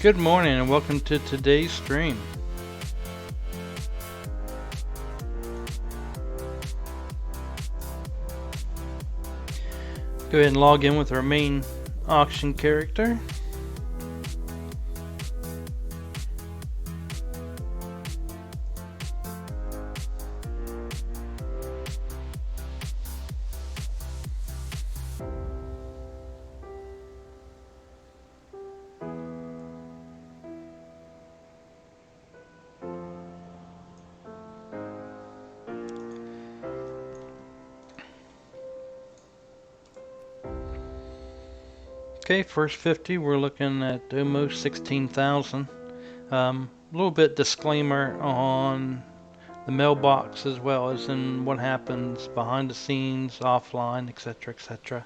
Good morning and welcome to today's stream. Go ahead and log in with our main auction character. Okay, first 50, we're looking at almost 16,000. A little bit disclaimer on the mailbox as well as in what happens behind the scenes, offline, etc., etc.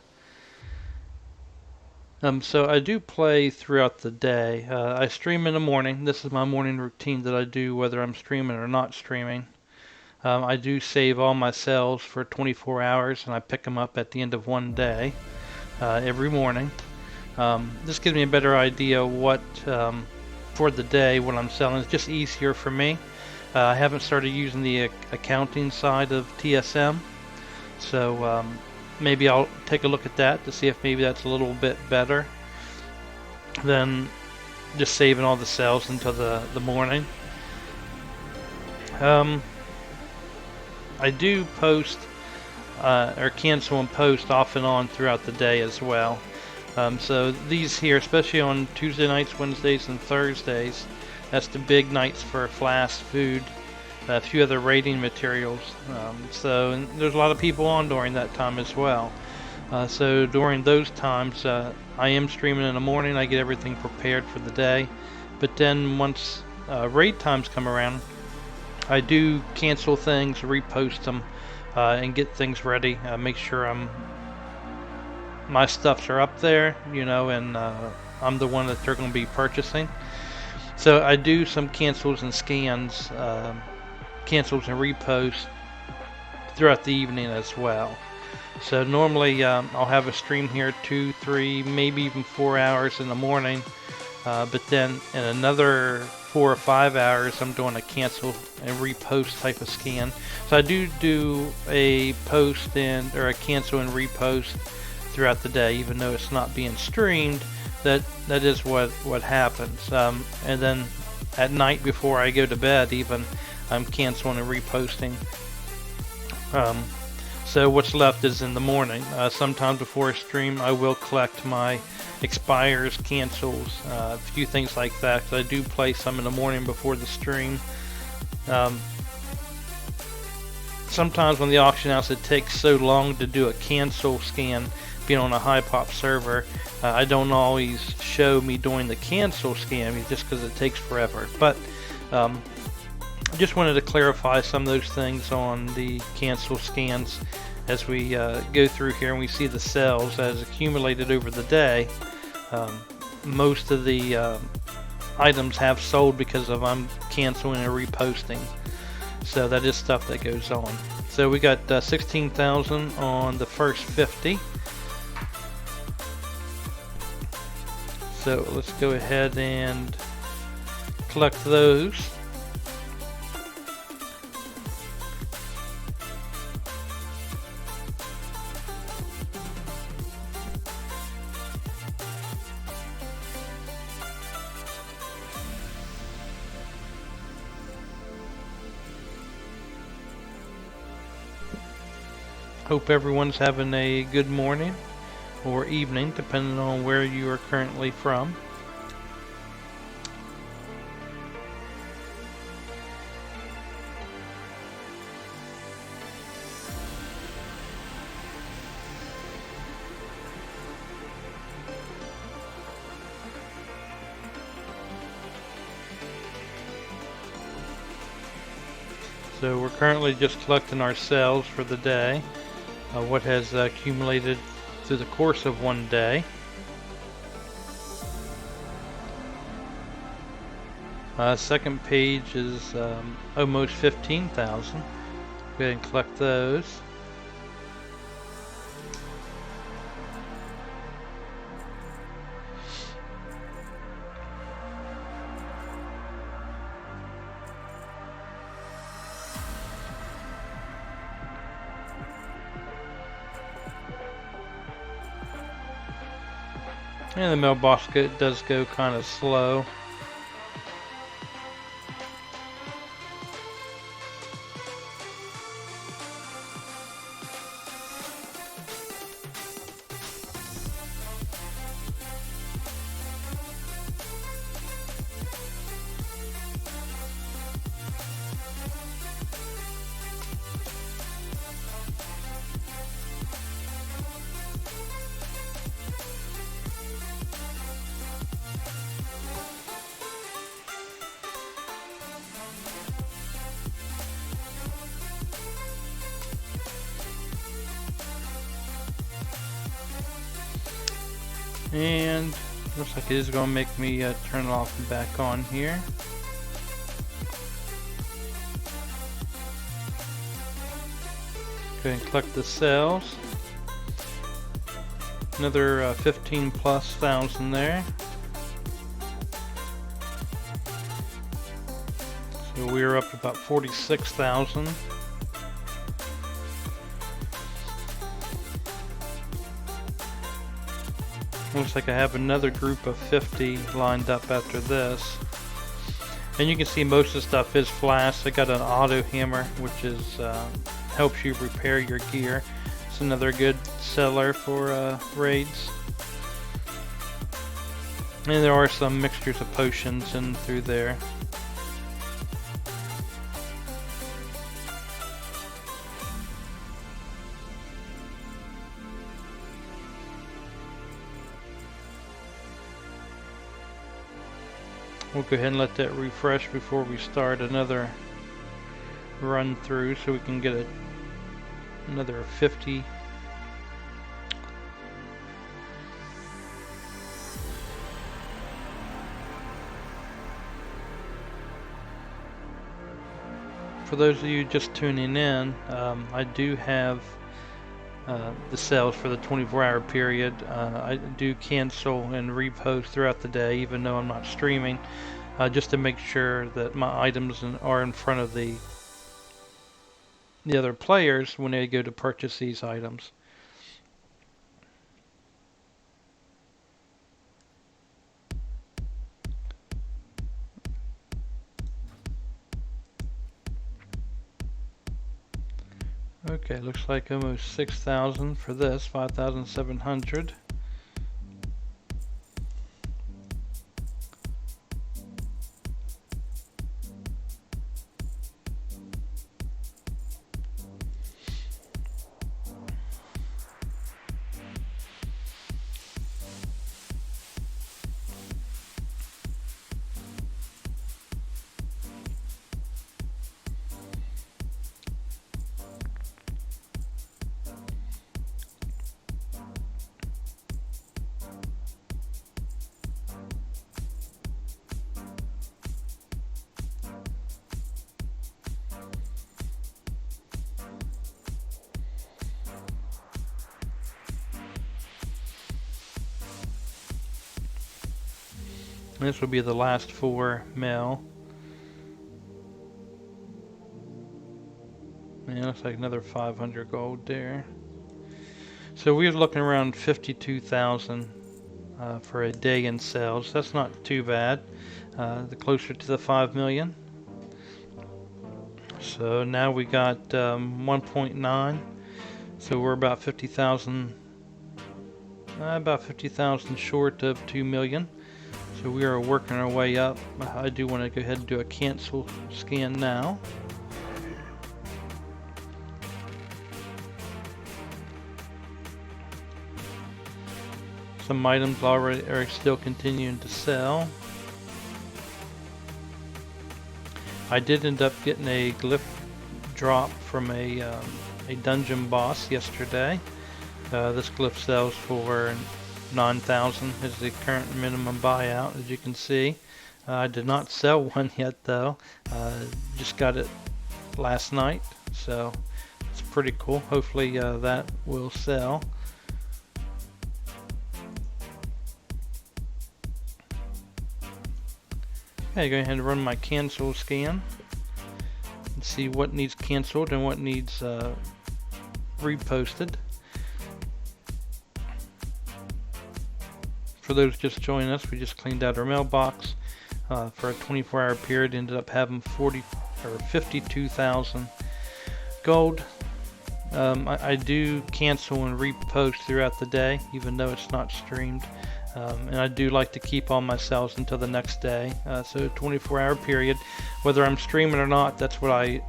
So I do play throughout the day. I stream in the morning. This is my morning routine that I do whether I'm streaming or not streaming. I do save all my cells for 24 hours and I pick them up at the end of one day every morning. This gives me a better idea what for the day what I'm selling. It's just easier for me. I haven't started using the accounting side of TSM, so maybe I'll take a look at that to see if maybe that's a little bit better than just saving all the cells until the morning. I do post or cancel and post off and on throughout the day as well. So these here, especially on Tuesday nights, Wednesdays, and Thursdays, that's the big nights for flask food, a few other raiding materials. And there's a lot of people on during that time as well. So during those times, I am streaming in the morning. I get everything prepared for the day. But then once raid times come around, I do cancel things, repost them, and get things ready. Make sure my stuffs are up there, and I'm the one that they're going to be purchasing. So I do some cancels and scans, cancels and reposts throughout the evening as well. So normally I'll have a stream here 2, 3, maybe even 4 hours in the morning, but then in another 4 or 5 hours I'm doing a cancel and repost type of scan. So I do a post or a cancel and repost throughout the day, even though it's not being streamed. That is what happens. And then at night before I go to bed, even I'm canceling and reposting. So what's left is in the morning. Sometimes before a stream, I will collect my expires, cancels, a few things like that. 'Cause I do play some in the morning before the stream. Sometimes when the auction house, it takes so long to do a cancel scan. Being on a high pop server, I don't always show me doing the cancel scan just because it takes forever. But I just wanted to clarify some of those things on the cancel scans as we go through here and we see the cells as accumulated over the day. Most of the items have sold because of I'm canceling and reposting. So that is stuff that goes on. So we got 16,000 on the first 50. So let's go ahead and collect those. Hope everyone's having a good morning or evening, depending on where you are currently from. So we're currently just collecting our cells for the day, what has accumulated through the course of one day. Second page is almost 15,000. Go ahead and collect those. And the mailbox does go kind of slow. And looks like it is going to make me turn it off and back on here. Go ahead and collect the cells. Another 15 plus thousand there. So we're up to about 46,000. Looks like I have another group of 50 lined up after this. And you can see most of the stuff is flash. I got an auto hammer, which is helps you repair your gear. It's another good seller for raids. And there are some mixtures of potions in through there. We'll go ahead and let that refresh before we start another run through so we can get another 50. For those of you just tuning in, I do have the sales for the 24-hour period. I do cancel and repost throughout the day, even though I'm not streaming, just to make sure that my items are in front of the other players when they go to purchase these items. Okay, looks like almost 6,000 for this, 5,700. This will be the last 4 mail. And it looks like another 500 gold there. So we're looking around 52,000 for a day in sales. That's not too bad. The closer to the 5 million. So now we got 1.9. So we're about 50,000. About 50,000 short of 2 million. So we are working our way up. I do want to go ahead and do a cancel scan now. Some items already are still continuing to sell. I did end up getting a glyph drop from a dungeon boss yesterday. This glyph sells for 9,000 is the current minimum buyout, as you can see. I did not sell one yet though. Just got it last night, so it's pretty cool. Hopefully that will sell. Okay, go ahead and run my cancel scan and see what needs canceled and what needs reposted. for those just joining us, we just cleaned out our mailbox for a 24-hour period. Ended up having 52,000 gold. I do cancel and repost throughout the day, even though it's not streamed. And I do like to keep all my sales until the next day. So 24-hour period, whether I'm streaming or not, that's what I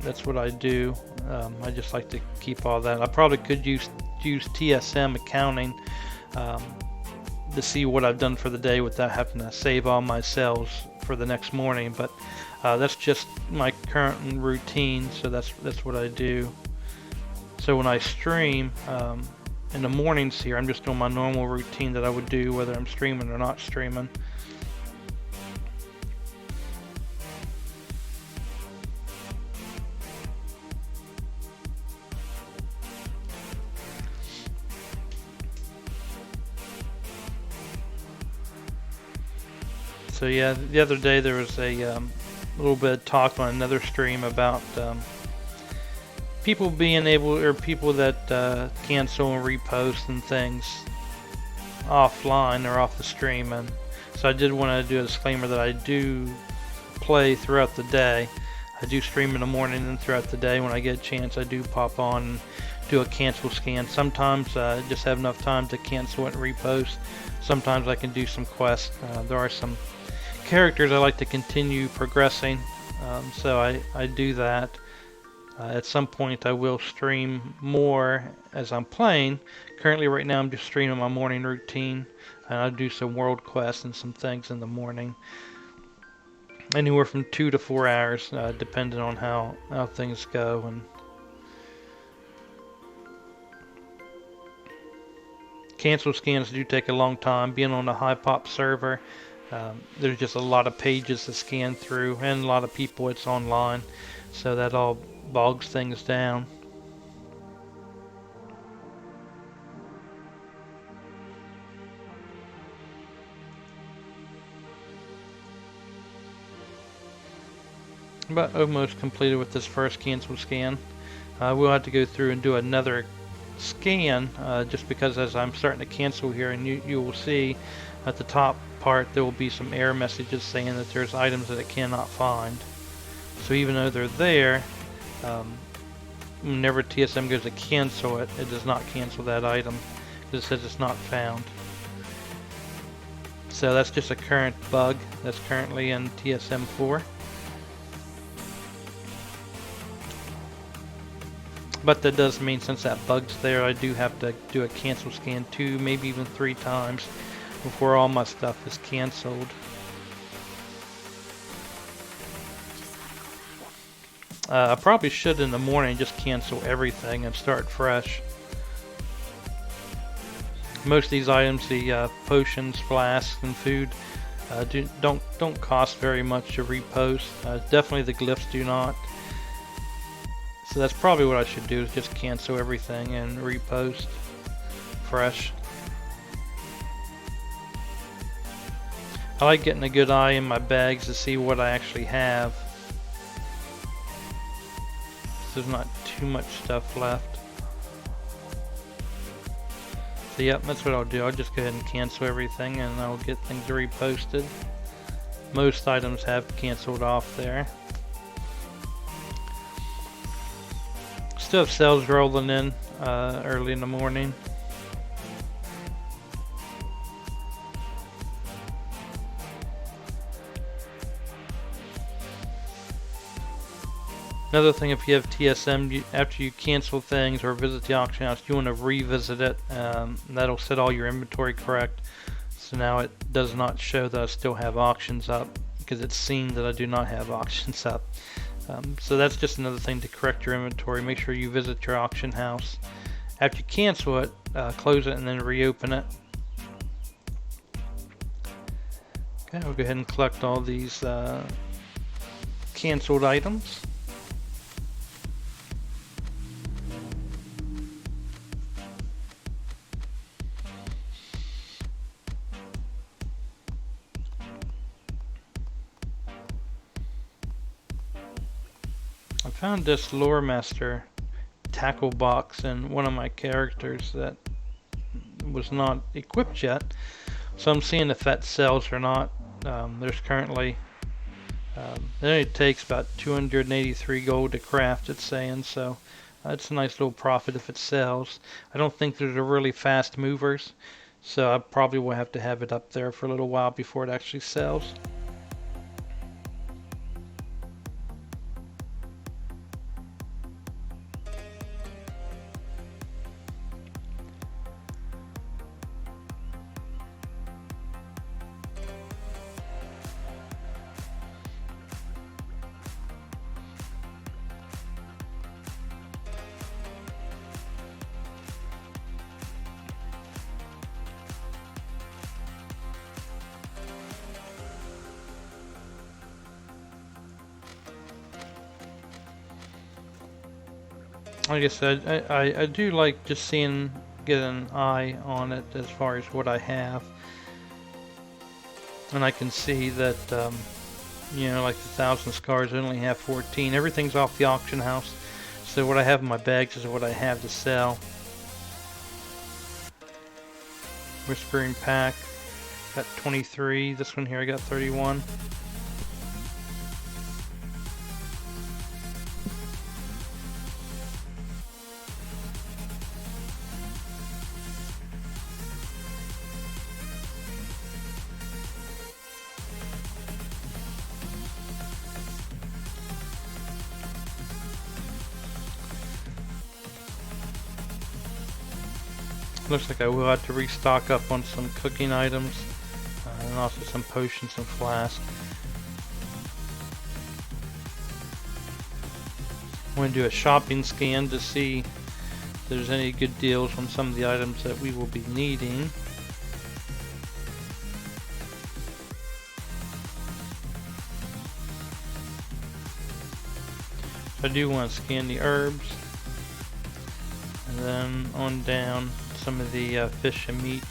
do. I just like to keep all that. I probably could use TSM accounting to see what I've done for the day without having to save all my sales for the next morning. But that's just my current routine. So that's what I do. So when I stream in the mornings here, I'm just doing my normal routine that I would do whether I'm streaming or not streaming. So yeah, the other day there was a little bit of talk on another stream about people being able, or people that cancel and repost and things offline or off the stream. And so I did want to do a disclaimer that I do play throughout the day. I do stream in the morning and throughout the day. When I get a chance, I do pop on and do a cancel scan. Sometimes I just have enough time to cancel it and repost. Sometimes I can do some quests. There are some characters I like to continue progressing, so I do that. At some point I will stream more as I'm playing. Currently right now I'm just streaming my morning routine, and I do some world quests and some things in the morning. Anywhere from 2 to 4 hours, depending on how things go. And cancel scans do take a long time. Being on a high pop server, there's just a lot of pages to scan through, and a lot of people it's online, so that all bogs things down. But almost completed with this first cancel scan. We'll have to go through and do another scan, just because as I'm starting to cancel here, and you will see at the top part there will be some error messages saying that there's items that it cannot find. So even though they're there, whenever TSM goes to cancel it, it does not cancel that item because it says it's not found. So that's just a current bug that's currently in TSM 4. But that does mean since that bug's there, I do have to do a cancel scan 2, maybe even 3 times before all my stuff is canceled. I probably should in the morning just cancel everything and start fresh. Most of these items, the potions, flasks, and food, don't cost very much to repost. Definitely the glyphs do not. So that's probably what I should do, is just cancel everything and repost fresh. I like getting a good eye in my bags to see what I actually have. There's not too much stuff left. So yep, that's what I'll do. I'll just go ahead and cancel everything and I'll get things reposted. Most items have canceled off there. Still have sales rolling in early in the morning. Another thing, if you have TSM, after you cancel things or visit the auction house, you want to revisit it. That'll set all your inventory correct. So now it does not show that I still have auctions up, because it's seen that I do not have auctions up. So that's just another thing to correct your inventory. Make sure you visit your auction house. After you cancel it, close it and then reopen it. Okay, we'll go ahead and collect all these canceled items. I found this lore master tackle box in one of my characters that was not equipped yet, So I'm seeing if that sells or not. There's currently, it only takes about 283 gold to craft, it's saying, so it's a nice little profit if it sells. I don't think there's a really fast movers, so I probably will have to have it up there for a little while before it actually sells. Like I said, I do like just seeing, get an eye on it as far as what I have. And I can see that, you know, like the 1,000 scars, I only have 14. Everything's off the auction house. So what I have in my bags is what I have to sell. Whispering Pack, got 23. This one here I got 31. Looks like I will have to restock up on some cooking items, and also some potions and flasks. I'm going to do a shopping scan to see if there's any good deals on some of the items that we will be needing. I do want to scan the herbs, and then on down some of the fish and meat.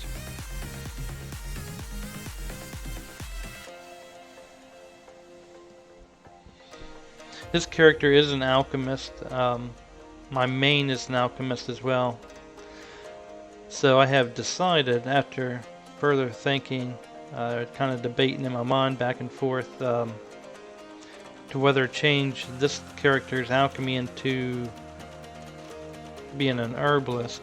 This character is an alchemist. My main is an alchemist as well. So I have decided, after further thinking, kind of debating in my mind back and forth, to whether change this character's alchemy into being an herbalist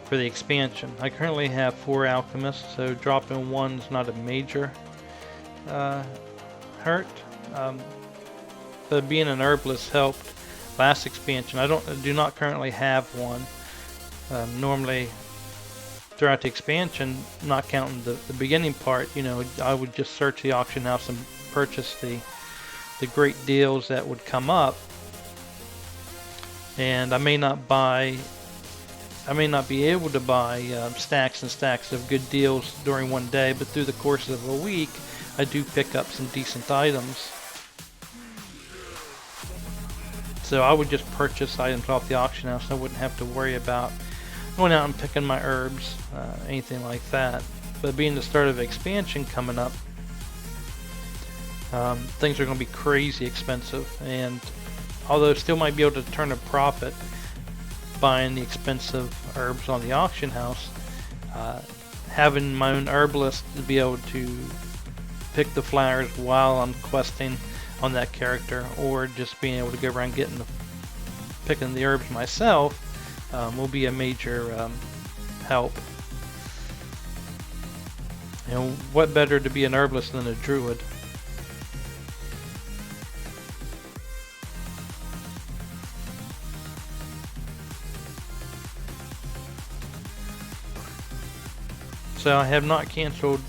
for the expansion. I currently have 4 alchemists, so dropping one's not a major hurt. But being an herbalist helped last expansion. I do not currently have one. Normally, throughout the expansion, not counting the beginning part, you know, I would just search the auction house and purchase the great deals that would come up. And I may not be able to buy stacks and stacks of good deals during one day, but through the course of a week, I do pick up some decent items. So I would just purchase items off the auction house. I wouldn't have to worry about going out and picking my herbs, anything like that. But being the start of expansion coming up, things are going to be crazy expensive. And although still might be able to turn a profit buying the expensive herbs on the auction house, having my own herbalist to be able to pick the flowers while I'm questing on that character, or just being able to go around picking the herbs myself, will be a major help. You know, what better to be an herbalist than a druid? So I have not canceled.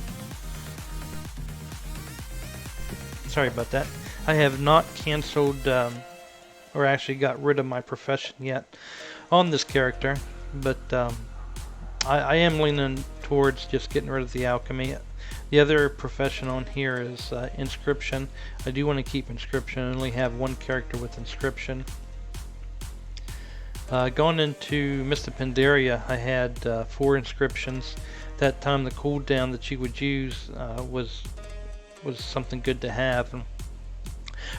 Sorry about that. I have not canceled or actually got rid of my profession yet on this character, but I am leaning towards just getting rid of the alchemy. The other profession on here is inscription. I do want to keep inscription. I only have one character with inscription. Going into Mr. Pandaria, I had 4 inscriptions. That time the cooldown that you would use was something good to have. And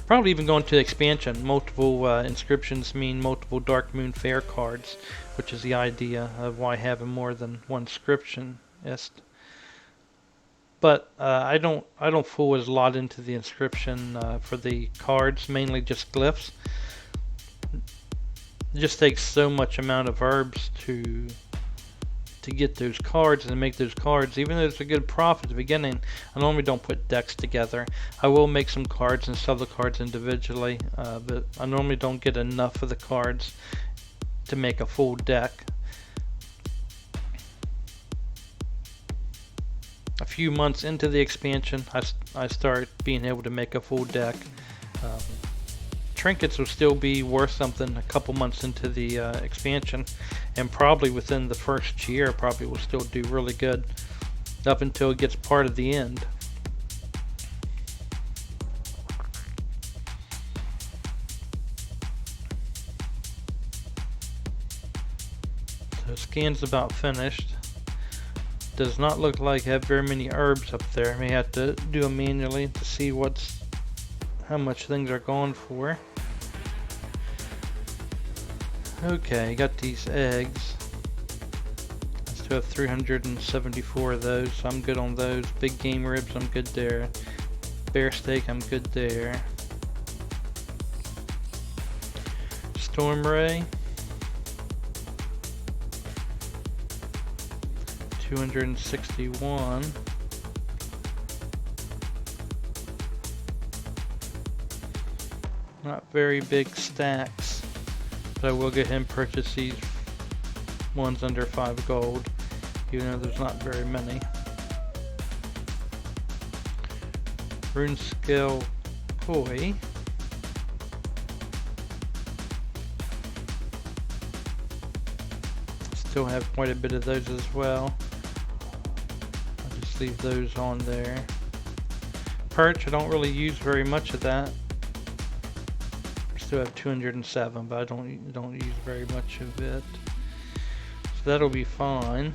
probably even going to expansion, multiple inscriptions mean multiple Dark Moon Fair cards, which is the idea of why having more than one inscriptionist. But I don't fool a lot into the inscription for the cards, mainly just glyphs. It just takes so much amount of herbs to get those cards and make those cards. Even though it's a good profit at the beginning, I normally don't put decks together. I will make some cards and sell the cards individually, but I normally don't get enough of the cards to make a full deck. A few months into the expansion, I start being able to make a full deck. Um, Trinkets will still be worth something a couple months into the expansion, and probably within the first year probably will still do really good up until it gets part of the end. So scan's about finished. Does not look like I have very many herbs up there. I may have to do them manually to see how much things are going for. Okay, got these eggs. I still have 374 of those, so I'm good on those. Big game ribs, I'm good there. Bear steak, I'm good there. Storm ray. 261. Not very big stacks, but I will get him purchase these ones under 5 gold, even though there's not very many. Rune scale koi. Still have quite a bit of those as well. I'll just leave those on there. Perch, I don't really use very much of that. Still have 207, but I don't use very much of it, so that'll be fine.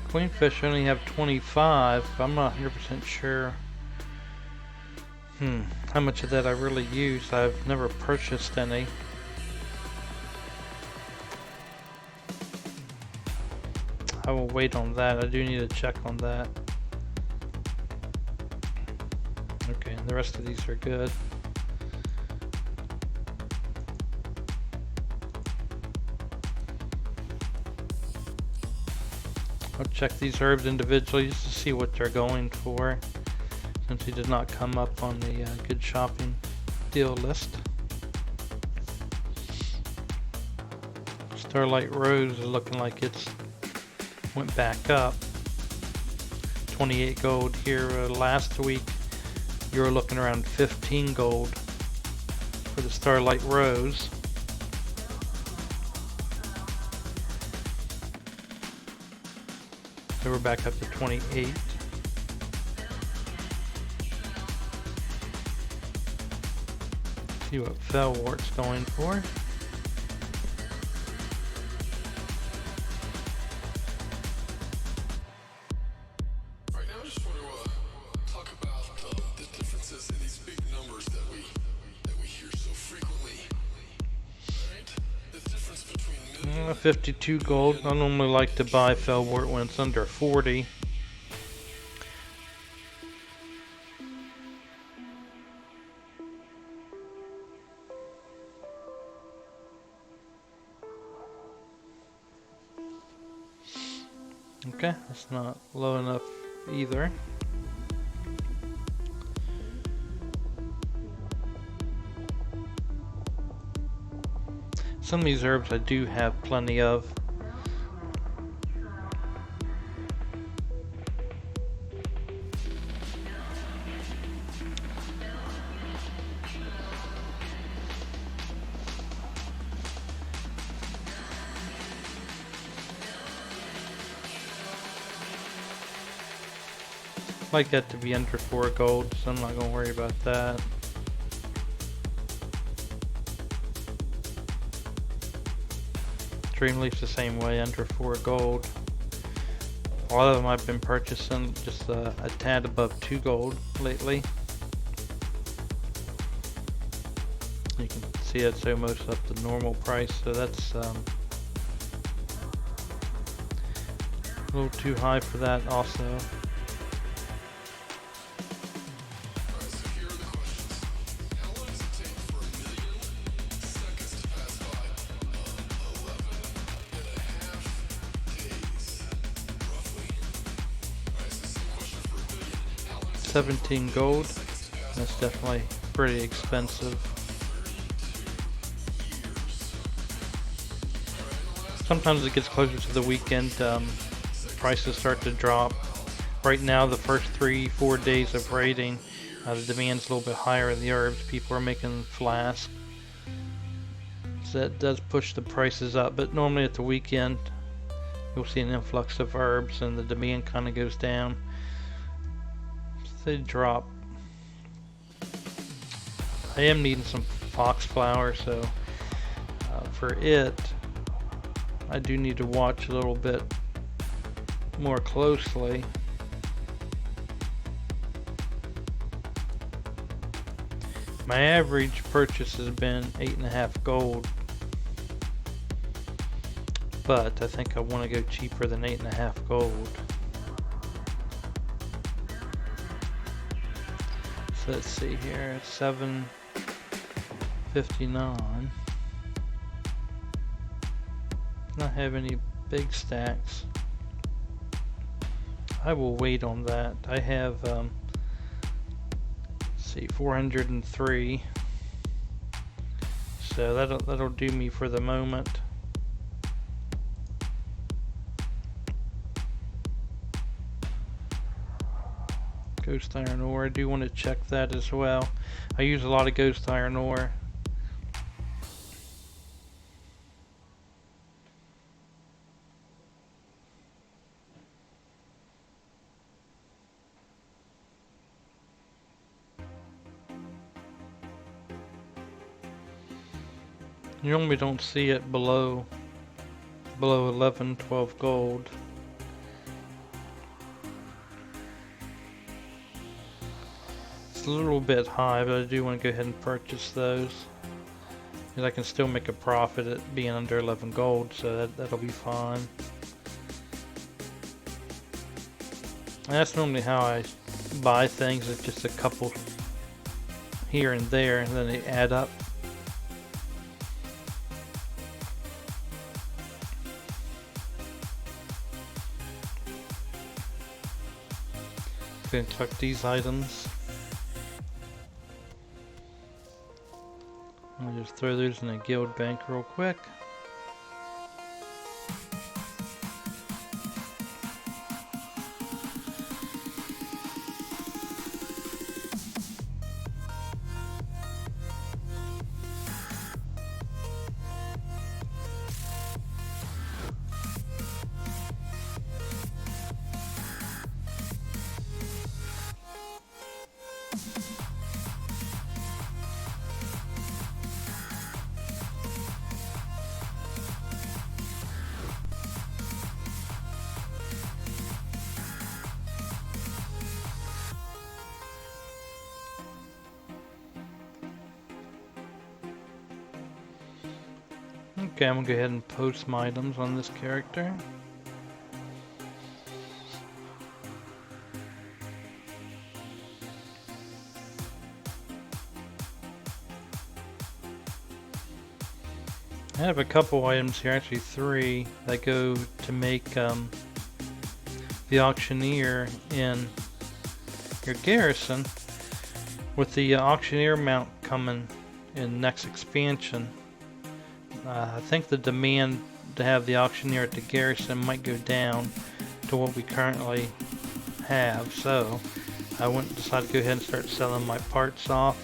Queenfish only have 25. But I'm not 100% sure how much of that I really use. I've never purchased any. I will wait on that. I do need to check on that. Okay, and the rest of these are good. I'll check these herbs individually just to see what they're going for, since he did not come up on the good shopping deal list. Starlight Rose is looking like it's went back up. 28 gold here last week. You were looking around 15 gold for the Starlight Rose. So we're back up to 28. See what Fellwart's going for. Right now, I just want to talk about the differences in these big numbers that we hear so frequently. Right? The difference between 52 gold. I normally like to buy Fellwart when it's under 40. Okay, that's not low enough either. Some of these herbs I do have plenty of. I like that to be under 4 gold, so I'm not going to worry about that. Dreamleaf's the same way, under 4 gold. A lot of them I've been purchasing just a tad above 2 gold lately. You can see it's almost up to normal price, so that's a little too high for that also. Alright, so here are the questions. How long does it take for 1,000,000 seconds to pass by? 11.5 days, roughly. Alright, so same question for 1,000,000. How long does it 17 gold. take seconds to pass That's definitely pretty expensive. 32 years? Alright, and the last Sometimes it gets closer to the weekend, prices start to drop. Right now, the first 3-4 days of raiding, the demand's a little bit higher in the herbs. People are making flasks, so that does push the prices up. But normally at the weekend, you'll see an influx of herbs, and the demand kind of goes down. So they drop. I am needing some foxflower, so for it, I do need to watch a little bit more closely. My average purchase has been 8.5 gold, but I think I want to go cheaper than 8.5 gold. So let's see here, it's 7.59. Not have any big stacks. I will wait on that. I have, let's see, 403. So that'll do me for the moment. Ghost iron ore. I do want to check that as well. I use a lot of ghost iron ore. You normally don't see it below 11, 12 gold. It's a little bit high, but I do want to go ahead and purchase those, because I can still make a profit at being under 11 gold, so that'll be fine. And that's normally how I buy things. It's just a couple here and there, and then they add up. Going to collect these items. I'll just throw those in a guild bank real quick. Okay, I'm gonna go ahead and post my items on this character. I have a couple items here, actually 3, that go to make the auctioneer in your garrison. With the auctioneer mount coming in next expansion, I think the demand to have the auctioneer at the garrison might go down to what we currently have, so I went and decided to go ahead and start selling my parts off.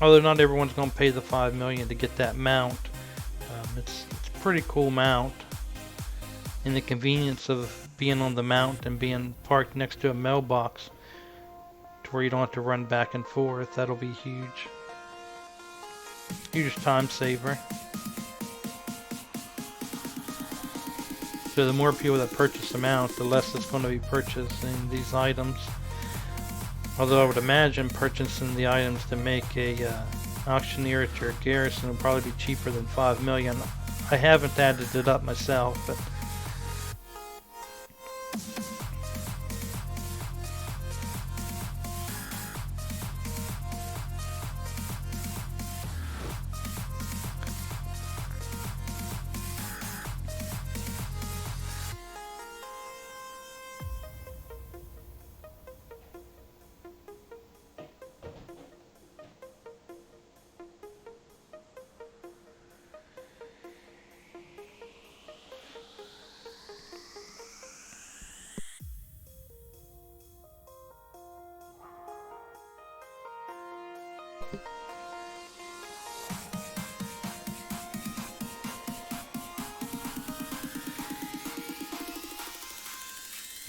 Although not everyone's going to pay the 5 million to get that mount. It's a pretty cool mount, and the convenience of being on the mount and being parked next to a mailbox to where you don't have to run back and forth, that'll be huge. Huge time saver. So the more people that purchase them out, the less it's going to be purchasing these items. Although I would imagine purchasing the items to make a auctioneer at your garrison will probably be cheaper than 5 million. I haven't added it up myself, but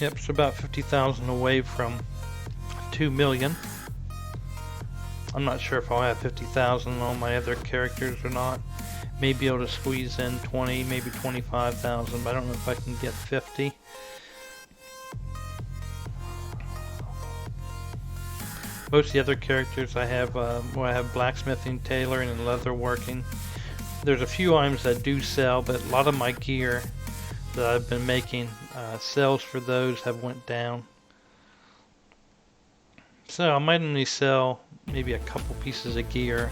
yep, it's about 50,000 away from 2 million. I'm not sure if I'll have 50,000 on my other characters or not. May be able to squeeze in 20, maybe 25,000, but I don't know if I can get 50. Most of the other characters I have, I have blacksmithing, tailoring, and leatherworking. There's a few items that do sell, but a lot of my gear that I've been making, sales for those have went down. So I might only sell maybe a couple pieces of gear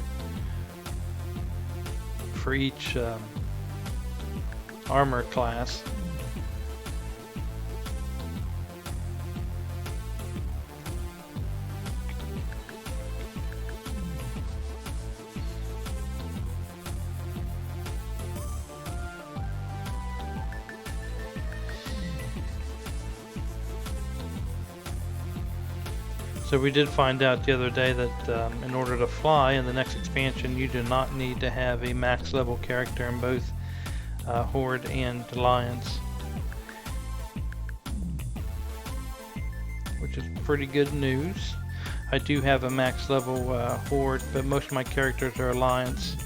for each armor class. So we did find out the other day that in order to fly in the next expansion, you do not need to have a max level character in both Horde and Alliance, which is pretty good news. I do have a max level Horde, but most of my characters are Alliance.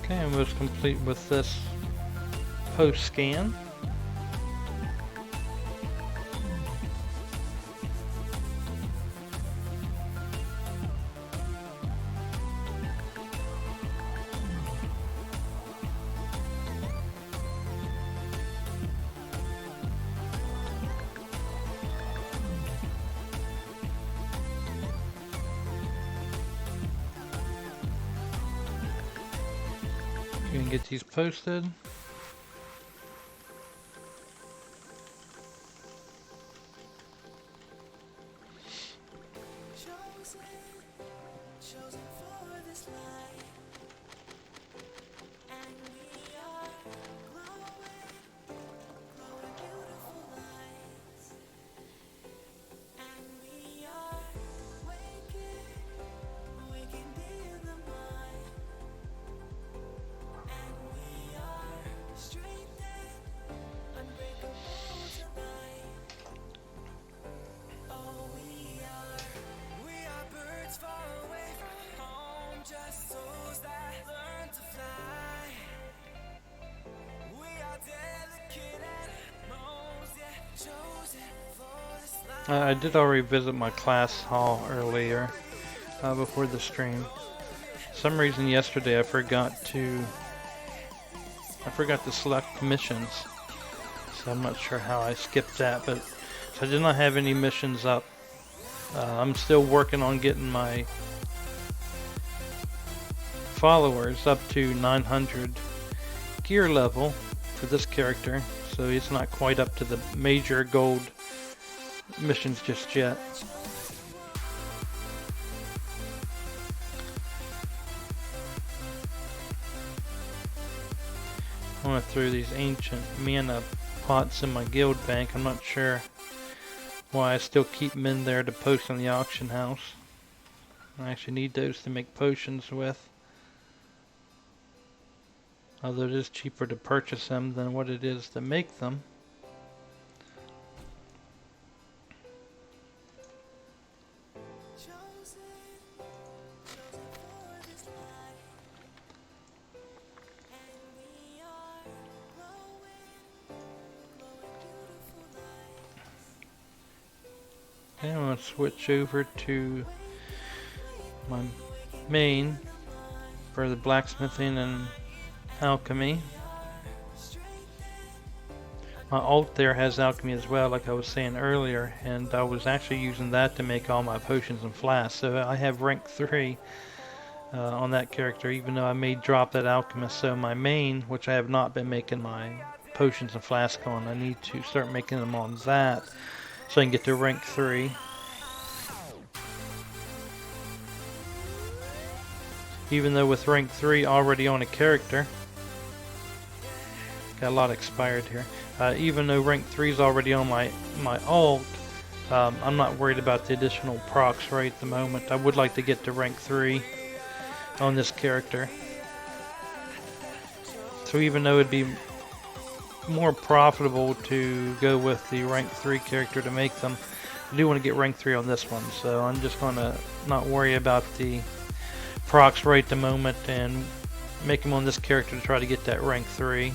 Okay, I'm almost complete with this post scan. You can get these posted. I did already visit my class hall earlier before the stream. For some reason yesterday I forgot to select missions, so I'm not sure how I skipped that, but so I did not have any missions up. I'm still working on getting my followers up to 900 gear level for this character, so he's not quite up to the major gold missions just yet. I want to throw these ancient mana pots in my guild bank. I'm not sure why I still keep them in there to post on the auction house. I actually need those to make potions with. although it is cheaper to purchase them than what it is to make them. Okay, I'm going to switch over to my main for the blacksmithing and alchemy. My alt there has alchemy as well, like I was saying earlier, and I was actually using that to make all my potions and flasks. So I have rank 3 on that character, even though I may drop that alchemist. So my main, which I have not been making my potions and flasks on, I need to start making them on that so I can get to rank 3. Even though with rank 3 already on a character, got a lot expired here. Even though rank 3 is already on my alt, I'm not worried about the additional procs right at the moment. I would like to get to rank 3 on this character. So even though it'd be more profitable to go with the rank 3 character to make them, I do want to get rank 3 on this one. So I'm just going to not worry about the procs right at the moment and make them on this character to try to get that rank 3.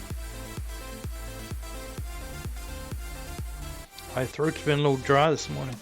My throat's been a little dry this morning.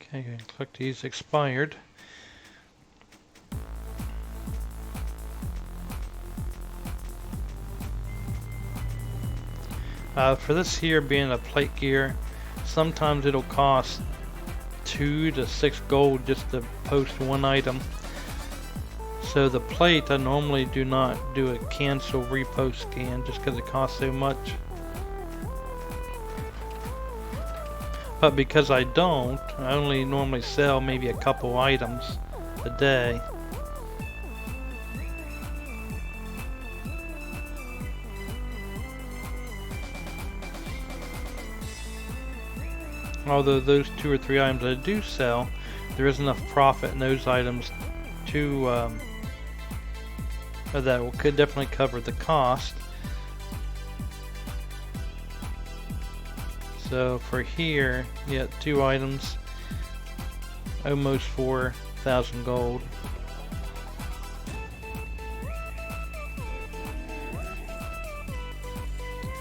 Okay, click these expired. For this here being a plate gear, sometimes it'll cost 2 to 6 gold just to post one item. So the plate, I normally do not do a cancel repost scan just because it costs so much. But because I don't, I only normally sell maybe a couple items a day. Although those 2 or 3 items I do sell, there is enough profit in those items to that could definitely cover the cost. So for here, yeah, 2 items, almost 4,000 gold.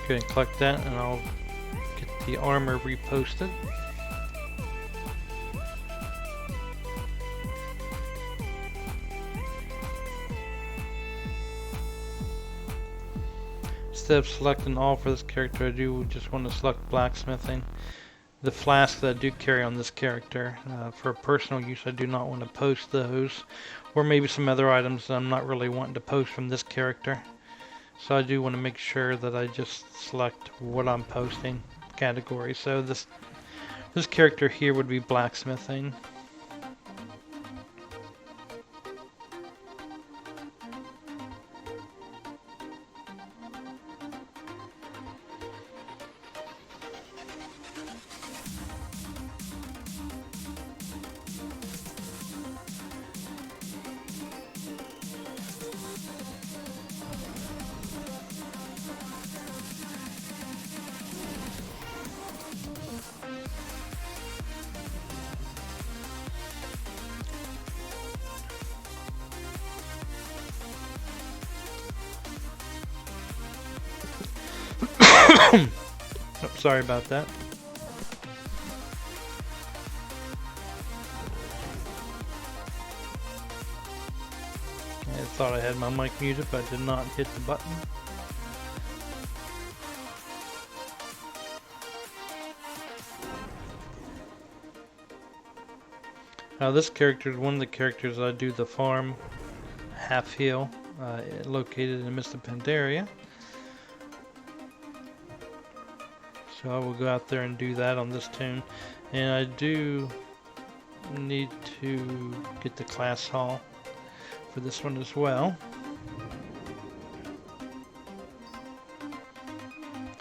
Go ahead and collect that, and I'll get the armor reposted. Instead of selecting all for this character, I do just want to select blacksmithing. The flasks that I do carry on this character, for personal use, I do not want to post those, or maybe some other items that I'm not really wanting to post from this character. So I do want to make sure that I just select what I'm posting category. So this character here would be blacksmithing. Oh, sorry about that. I thought I had my mic muted, but I did not hit the button. Now this character is one of the characters I do the farm half heal, located in Mr. Pandaria. So I will go out there and do that on this tune. And I do need to get the class hall for this one as well.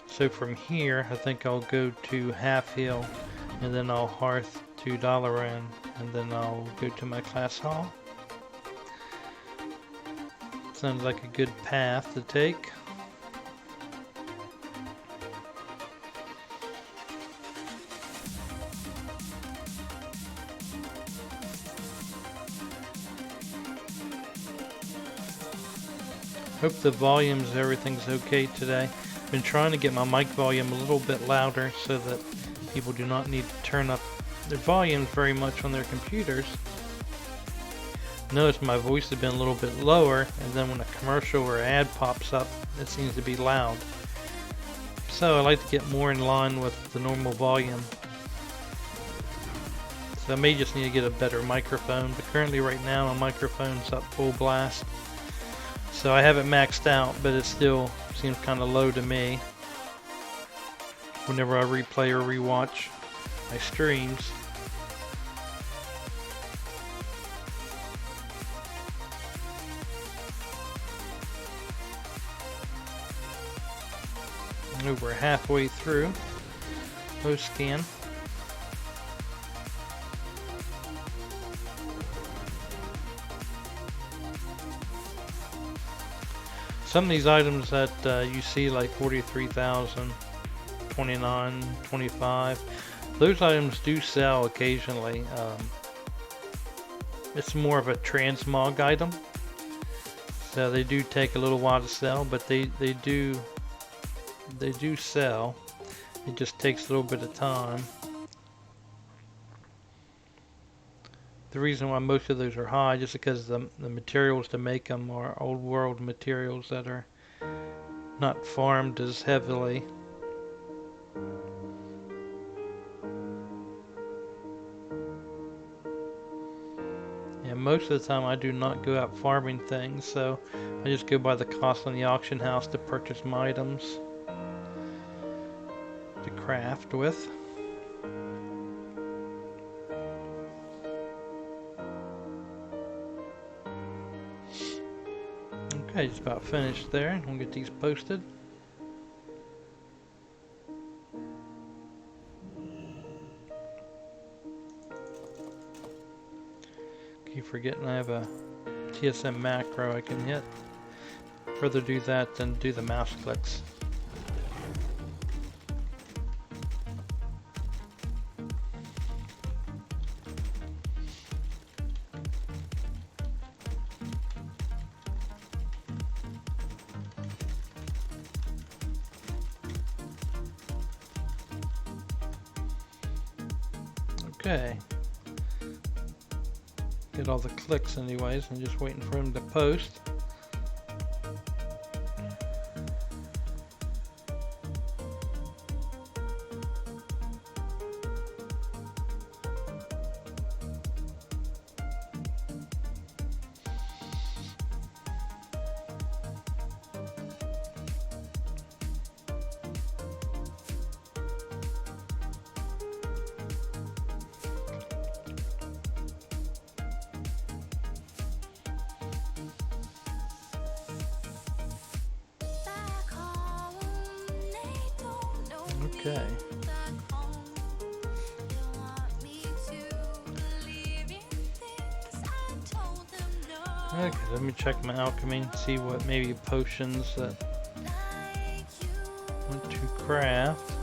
So from here, I think I'll go to half heal, and then I'll hearth to Dalaran, and then I'll go to my class hall. Sounds like a good path to take. Hope the volumes, everything's okay today. Been trying to get my mic volume a little bit louder so that people do not need to turn up their volumes very much on their computers. Notice my voice has been a little bit lower, and then when a commercial or ad pops up, it seems to be loud. So I like to get more in line with the normal volume. So I may just need to get a better microphone, but currently right now my microphone's up full blast. So I have it maxed out, but it still seems kind of low to me whenever I replay or rewatch my streams. We're halfway through post scan. Some of these items that you see, like 43,000, 29, 25, those items do sell occasionally. It's more of a transmog item, so they do take a little while to sell, but they do sell. It just takes a little bit of time. The reason why most of those are high just because the materials to make them are old world materials that are not farmed as heavily. And most of the time I do not go out farming things, so I just go by the cost on the auction house to purchase my items to craft with. Okay, just about finished there. We'll get these posted. Keep forgetting I have a TSM macro I can hit. I'd rather do that than do the mouse clicks. Okay. Get all the clicks anyways, and just waiting for him to post. Okay. Okay, let me check my alchemy and see what maybe potions that I want to craft.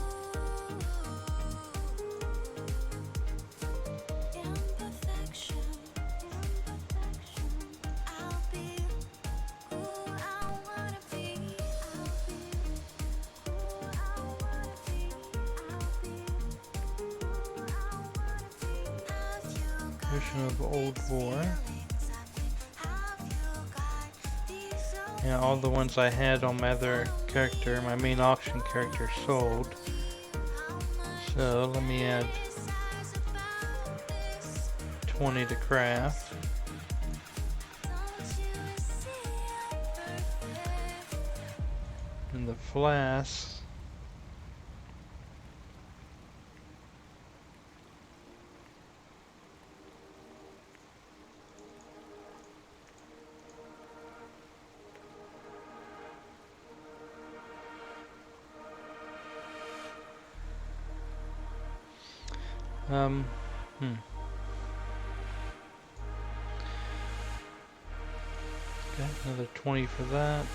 Of Old War. Yeah, all the ones I had on my other character, my main auction character, sold. So let me add 20 to craft. And the flasks. Okay, another 20 for that.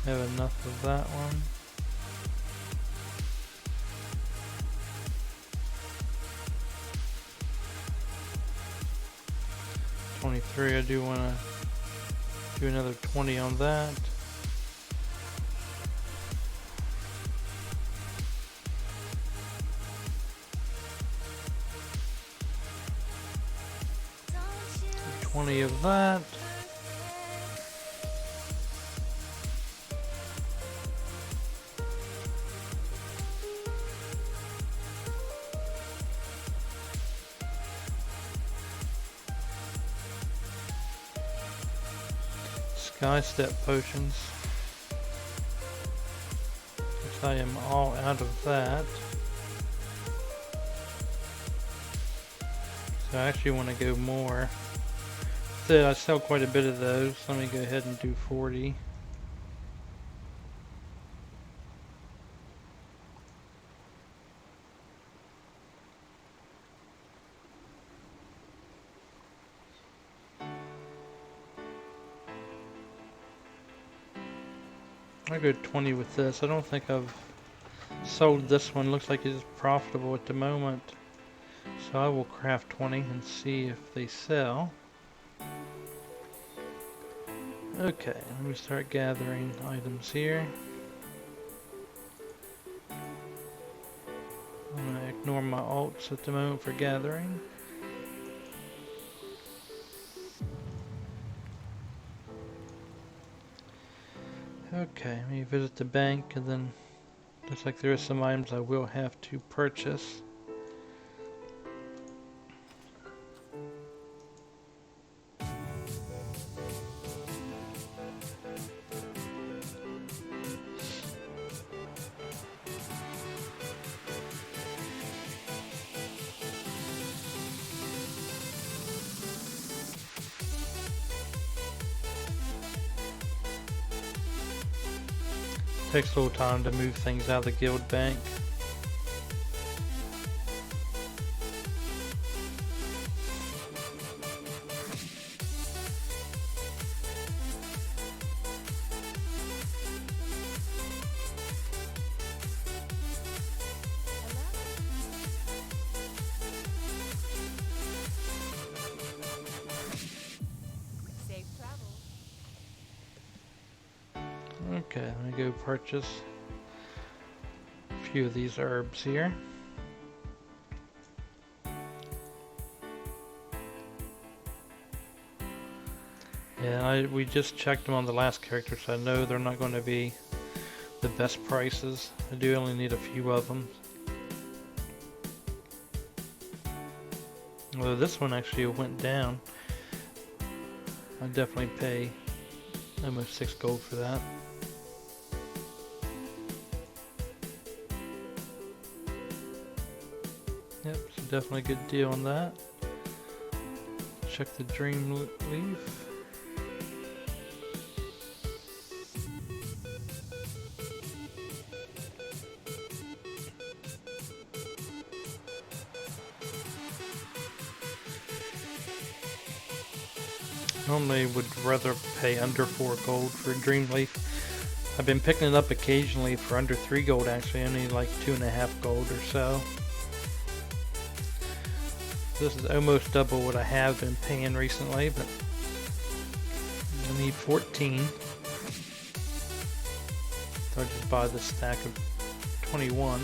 Have enough of that one. $23. I do want to do another 20 on that. $20 of that. Sky Step potions. Since I am all out of that. So I actually want to go more. So I sell quite a bit of those. Let me go ahead and do 40. I'll go 20 with this. I don't think I've sold this one. Looks like it's profitable at the moment. So I will craft 20 and see if they sell. Okay, let me start gathering items here. I'm going to ignore my alts at the moment for gathering. Okay, let me visit the bank, and then looks like there are some items I will have to purchase. Takes a little time to move things out of the guild bank. Okay, let me go purchase a few of these herbs here. Yeah, we just checked them on the last character, so I know they're not going to be the best prices. I do only need a few of them. Although this one actually went down. I'd definitely pay almost 6 gold for that. Yep, so definitely a good deal on that. Check the dream leaf. Normally would rather pay under 4 gold for a dream leaf. I've been picking it up occasionally for under 3 gold actually, only like 2.5 gold or so. This is almost double what I have been paying recently, but I need 14. So I just buy this stack of 21.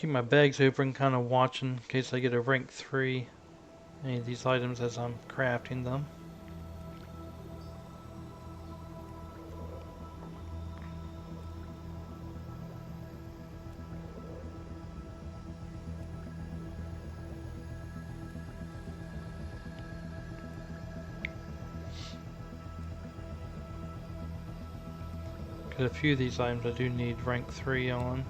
keep my bags open, kind of watching in case I get a rank 3 any of these items as I'm crafting them. Because a few of these items I do need rank 3 on.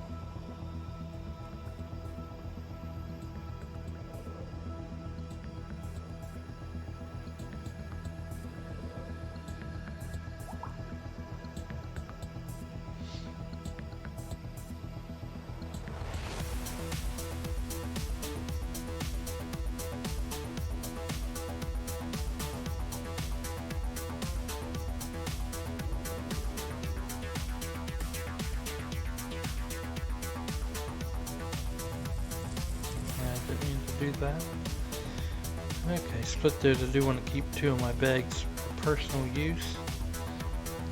Do that. Okay, split those. I do want to keep 2 of my bags for personal use.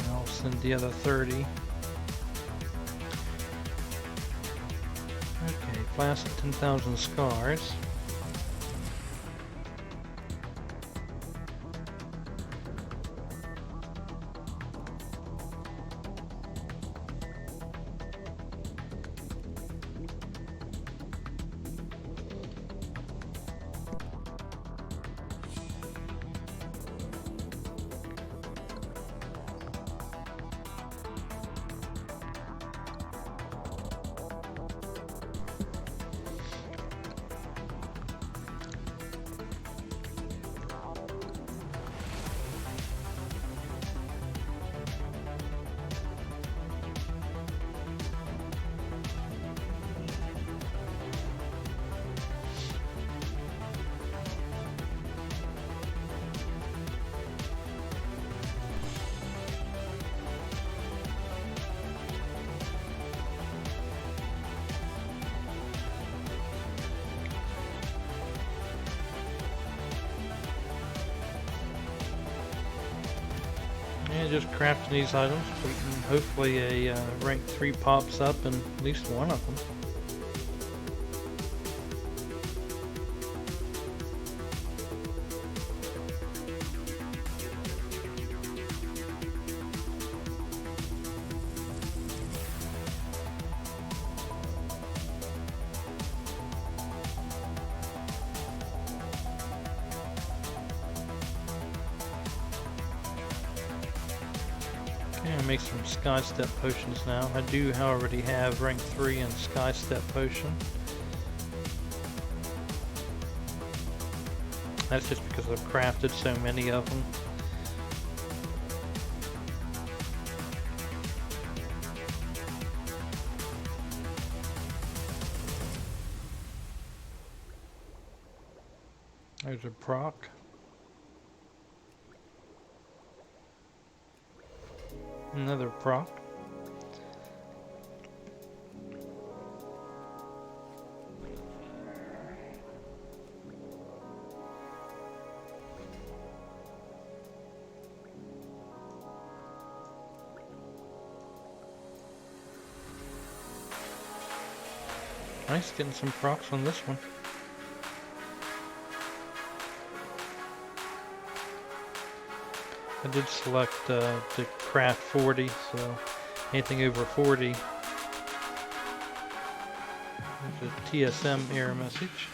And I'll send the other 30. Okay, blast at 10,000 scars. Yeah, just crafting these items. Hopefully a rank 3 pops up in at least one of them. Okay, make some Sky Step potions now. I do already have rank 3 in Sky Step potion. That's just because I've crafted so many of them. There's a proc. Another proc. Nice, getting some procs on this one. I did select the craft 40, so anything over 40 there's a TSM error message.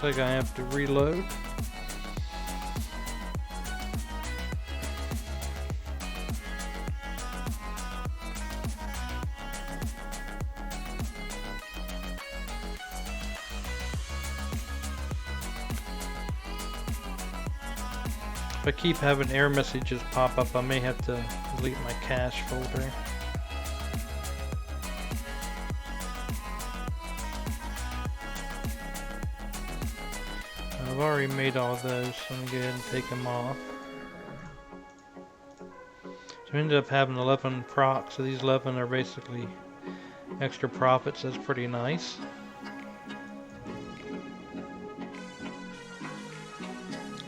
Looks like I have to reload. If I keep having error messages pop up, I may have to delete my cache folder. I've already made all those, so I'm going to go ahead and take them off. So I ended up having 11 procs, so these 11 are basically extra profits. That's pretty nice.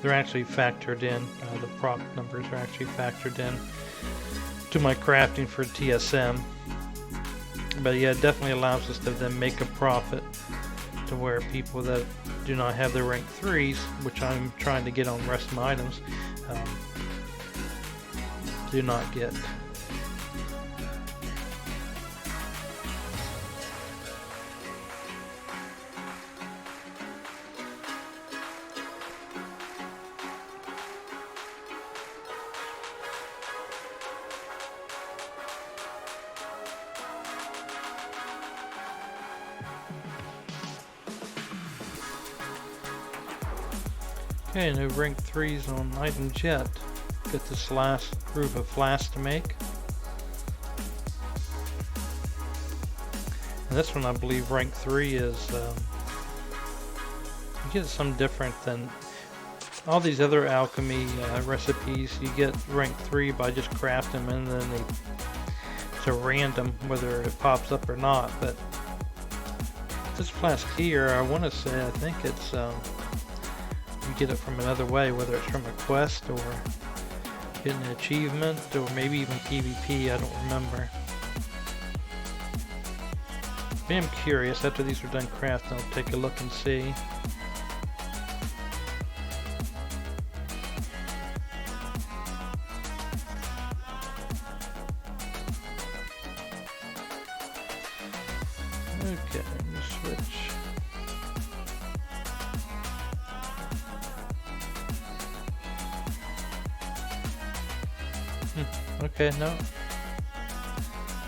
They're actually factored in, the proc numbers are actually factored in to my crafting for TSM. But yeah, it definitely allows us to then make a profit to where people that do not have their rank 3s, which I'm trying to get on the rest of my items, do not get. Okay, no rank 3s on items yet. Get this last group of flasks to make. And this one I believe rank 3 is, you get some different than all these other alchemy recipes. You get rank 3 by just crafting them, and then it's a random whether it pops up or not. But this flask here, I want to say, I think it's you get it from another way, whether it's from a quest or getting an achievement or maybe even PvP, I don't remember. But I'm curious, after these are done crafting, I'll take a look and see. Okay, let me switch. Okay, no.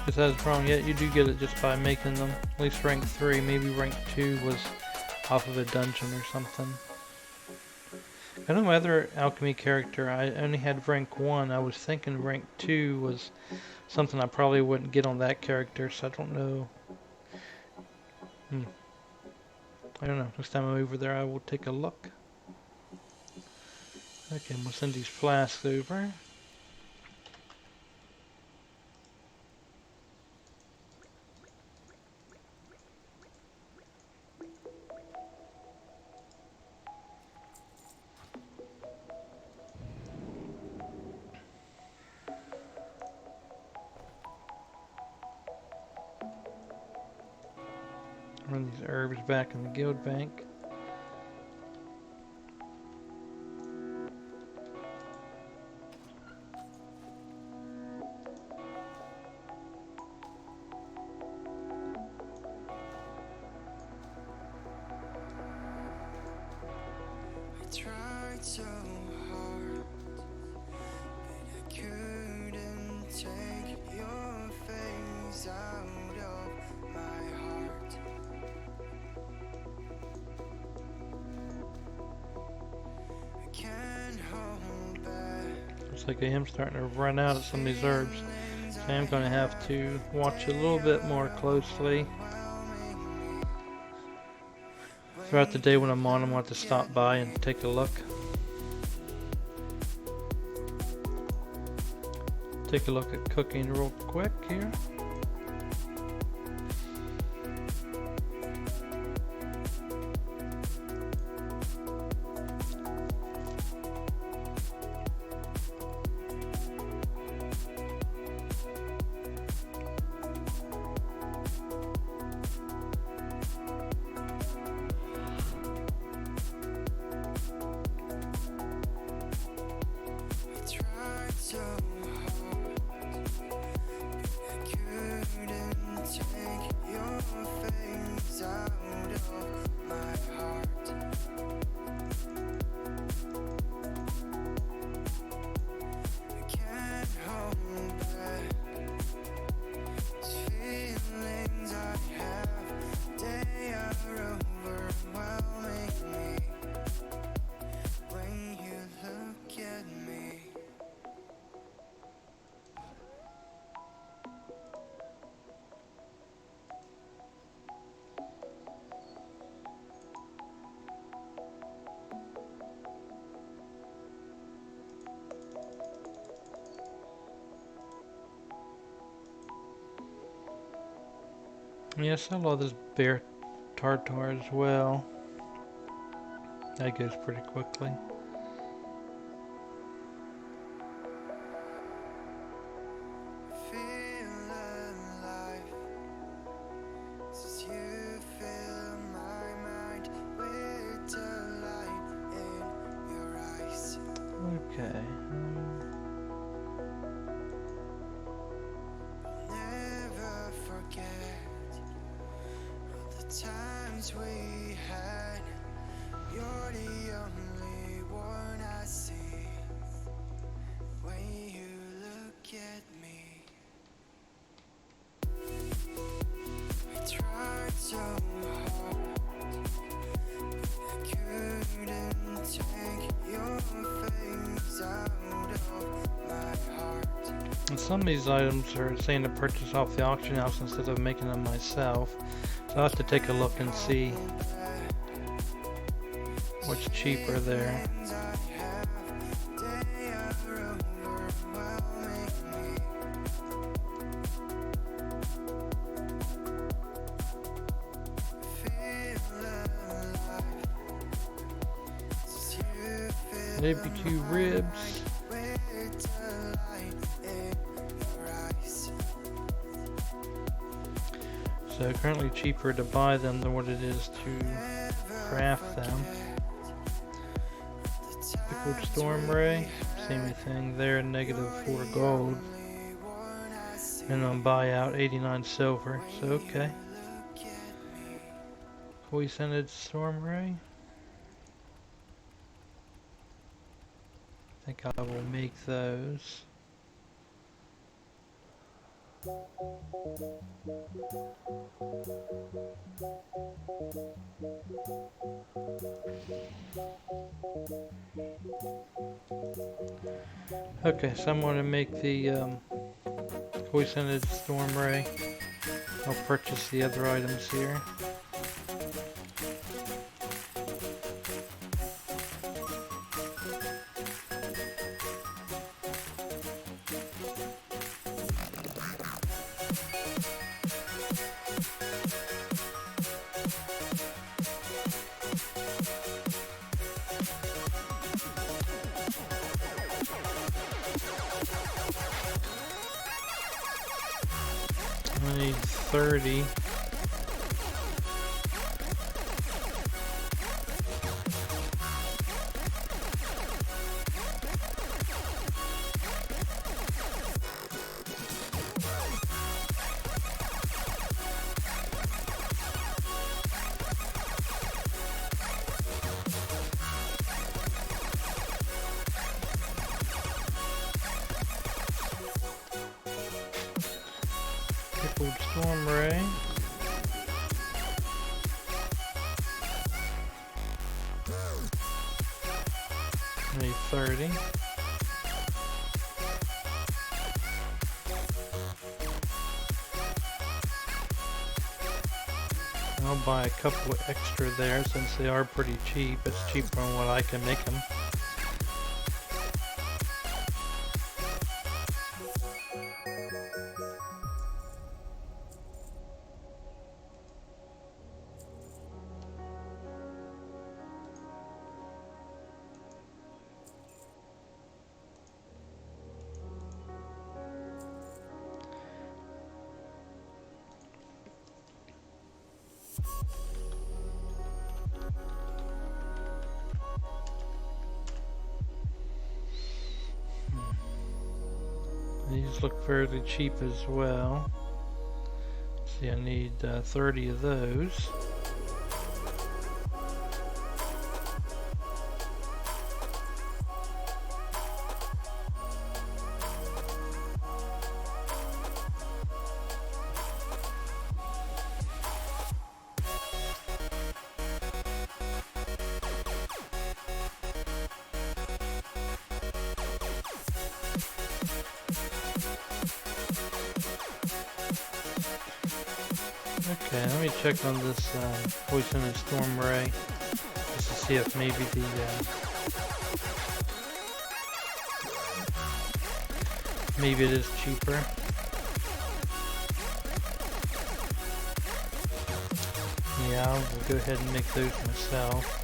Guess I was wrong yet. You do get it just by making them. At least rank 3. Maybe rank 2 was off of a dungeon or something. I know my other alchemy character, I only had rank 1. I was thinking rank 2 was something I probably wouldn't get on that character, so I don't know. I don't know. Next time I'm over there, I will take a look. Okay, we'll send these flasks over. Run these herbs back in the guild bank. I tried so hard, but I couldn't take your face out of my heart. I can't hold back. Looks like I am starting to run out of some of these herbs. So I am going to have to watch a little bit more closely. Throughout the day when I'm on, I'm going to have to stop by and take a look. Take a look at cooking real quick here. I tried so hard, but I couldn't. Yes, I love this bear tartar as well. That goes pretty quickly. Feel alive, since you fill my mind with delight in your eyes. Okay. Never forget all the times we had. You're the only one I see when you look at me. I tried so hard, I couldn't take your face out of my heart. And some of these items are saying to purchase off the auction house instead of making them myself. So I'll have to take a look and see what's cheaper there. Barbecue ribs. So currently cheaper to buy them than what it is to craft them. Pickled storm ray, same thing there, -4 gold. And on buyout 89 silver. So okay. Poisoned storm ray. I think I will make those. Okay, so I'm going to make the poisoned storm ray. I'll purchase the other items here. I need 30. Pickled storm ray. I need 30. I'll buy a couple extra there since they are pretty cheap. It's cheaper than what I can make them. These look fairly cheap as well. See, I need 30 of those. Okay, let me check on this poisonous storm ray just to see if maybe the maybe it is cheaper. Yeah, I'll go ahead and make those myself.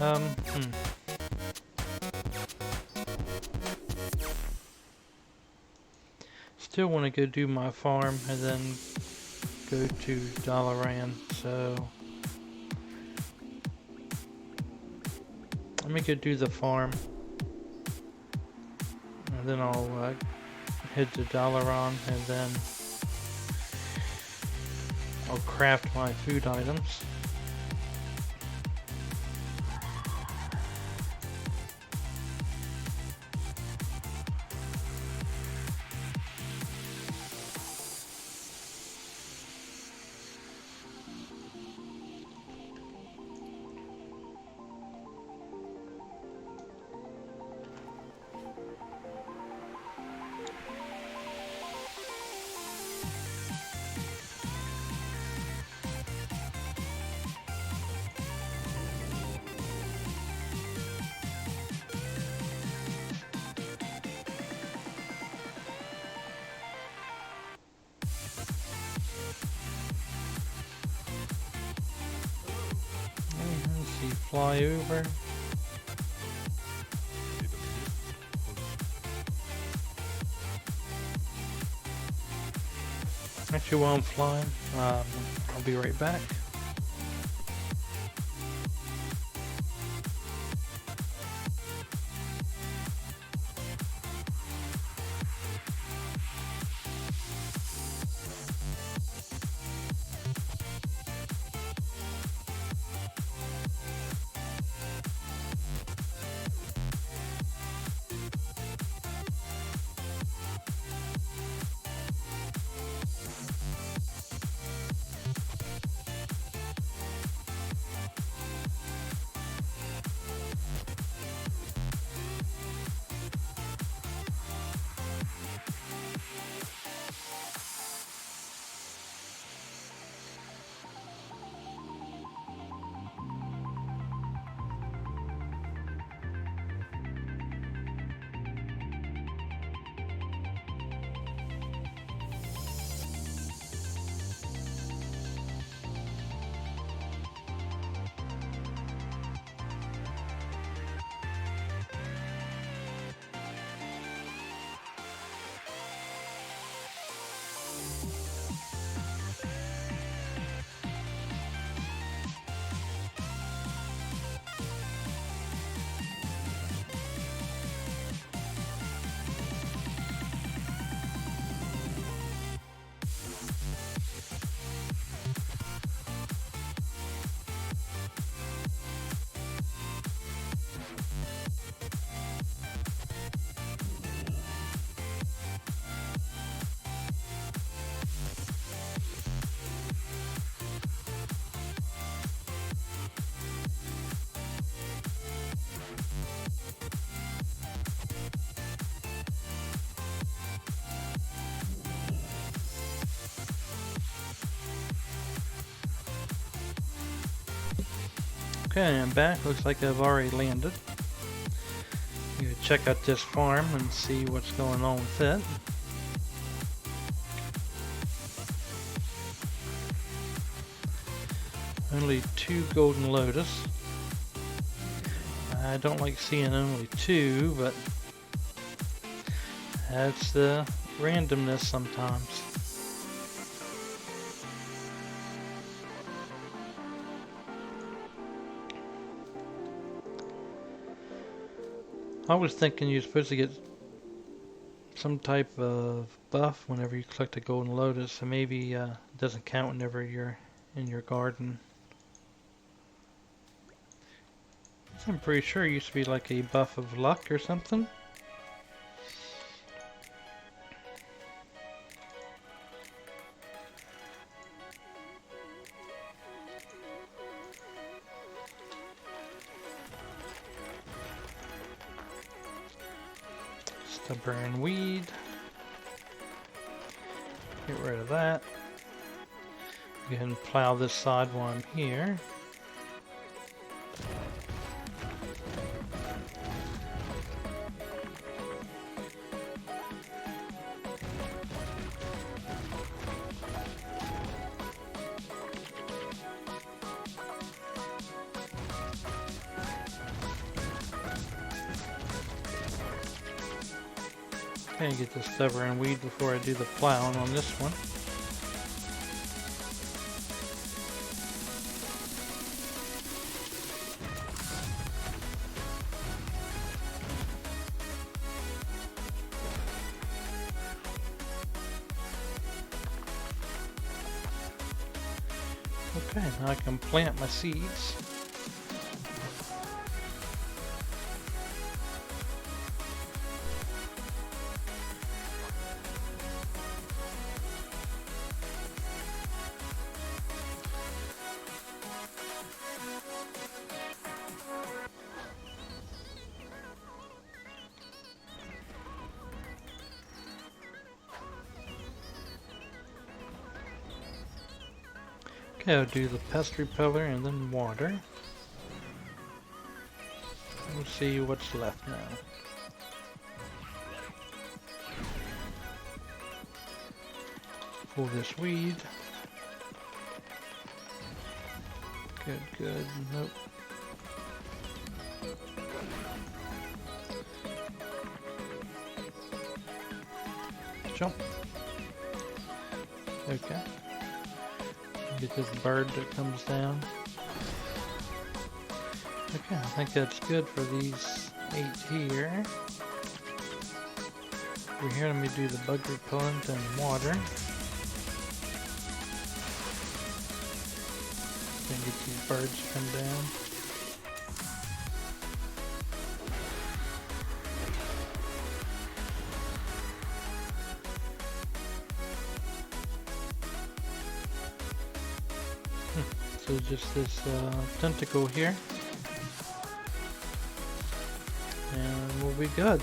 Hmm. Still want to go do my farm and then go to Dalaran, so let me go do the farm and then I'll head to Dalaran and then I'll craft my food items. Let's see, fly over. Actually, while I'm flying, I'll be right back. Okay, I'm back. Looks like I've already landed. I'm gonna check out this farm and see what's going on with it. Only 2 golden lotus. I don't like seeing only 2, but that's the randomness sometimes. I was thinking you're supposed to get some type of buff whenever you collect a golden lotus, so maybe it doesn't count whenever you're in your garden. I'm pretty sure it used to be like a buff of luck or something. Stubber and weed. Get rid of that. Go ahead and plow this side while I'm here. Okay, get the stubber and weed before I do the plowing on this one. Okay, now I can plant my seeds. Okay, I'll do the pest repeller and then water. We'll see what's left now. Pull this weed. Good, good. Nope. Jump. Okay. Get this bird that comes down. Okay, I think that's good for these 8 here. Over here, let me do the bug repellent and water. Then get these birds to come down. So just this tentacle here, and we'll be good.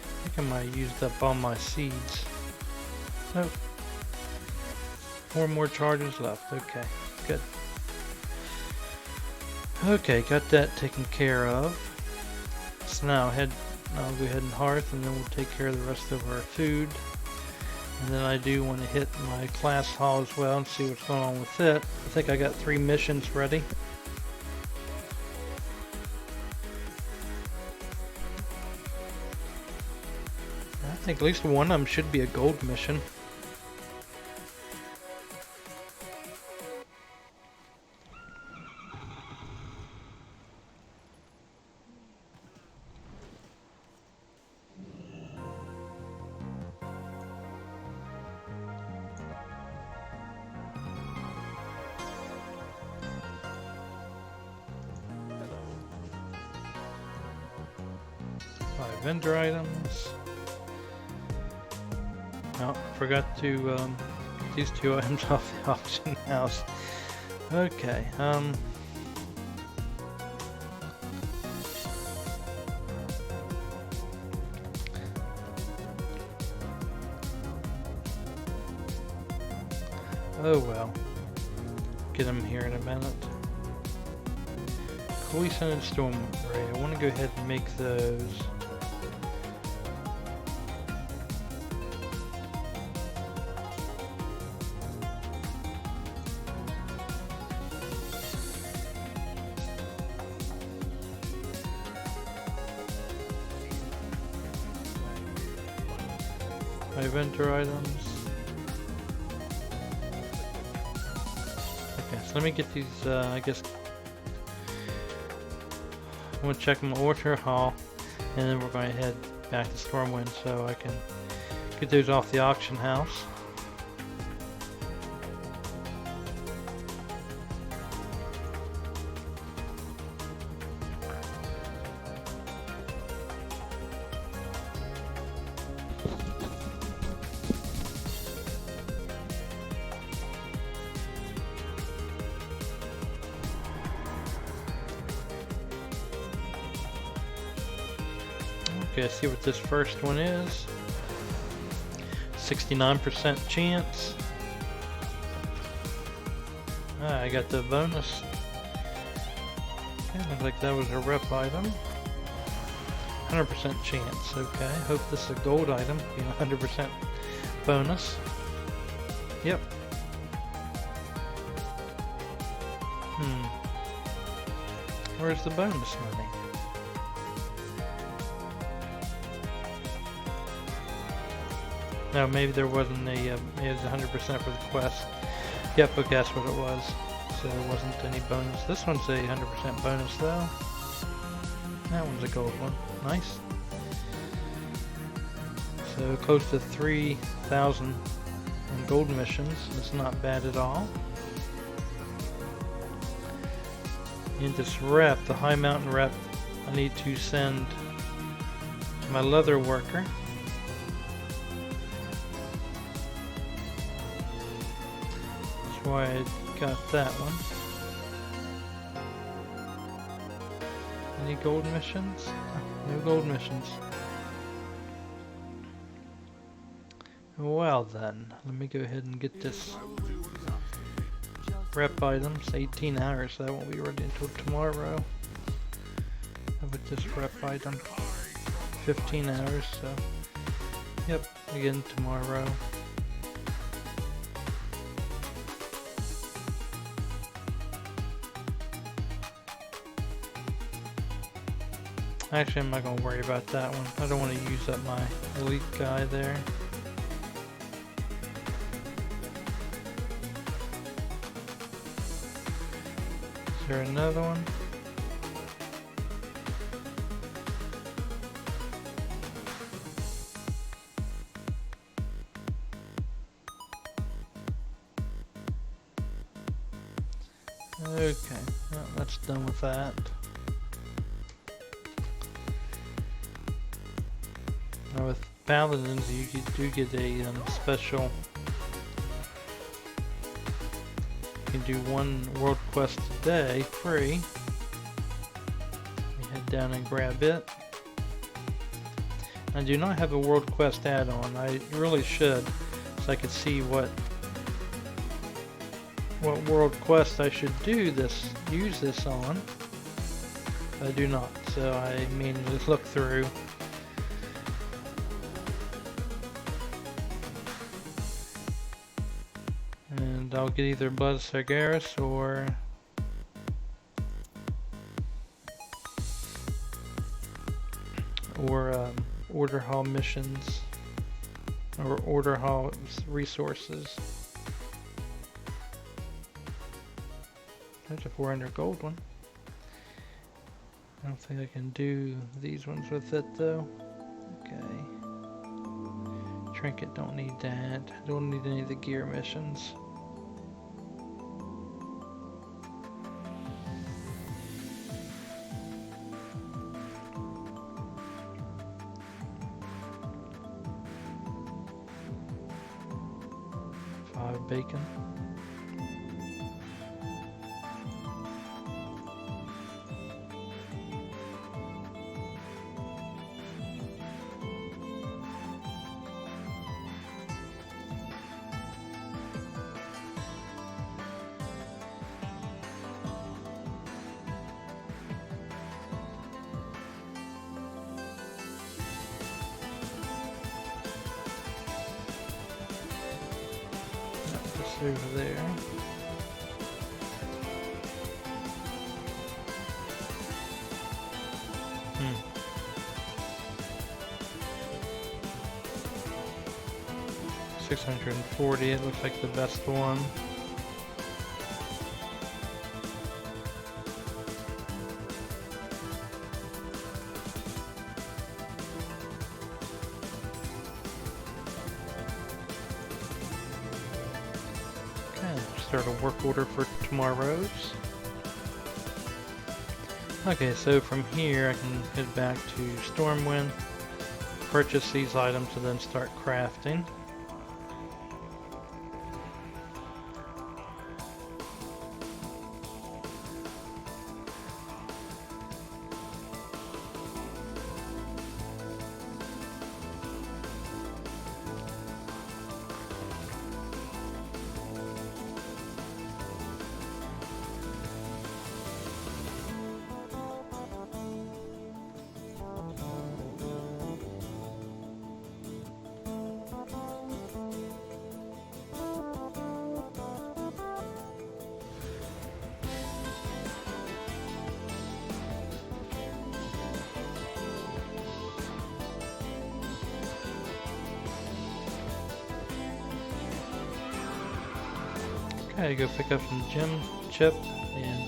I think I might have used up all my seeds. Nope. 4 more charges left. Okay, good. Okay, got that taken care of. So now I'll go ahead and hearth, and then we'll take care of the rest of our food. And then I do want to hit my class hall as well and see what's going on with it. I think I got 3 missions ready. I think at least one of them should be a gold mission. Buy vendor items. Oh, forgot to get these 2 items off the auction house. Okay, oh well. Get them here in a minute. Poison and Storm Ray. I want to go ahead and make those. My vendor items. Okay, so let me get these, I guess, I'm going to check my order hall, and then we're going to head back to Stormwind so I can get those off the auction house. Okay, let's see what this first one is. 69% chance. Ah, I got the bonus. Okay, looks like that was a rep item. 100% chance. Okay, hope this is a gold item. Being 100% bonus. Yep. Where's the bonus money? No, maybe there wasn't a, maybe it was 100% for the quest. Yep, okay, that's what it was. So there wasn't any bonus. This one's a 100% bonus though. That one's a gold one. Nice. So close to 3,000 in gold missions. It's not bad at all. In this rep, the high mountain rep, I need to send my leather worker. That's why I got that one. Any gold missions? No gold missions. Well then, let me go ahead and get this rep items. 18 hours, so that won't be ready until tomorrow. How about this rep item? 15 hours, so yep, again tomorrow. Actually, I'm not going to worry about that one. I don't want to use up my elite guy there. Is there another one? Okay, well, that's done with that. Now with paladins, you do get a special. You can do one world quest a day free. You head down and grab it. I do not have a world quest add-on. I really should, so I could see what world quest I should use this on. I do not, so I manually look through. And I'll get either Blood Sargeras or Order Hall missions or Order Hall resources. There's a 400 gold one. I don't think I can do these ones with it though. Okay. Trinket, don't need that. Don't need any of the gear missions. Bacon. Over there. $640, it looks like the best one. Start a work order for tomorrow's. Okay, so from here I can head back to Stormwind, purchase these items, and then start crafting. Okay, go pick up some gem chip and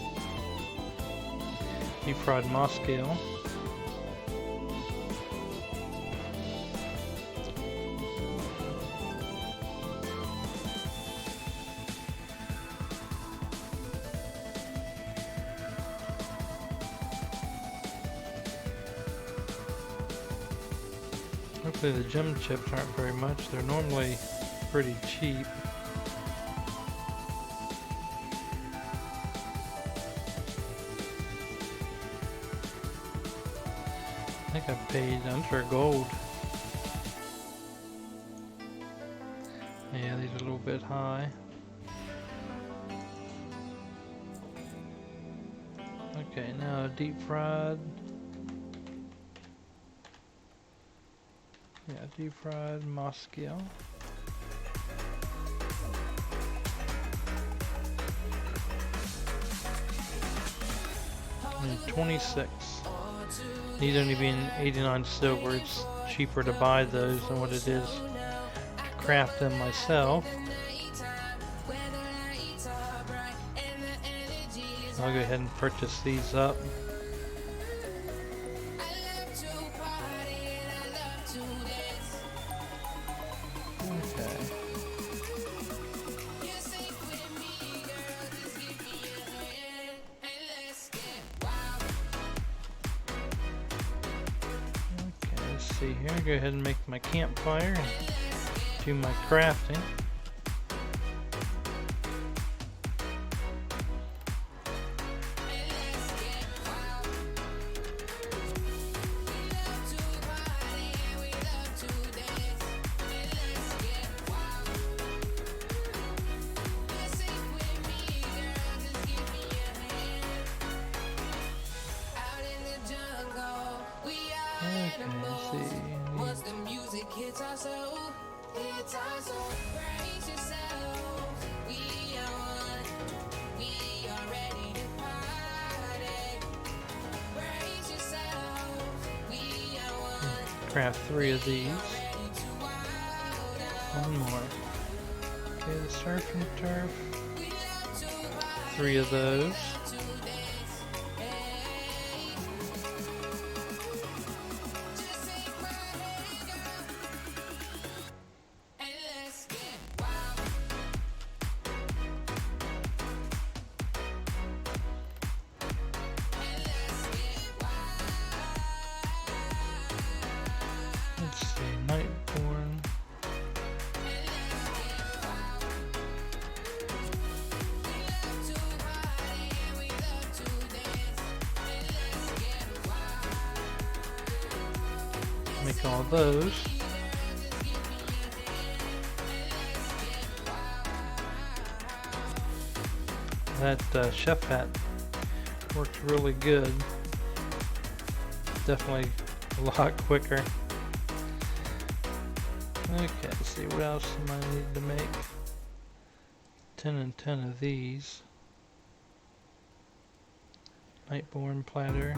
deep fried Moscow. Hopefully the gem chips aren't very much. They're normally pretty cheap. I think I paid under gold. Yeah, these are a little bit high. Okay, now deep fried. Yeah, deep fried Moscow. And 26. These only being 89 silver. It's cheaper to buy those than what it is to craft them myself. I'll go ahead and purchase these up. Okay. Let's see here. Go ahead and make my campfire and do my crafting. Once the music hits our soul, brace yourself. We are one, we are ready to party. Brace yourself, we are one. Craft 3 of these. One more. Okay, the surf and turf. 3 of those. Let's see, Nightborn. Make all those. That chef hat works really good. Definitely a lot quicker. Okay, let's see what else am I need to make. 10 and 10 of these. Nightborn platter.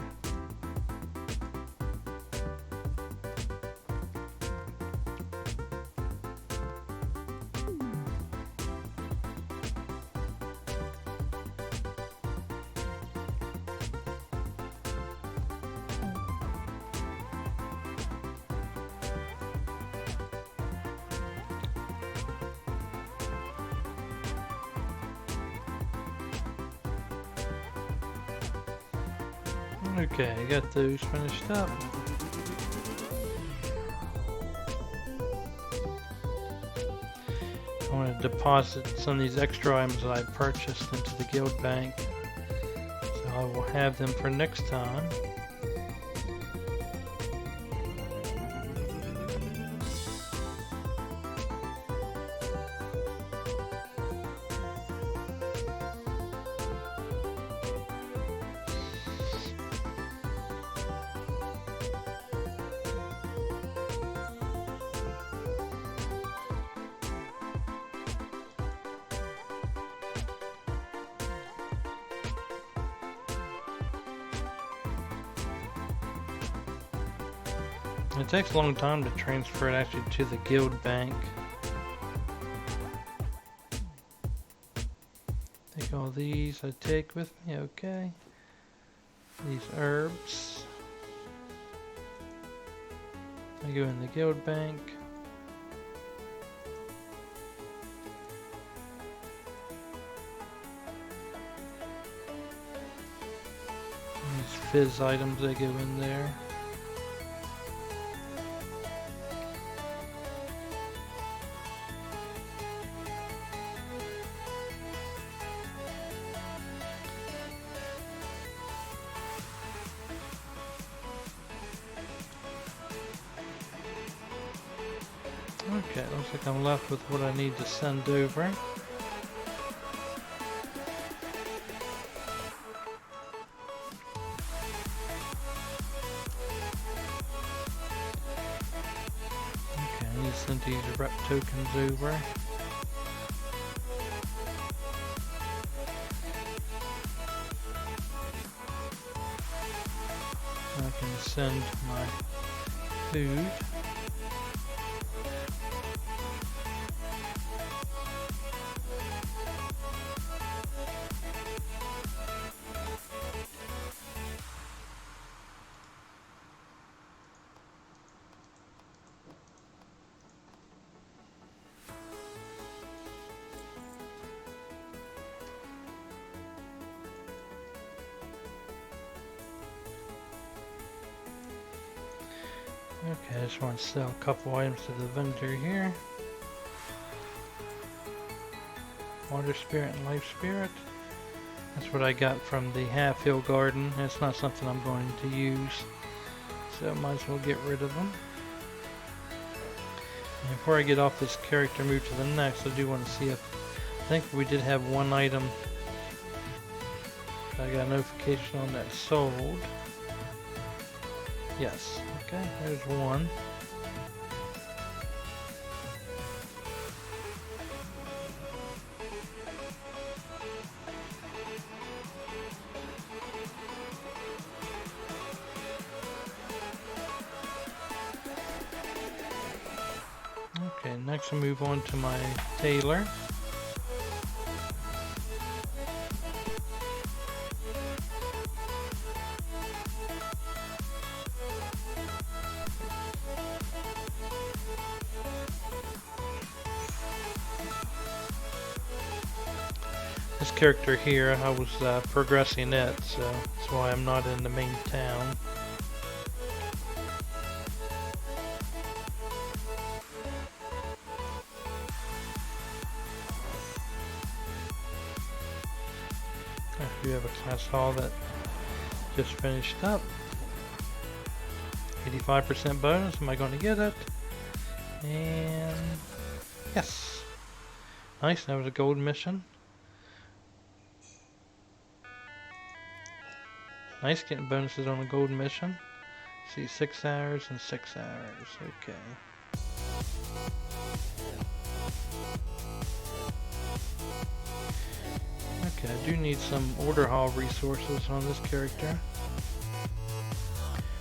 Okay, I got those finished up. I want to deposit some of these extra items that I purchased into the guild bank, so I will have them for next time. It takes a long time to transfer it actually to the guild bank. of these I take with me, okay. These herbs. I go in the guild bank. These fizz items, they go in there. Okay, looks like I'm left with what I need to send over. Okay, I need to send these rep tokens over. I can send my food. Okay, I just want to sell a couple items to the vendor here. Water Spirit and Life Spirit. That's what I got from the Half Hill Garden. It's not something I'm going to use, so I might as well get rid of them. And before I get off this character, move to the next, I do want to see if, I think we did have one item I got a notification on that sold. Yes, okay, there's one. Okay, next I'll move on to my tailor. This character here, I was progressing it, so that's why I'm not in the main town. I do have a class hall that just finished up. 85% bonus, am I going to get it? And yes. Nice, that was a gold mission. Nice getting bonuses on a gold mission. See, 6 hours and 6 hours. Okay. Okay, I do need some order hall resources on this character.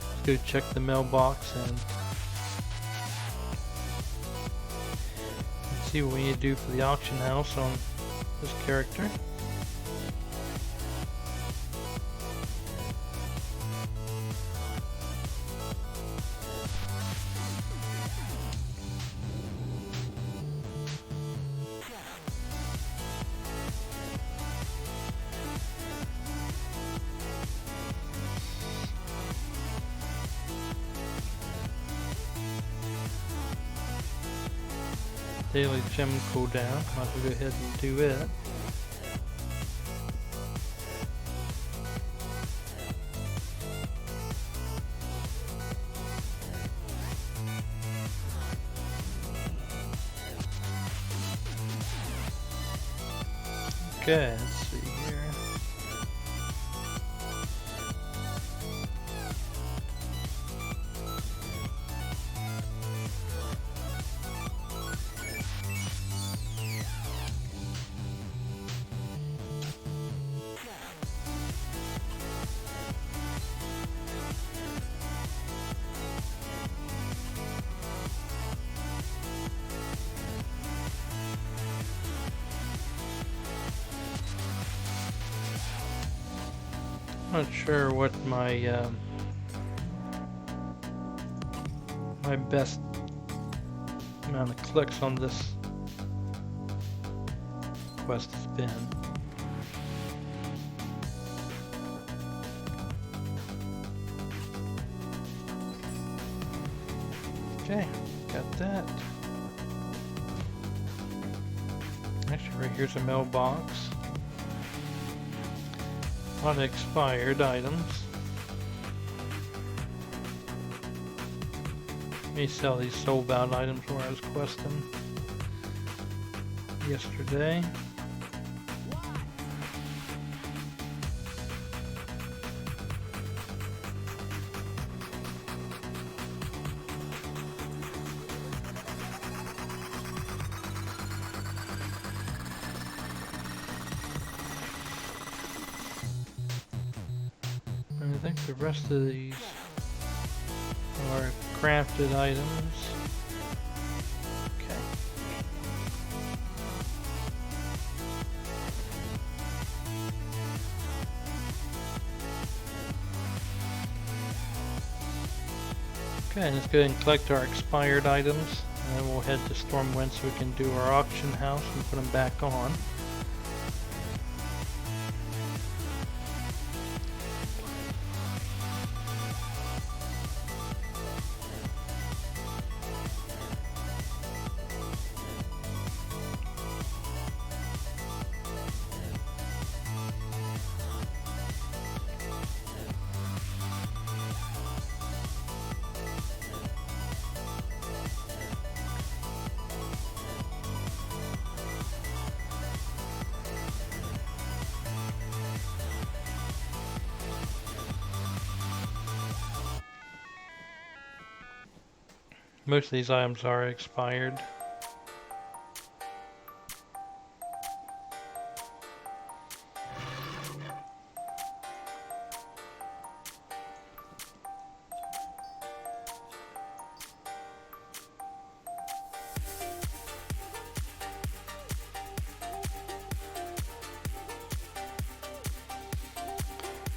Let's go check the mailbox and see what we need to do for the auction house on this character. Daily gem cooldown. Might as well go ahead and do it. Okay, let's see here. Not sure what my my best amount of clicks on this quest has been. Okay, got that. Actually, right here's a mailbox. A lot of expired items. May sell these soul-bound items where I was questing yesterday. And I think the rest of these are crafted items. Okay. Okay, let's go ahead and collect our expired items, and then we'll head to Stormwind so we can do our auction house and put them back on. Most of these items are expired.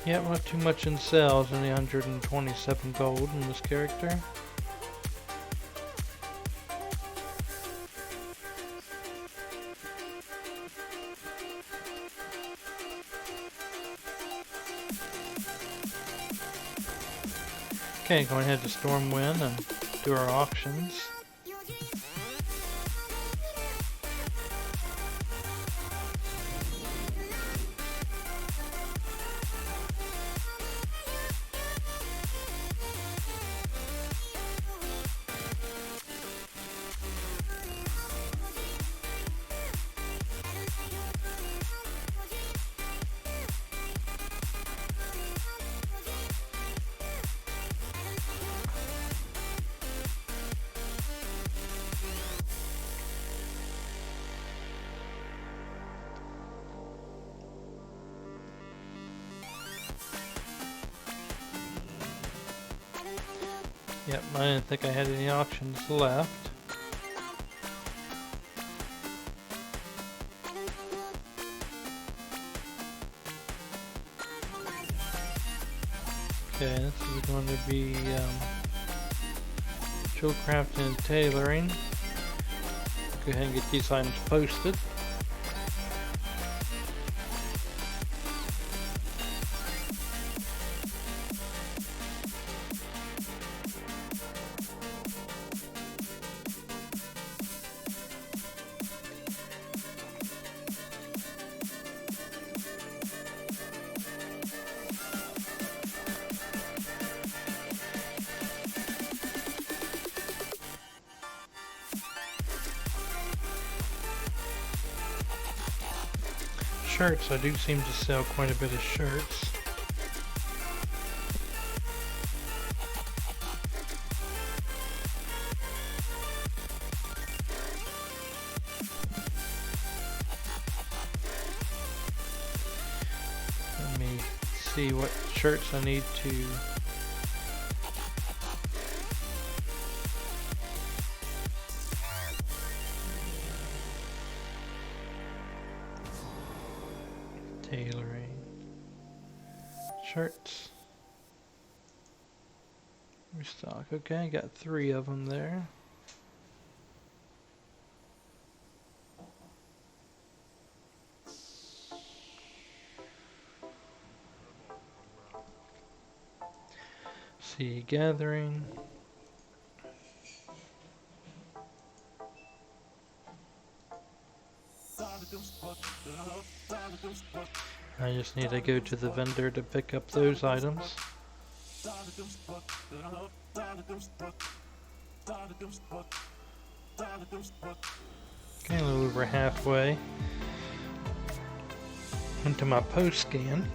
Yep, not too much in sales, only 127 gold in this character. Okay, going ahead to Stormwind and do our auctions. Yep, I didn't think I had any auctions left. Okay, this is going to be jewel crafting and tailoring. Go ahead and get these items posted. Shirts, I do seem to sell quite a bit of shirts. Let me see what shirts I need to tailoring. Shirt Restock. Okay, got 3 of them there. Sea gathering. I just need to go to the vendor to pick up those items. Okay, a little over halfway into my post scan.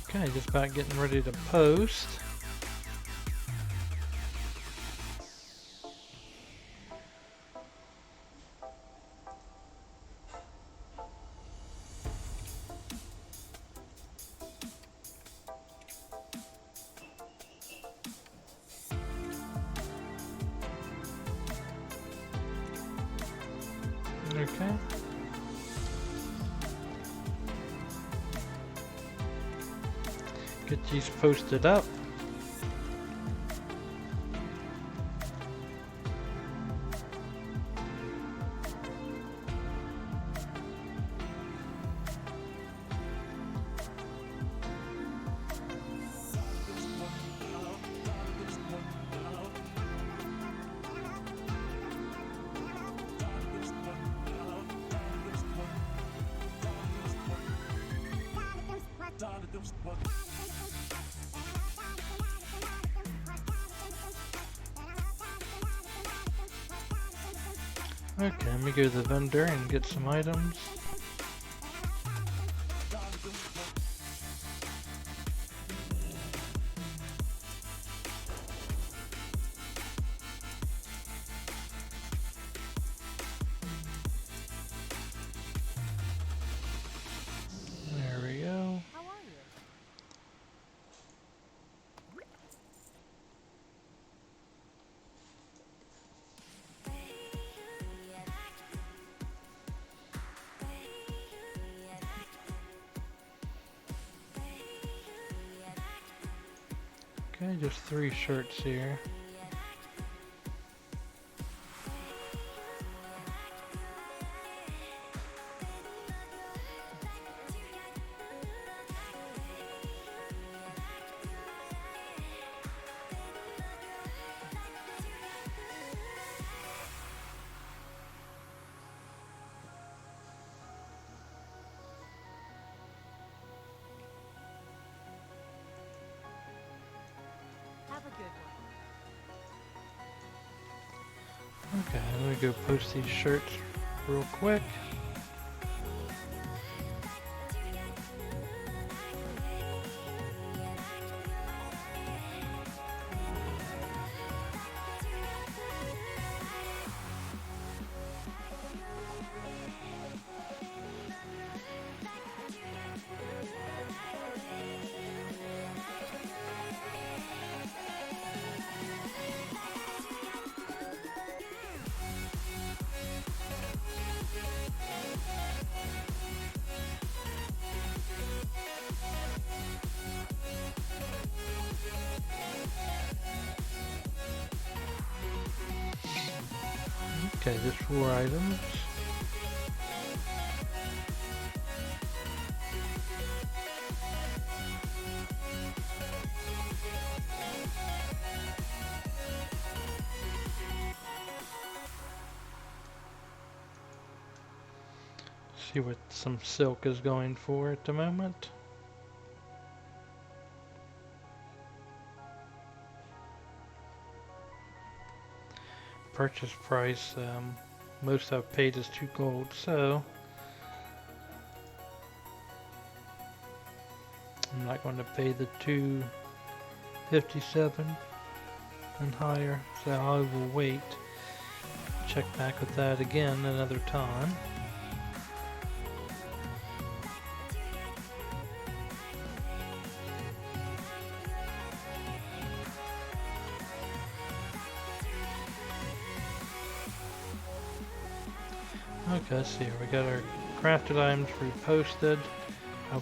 Okay, just about getting ready to post. Okay. Get these posted up. Okay, let me go to the vendor and get some items. There we go. How are you? Okay, just 3 shirts here. Have a good one. Okay, let me go post these shirts real quick. Okay, just 4 items. See what some silk is going for at the moment. purchase price. Most I've paid is 2 gold, so I'm not going to pay the 257 and higher, so I will wait. Check back with that again another time. Okay, let's see here. We got our crafted items reposted.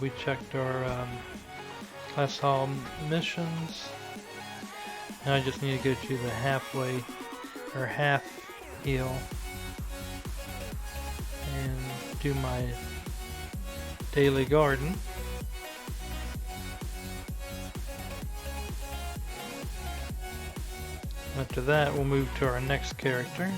We checked our class hall missions. Now I just need to go to the halfway or half heal and do my daily garden. After that, we'll move to our next character.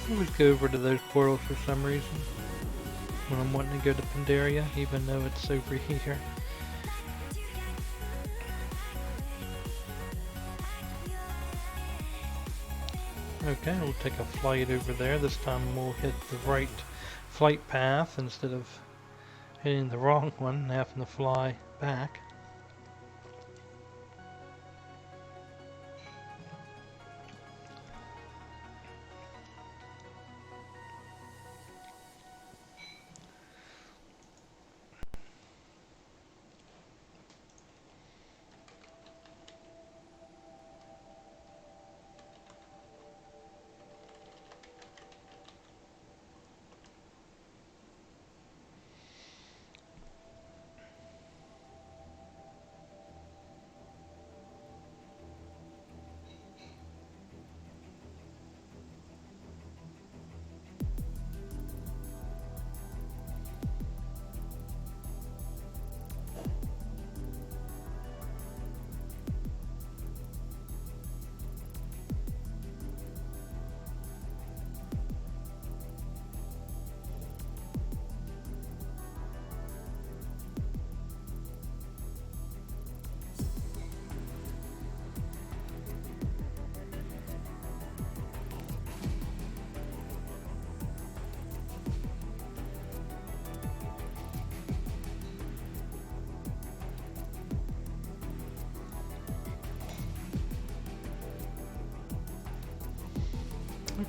I always go over to those portals for some reason when I'm wanting to go to Pandaria, even though it's over here. Okay, we'll take a flight over there. This time we'll hit the right flight path instead of hitting the wrong one and having to fly back.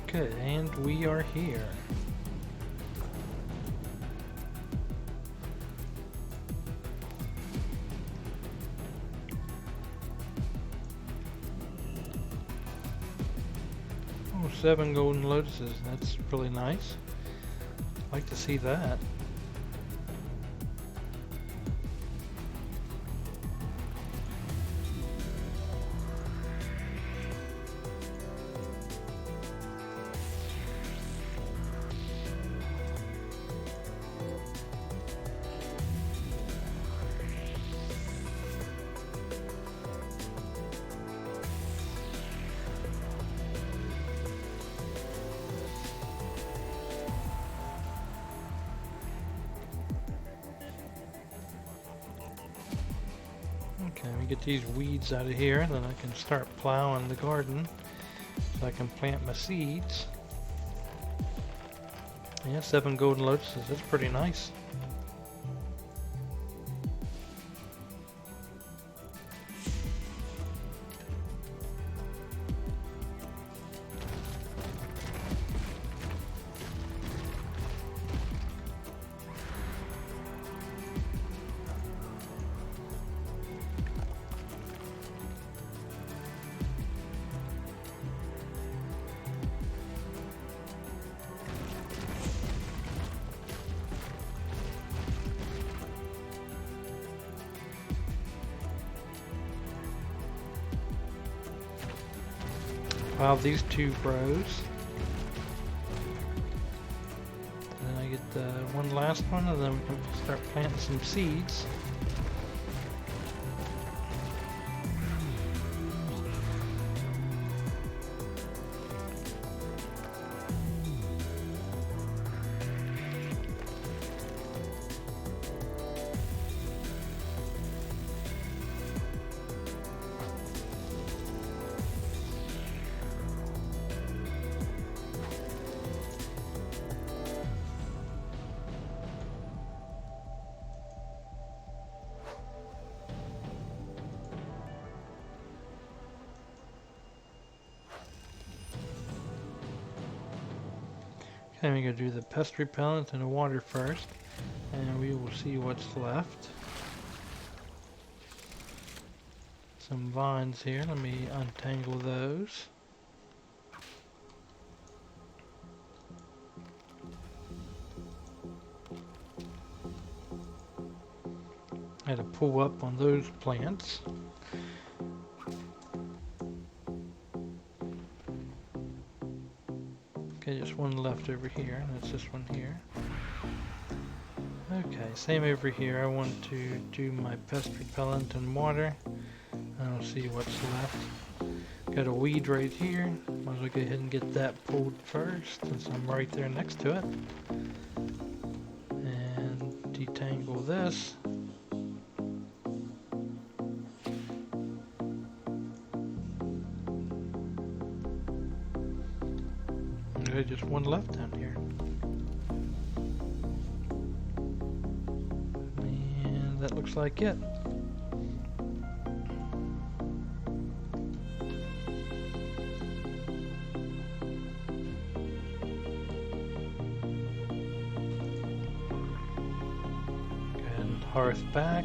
Okay, and we are here. Oh, 7 golden lotuses. That's really nice. I'd like to see that. Okay, we get these weeds out of here, then I can start plowing the garden so I can plant my seeds. Yeah, 7 golden lotuses, that's pretty nice. Plow these 2 rows. Then I get the one last one, and then we can start planting some seeds. Okay, we're gonna do the pest repellent and the water first, and we will see what's left. Some vines here, let me untangle those. I had to pull up on those plants. Okay, just one left over here, and that's this one here. Okay, same over here. I want to do my pest repellent and water. I'll see what's left. Got a weed right here. Might as well go ahead and get that pulled first, since I'm right there next to it. And detangle this. Okay, just one left down here. And that looks like it. And hearth back.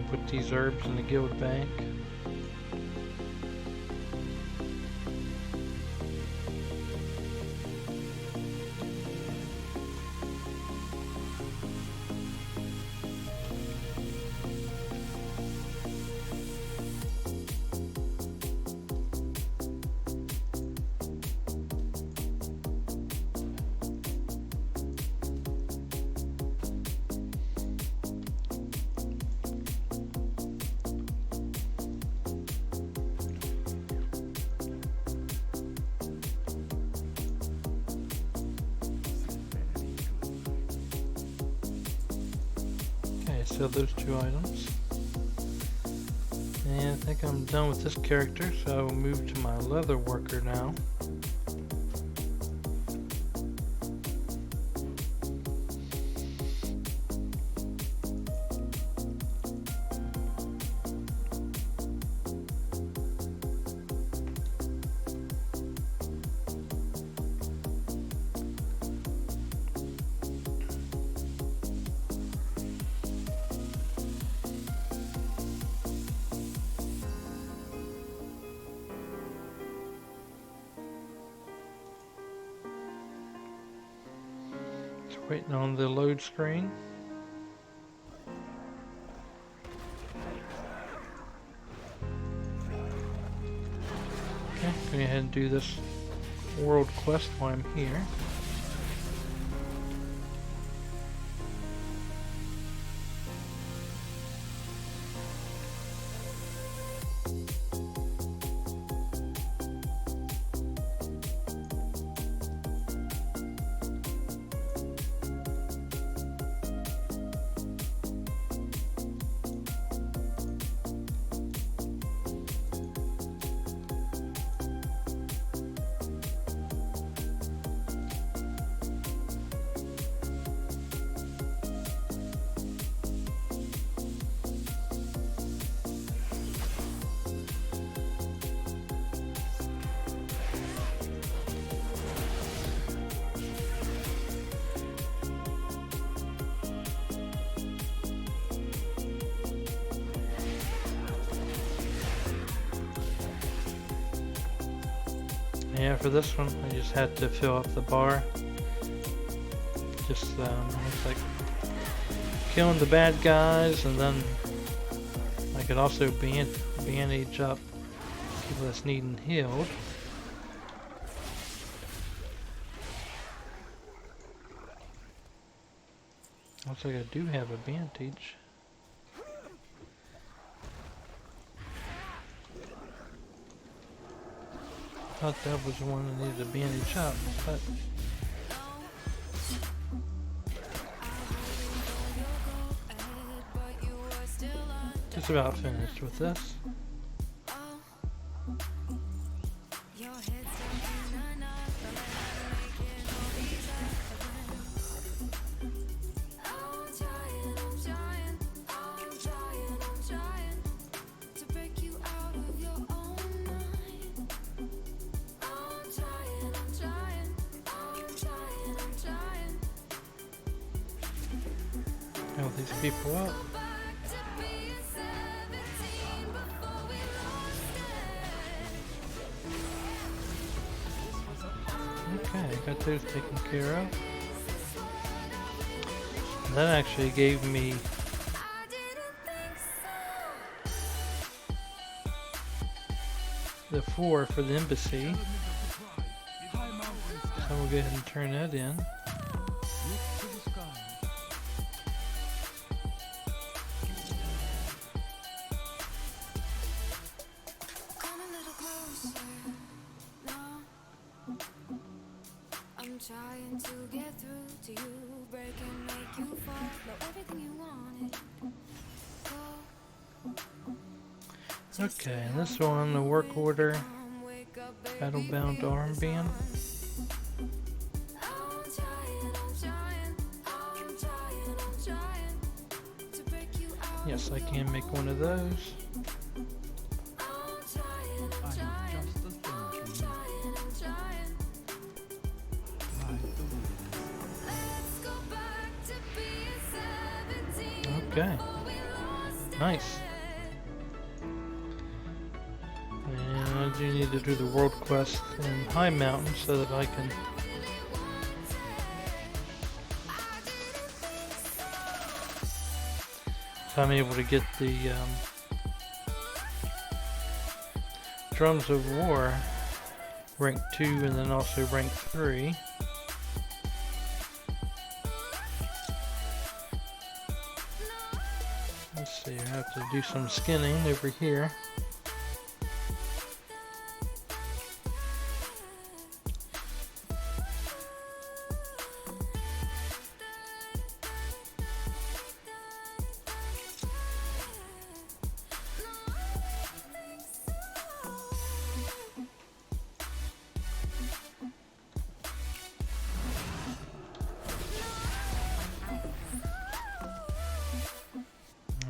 Put these herbs in the guild bank. Sell those 2 items. And I think I'm done with this character, so I will move to my leather worker now. Waiting on the load screen. Okay, go ahead and do this world quest while I'm here. Yeah, for this one, I just had to fill up the bar. Just, looks like killing the bad guys, and then I could also bandage up people that's needing healed. Looks like I do have a bandage. I thought that was the one that needed a bandage up, but just about finished with this. Heal these people up. Okay, got those taken care of. That actually gave me the 4 for the embassy. So we'll go ahead and turn that in. Come a little closer, no. I'm trying to get through to you, break and make you fall, know everything you wanted. Go. Okay, and this one, the work order, battle-bound armband. Yes, I can make one of those. Okay, nice. And I do need to do the world quest in High Mountain so that I can I'm able to get the Drums of War rank 2 and then also rank 3. Let's see, I have to do some skinning over here.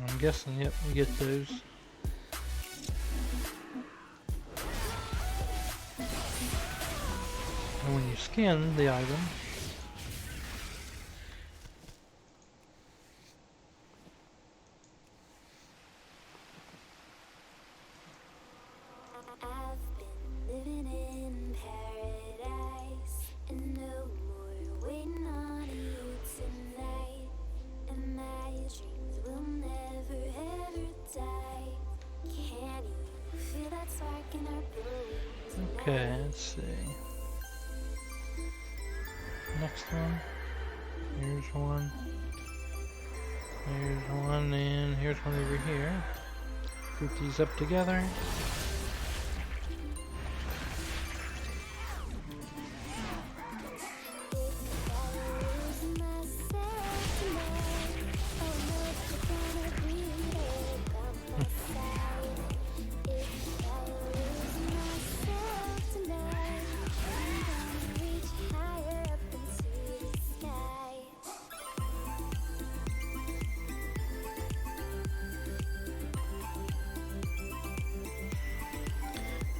I'm guessing, yep, we get those. And when you skin the item, I've been living in paradise, and no more waiting on you tonight. And my dreams will never ever die. Can you feel that spark in our bones? okay, let's see. Next one. Here's one. Here's one, and here's one over here. Group these up together.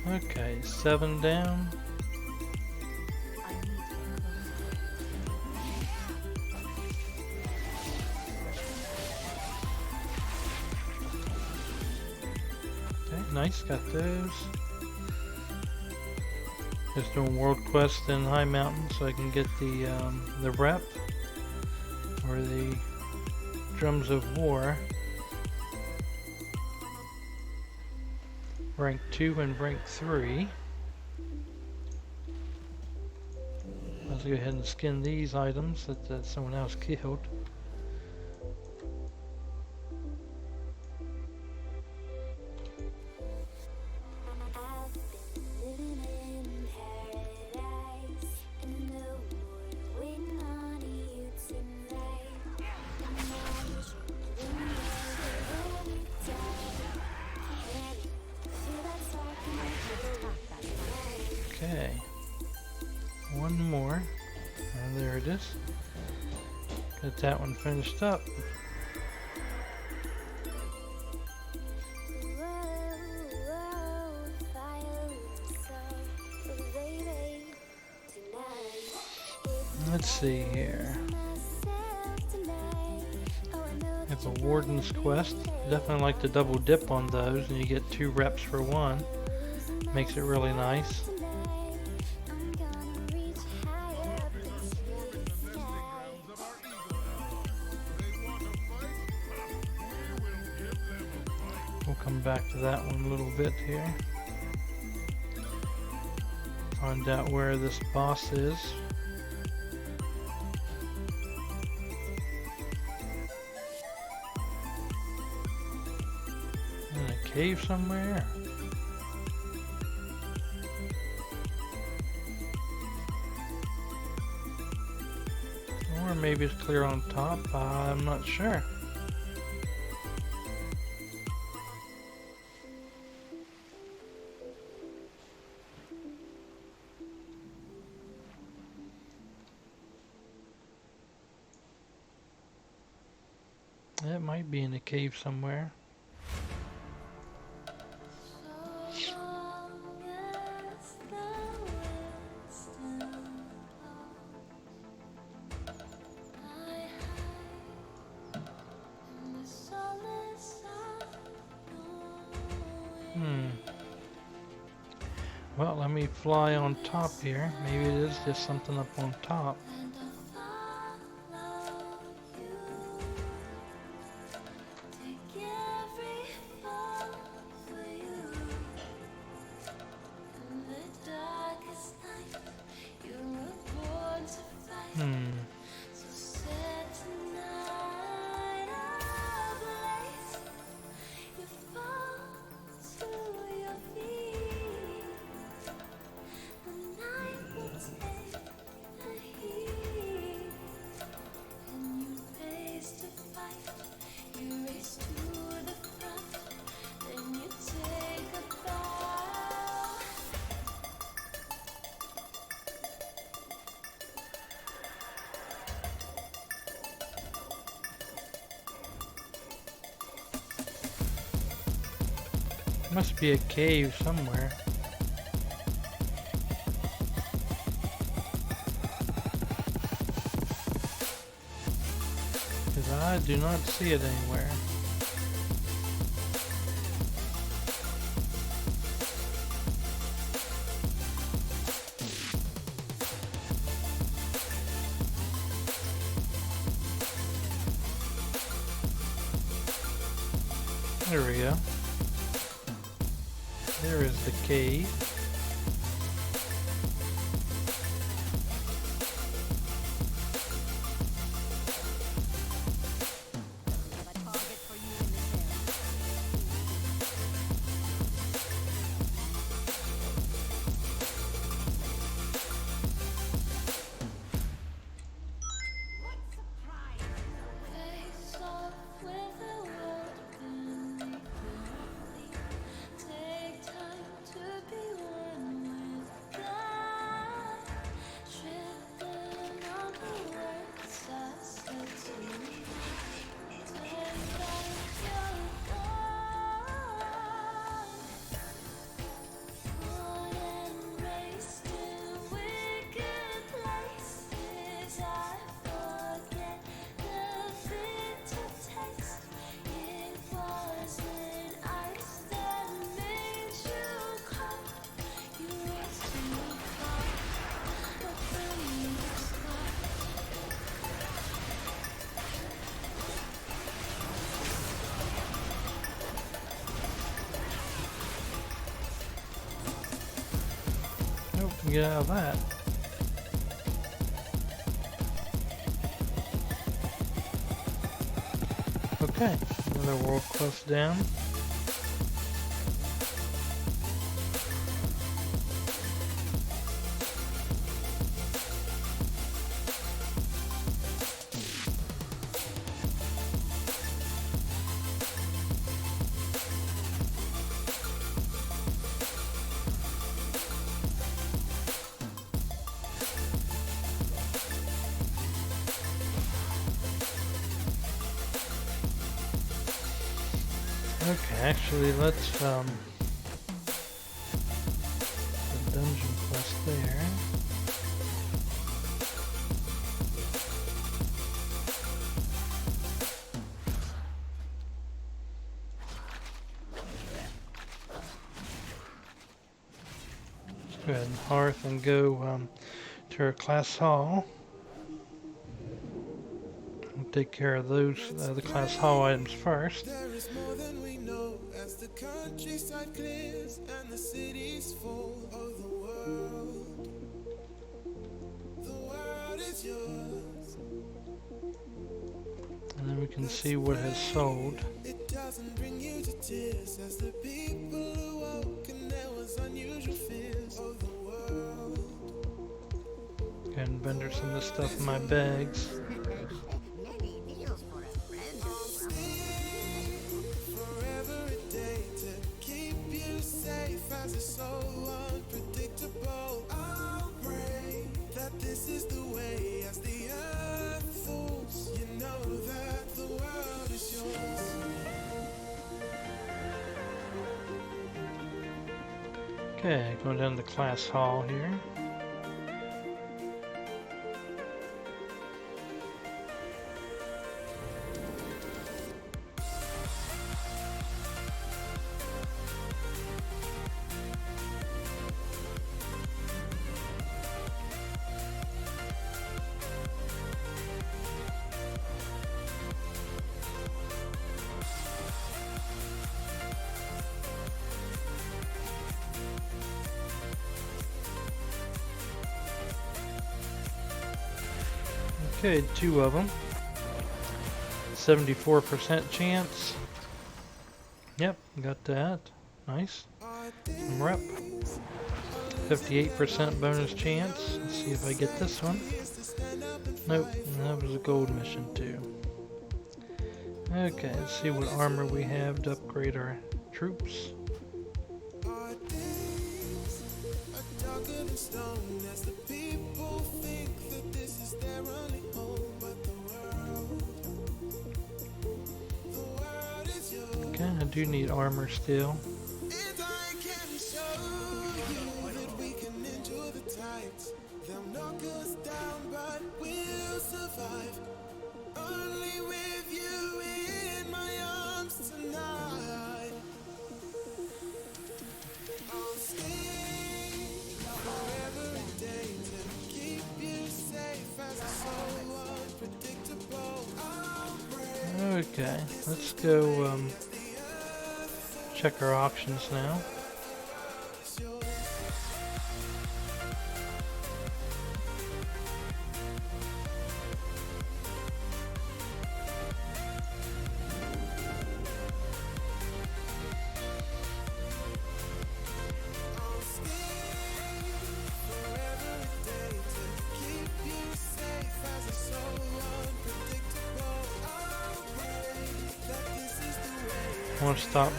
Okay, 7 down. Okay, nice, got those. Just doing world quest in High Mountain so I can get the rep or the Drums of War. Rank 2 and rank 3. Let's go ahead and skin these items that someone else killed. Okay, one more. Oh, there it is. Got that one finished up. Let's see here. Like a warden's quest. Definitely like to double dip on those, and you get 2 reps for 1. Makes it really nice. We'll come back to that one a little bit here. Find out where this boss is. In a cave somewhere. Or maybe it's clear on top. I'm not sure. It might be in a cave somewhere. Well, let me fly on top here. Maybe it is just something up on top. Must be a cave somewhere. Because I do not see it anywhere. There we go. There is the cave. Nope, get out of that. Okay, another world quest down. Okay, actually, let's, the dungeon quest there. Go ahead and hearth and go to our class hall. We'll take care of those, the class hall items first. There is more than we know as the countryside clears and the city's full of the world. The world is yours. And then we can see what has sold. It doesn't bring you to tears as the people awoke and there was unusual fears of the world. Go ahead and vendor some of the stuff in my bags. Many deals for a friend. For every day to keep you safe as it's so unpredictable. I'll pray that this is the way as the earth falls. You know that the world is yours. Okay, going down to the class hall here. Okay, 2 of them. 74% chance. Yep, got that. Nice. Some rep. 58% bonus chance. Let's see if I get this one. Nope, that was a gold mission too. Okay, let's see what armor we have to upgrade our troops. Our days are darker than stone as the people think that this is their only home. But the world is yours. Okay, I do need armor still. And I can show you that we can endure the tides. They'll knock us down, but we'll survive. Only with you in my arms tonight. I'll stay for every day to keep you safe as it's so unpredictable. I'll pray Okay, let's go check our auctions now. it's yours. I'll stay for every day to keep you safe as it's so unpredictable. I'll pray that this is the way. I want to stop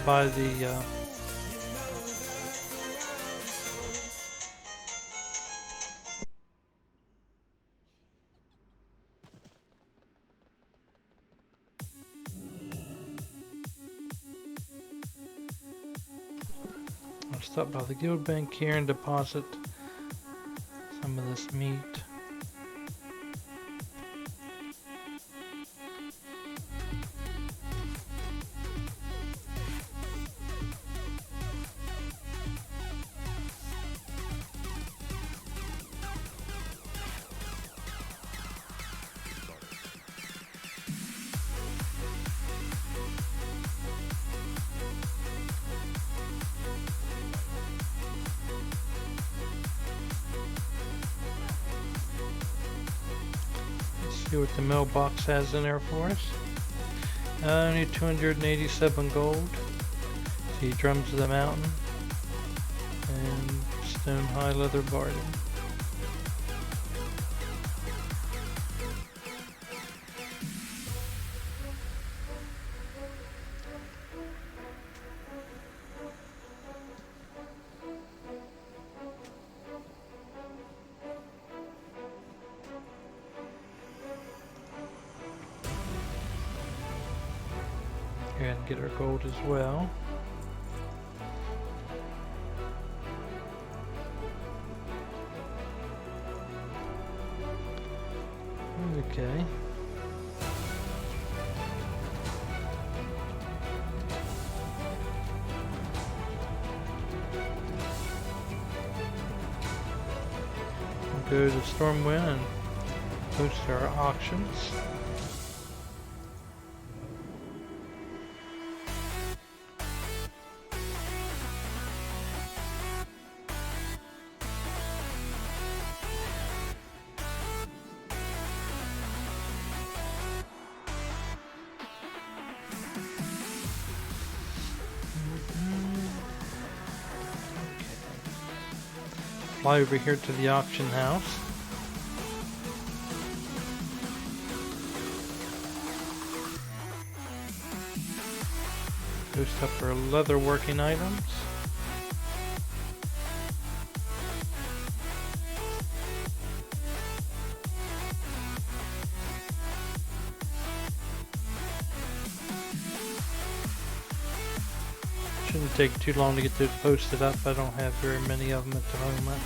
by the guild bank here and deposit some of this meat. See what the mailbox has in there for us. Only 287 gold. See drums of the mountain and stone high leather bargain. And get our gold as well. Okay. go to Stormwind and post our auctions. Fly over here to the auction house. Go stuff for leather working items. Shouldn't take too long to get those posted up. I don't have very many of them at the moment.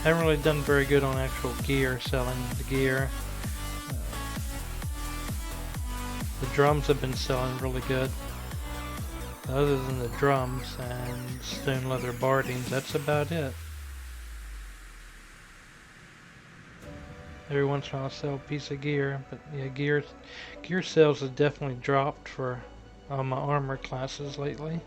Haven't really done very good on actual gear, selling the gear. The drums have been selling really good. Other than the drums and stone leather bardings, that's about it. Every once in a while I'll sell a piece of gear, but yeah, gear sales have definitely dropped for my armor classes lately.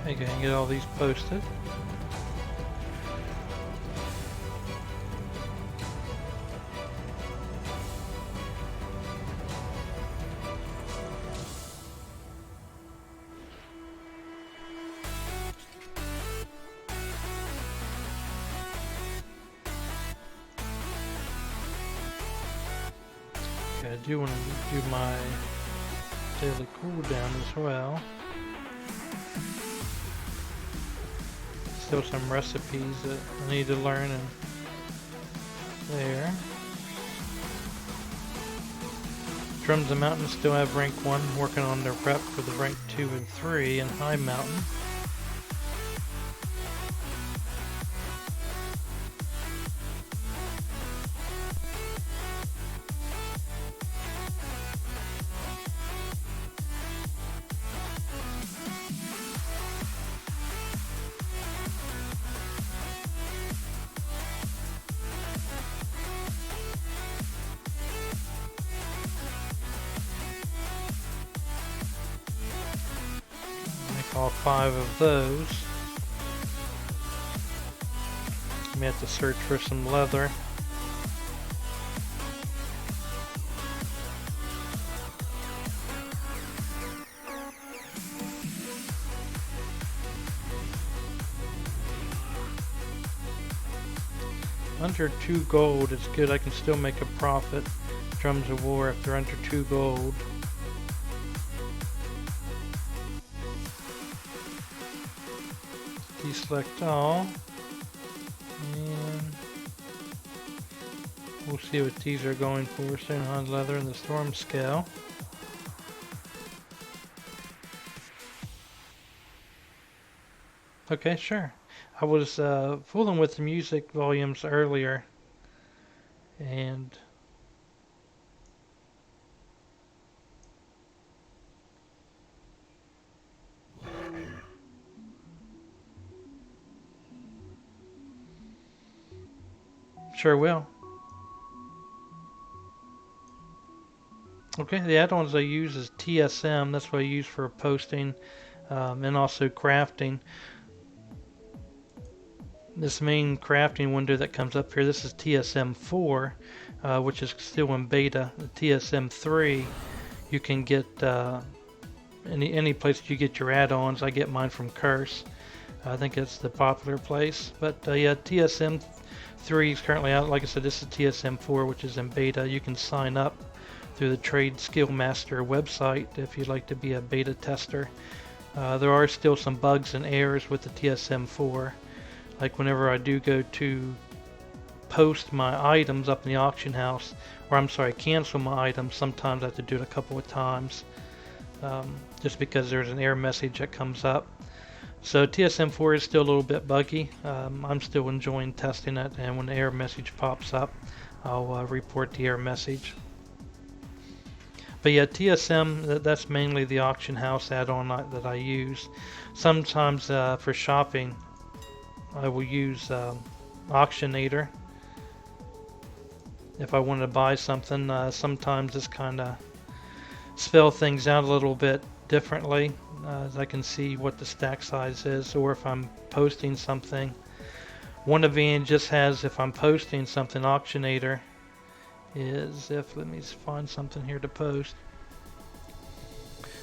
Okay, go ahead and get all these posted. Okay, I do want to do my daily cooldown as well. Still some recipes that I need to learn and there. Drums and Mountains still have rank 1, working on their prep for the rank 2 and 3 in High Mountain. All 5 of those. We have to search for some leather. Under 2 gold, it's good. I can still make a profit. Drums of War if they're under 2 gold. Deselect all, and we'll see what these are going for. Stonehide leather and the storm scale. Okay, sure. I was fooling with the music volumes earlier, and sure will. Okay, the add-ons I use is TSM. That's what I use for posting and also crafting. This main crafting window that comes up here, this is TSM 4, which is still in beta. The TSM 3, you can get any place that you get your add-ons. I get mine from Curse. I think it's the popular place. But yeah, TSM 3 is currently out. Like I said, this is TSM 4, which is in beta. You can sign up through the Trade Skill Master website if you'd like to be a beta tester. There are still some bugs and errors with the TSM 4. like whenever I do go to post my items up in the auction house, or I'm sorry, cancel my items, sometimes I have to do it a couple of times, just because there's an error message that comes up. So TSM4 is still a little bit buggy. I'm still enjoying testing it, and when the error message pops up, I'll report the error message. But yeah, TSM, that's mainly the auction house add-on that I use. Sometimes for shopping, I will use Auctionator. If I want to buy something, sometimes it's kind of spell things out a little bit differently, as I can see what the stack size is, or if I'm posting something. One advantage this has if I'm posting something, Auctionator, is let me find something here to post.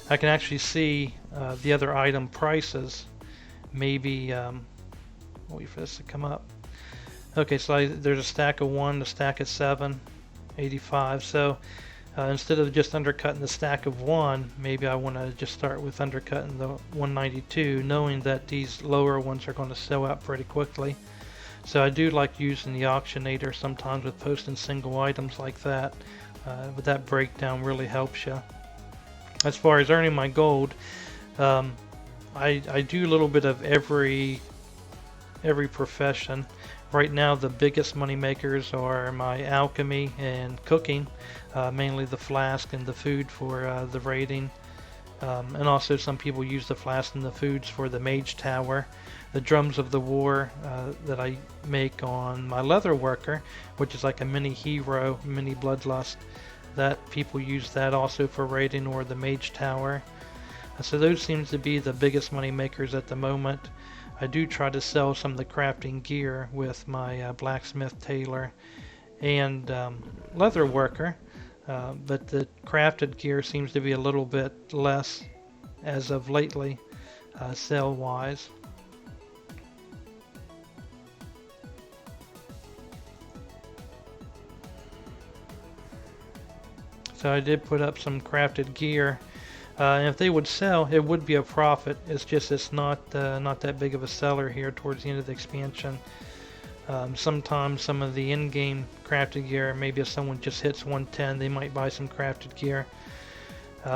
I can actually see the other item prices. Maybe wait for this to come up. Okay, so there's a stack of 1, a stack of 7, 85. So instead of just undercutting the stack of 1, maybe I want to just start with undercutting the 192, knowing that these lower ones are going to sell out pretty quickly. So I do like using the Auctionator sometimes with posting single items like that, but that breakdown really helps you. As far as earning my gold, I do a little bit of every profession. Right now the biggest money makers are my alchemy and cooking, mainly the flask and the food for the raiding. And also some people use the flask and the foods for the mage tower. The drums of the war that I make on my leather worker, which is like a mini hero, mini bloodlust, that people use that also for raiding, or the mage tower. So those seems to be the biggest money makers at the moment. I do try to sell some of the crafting gear with my blacksmith, tailor, and leather worker, but the crafted gear seems to be a little bit less as of lately, sale wise. So I did put up some crafted gear, and if they would sell, it would be a profit. It's just it's not that big of a seller here towards the end of the expansion. Sometimes some of the in-game crafted gear, maybe if someone just hits 110, they might buy some crafted gear.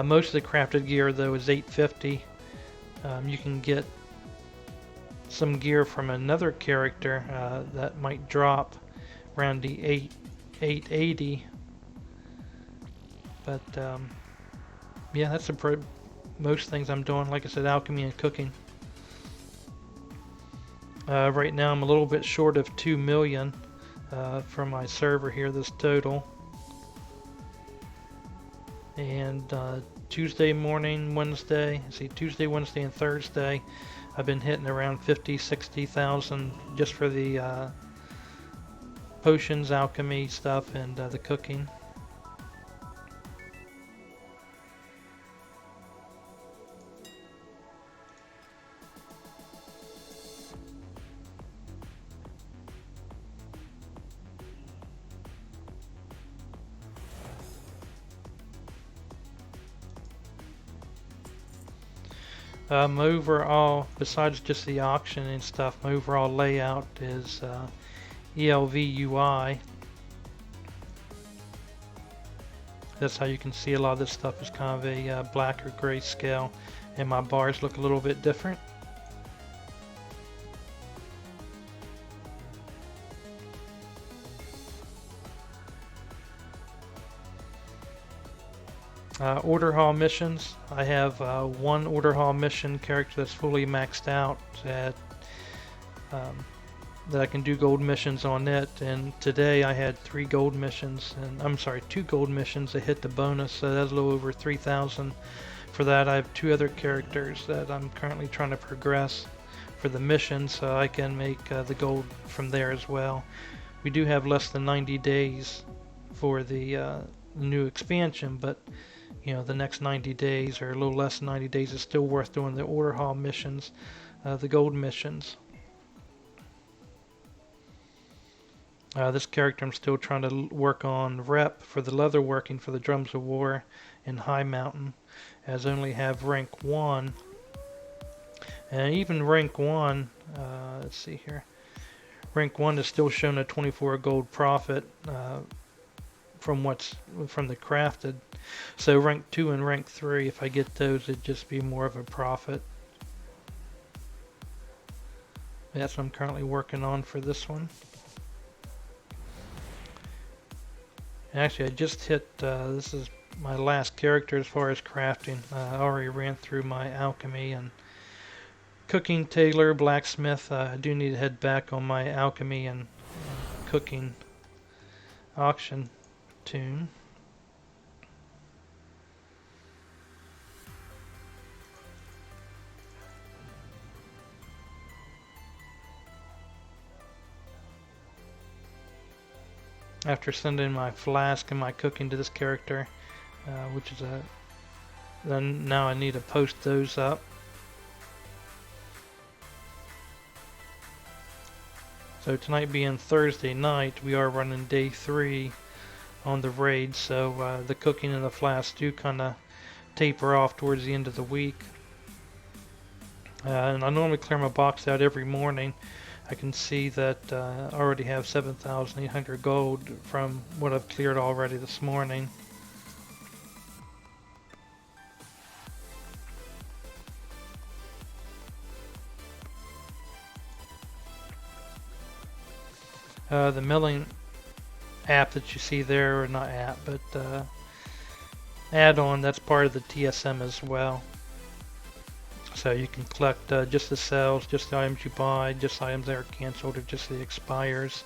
Most of the crafted gear though is 850. You can get some gear from another character that might drop around the 880. But yeah, that's most things I'm doing. Like I said, alchemy and cooking. Right now I'm a little bit short of 2 million for my server here, this total. And Tuesday, Wednesday, and Thursday, I've been hitting around 50,000-60,000 just for the potions, alchemy stuff, and the cooking. My overall, besides just the auction and stuff, my overall layout is ELV UI. That's how you can see a lot of this stuff is kind of a black or gray scale, and my bars look a little bit different. Order hall missions. I have one order hall mission character that's fully maxed out that I can do gold missions on it, and today I had 3 gold missions, and I'm sorry, 2 gold missions that hit the bonus, so that's a little over 3,000 for that. I have 2 other characters that I'm currently trying to progress for the mission, so I can make the gold from there as well. We do have less than 90 days for the new expansion, but you know, the next 90 days or a little less than 90 days is still worth doing the order hall missions, the gold missions. This character I'm still trying to work on rep for the leather working for the drums of war in High Mountain, as I only have rank 1. And even rank 1, let's see here, rank 1 is still showing a 24 gold profit from the crafted. So rank 2 and rank 3, if I get those, it'd just be more of a profit. That's what I'm currently working on for this one. Actually, I just hit, this is my last character as far as crafting. I already ran through my alchemy and cooking, tailor, blacksmith. I do need to head back on my alchemy and cooking auction tune. After sending my flask and my cooking to this character, which is then now I need to post those up. So tonight being Thursday night, we are running day 3 on the raid, so the cooking and the flasks do kind of taper off towards the end of the week. And I normally clear my box out every morning. I can see that I already have 7,800 gold from what I've cleared already this morning. The milling app that you see there, or not app, but add-on, that's part of the TSM as well. So you can collect just the sales, just the items you buy, just items that are canceled, or just the expires.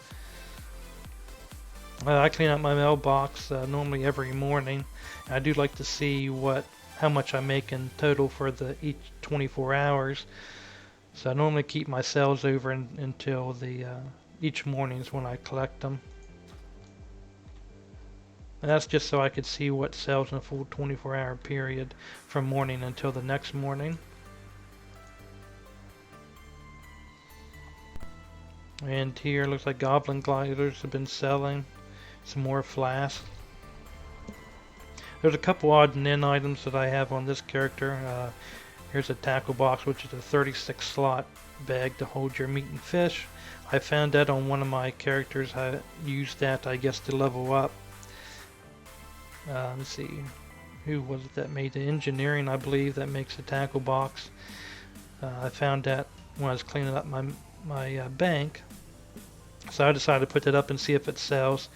I clean out my mailbox normally every morning. I do like to see how much I make in total for each 24 hours. So I normally keep my sales over until each morning is when I collect them. And that's just so I could see what sells in a full 24-hour period from morning until the next morning. And here looks like goblin gliders have been selling. Some more flasks. There's a couple odd and end items that I have on this character. Here's a tackle box, which is a 36 slot bag to hold your meat and fish. I found that on one of my characters. I used that, I guess, to level up. Let's see, who was it that made the engineering? I believe that makes a tackle box. I found that when I was cleaning up my bank, so I decided to put that up and see if it sells.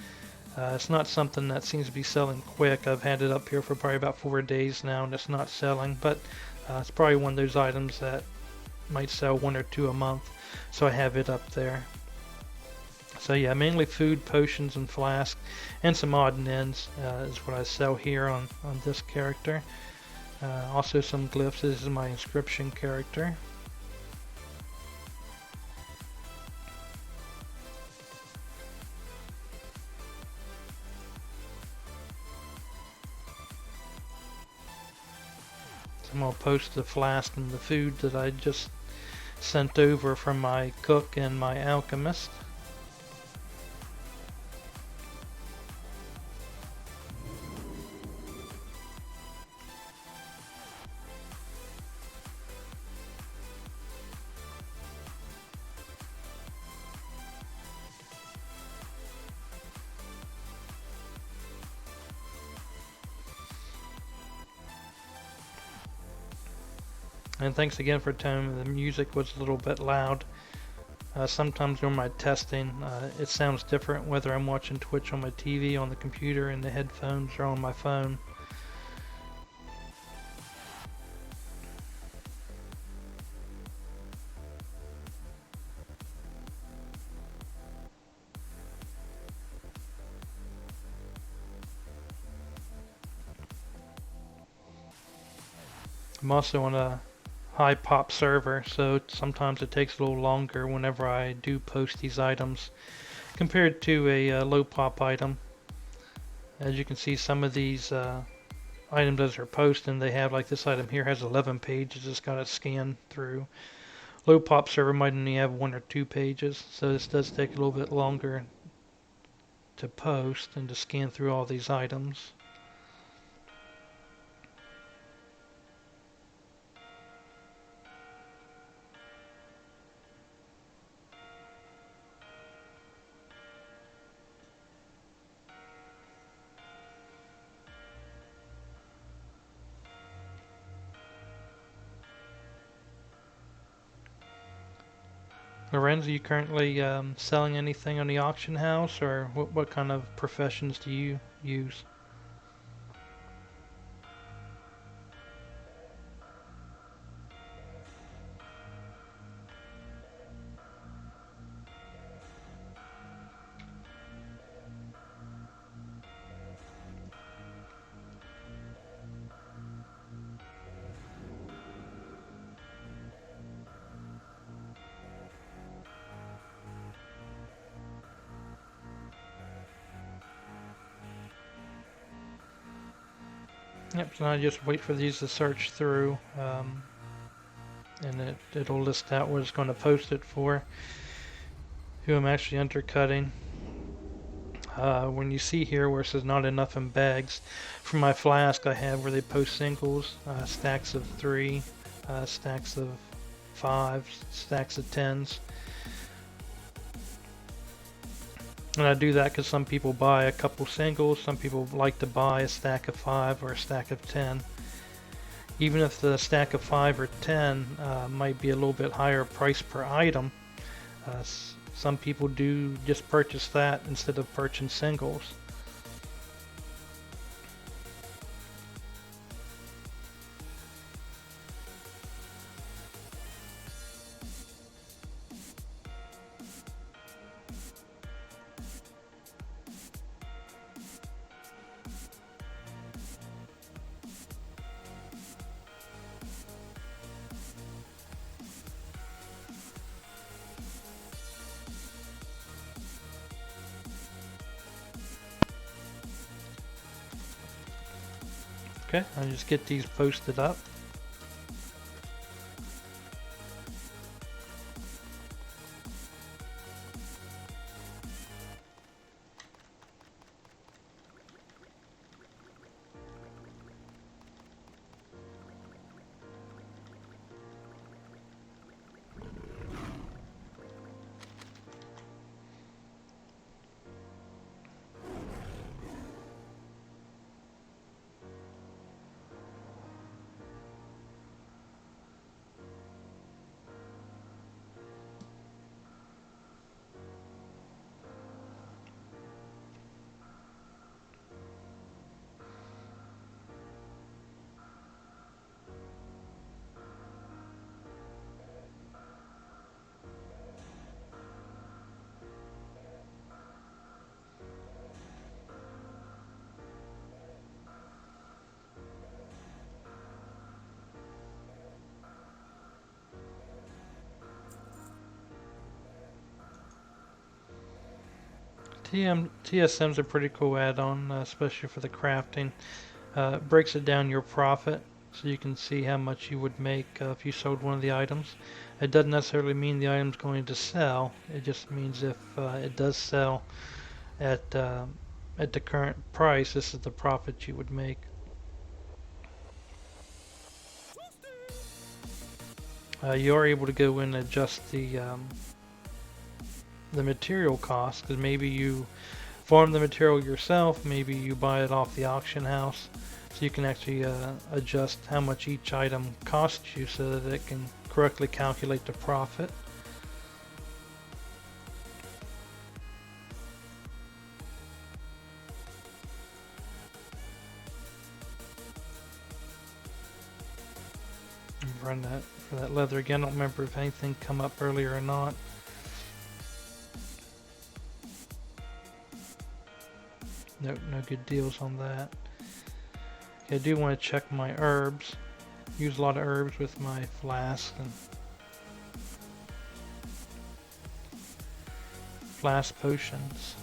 It's not something that seems to be selling quick. I've had it up here for probably about 4 days now, and it's not selling, but it's probably one of those items that might sell 1 or 2 a month, so I have it up there. So yeah, mainly food, potions, and flasks, and some odd and ends is what I sell here on this character. Also some glyphs. This is my inscription character. So I'm going to post the flask and the food that I just sent over from my cook and my alchemist. And thanks again for telling me the music was a little bit loud. Sometimes during my testing, it sounds different whether I'm watching Twitch on my TV, on the computer, in the headphones, or on my phone. I'm also on a high pop server, so sometimes it takes a little longer whenever I do post these items compared to a low pop item. As you can see, some of these items as they're posting, they have, like this item here has 11 pages, it's got to scan through. Low pop server might only have 1 or 2 pages, so this does take a little bit longer to post and to scan through all these items. Lorenz, are you currently selling anything on the auction house, or what kind of professions do you use? Yep, so I just wait for these to search through, and it'll list out what it's going to post it for, who I'm actually undercutting. When you see here where it says not enough in bags, for my flask I have where they post singles, stacks of 3, stacks of 5, stacks of 10s. And I do that because some people buy a couple singles, some people like to buy a stack of 5 or a stack of 10. Even if the stack of 5 or 10 might be a little bit higher price per item, some people do just purchase that instead of purchasing singles. Okay, I'll just get these posted up. TSM's a pretty cool add-on, especially for the crafting. It breaks it down your profit, so you can see how much you would make if you sold one of the items. It doesn't necessarily mean the item's going to sell. It just means if it does sell at the current price, this is the profit you would make. You are able to go in and adjust the material cost, because maybe you farm the material yourself, maybe you buy it off the auction house, so you can actually adjust how much each item costs you so that it can correctly calculate the profit. Run that for that leather again. I don't remember if anything come up earlier or not. No good deals on that. Okay, I do want to check my herbs. Use a lot of herbs with my flask and flask potions.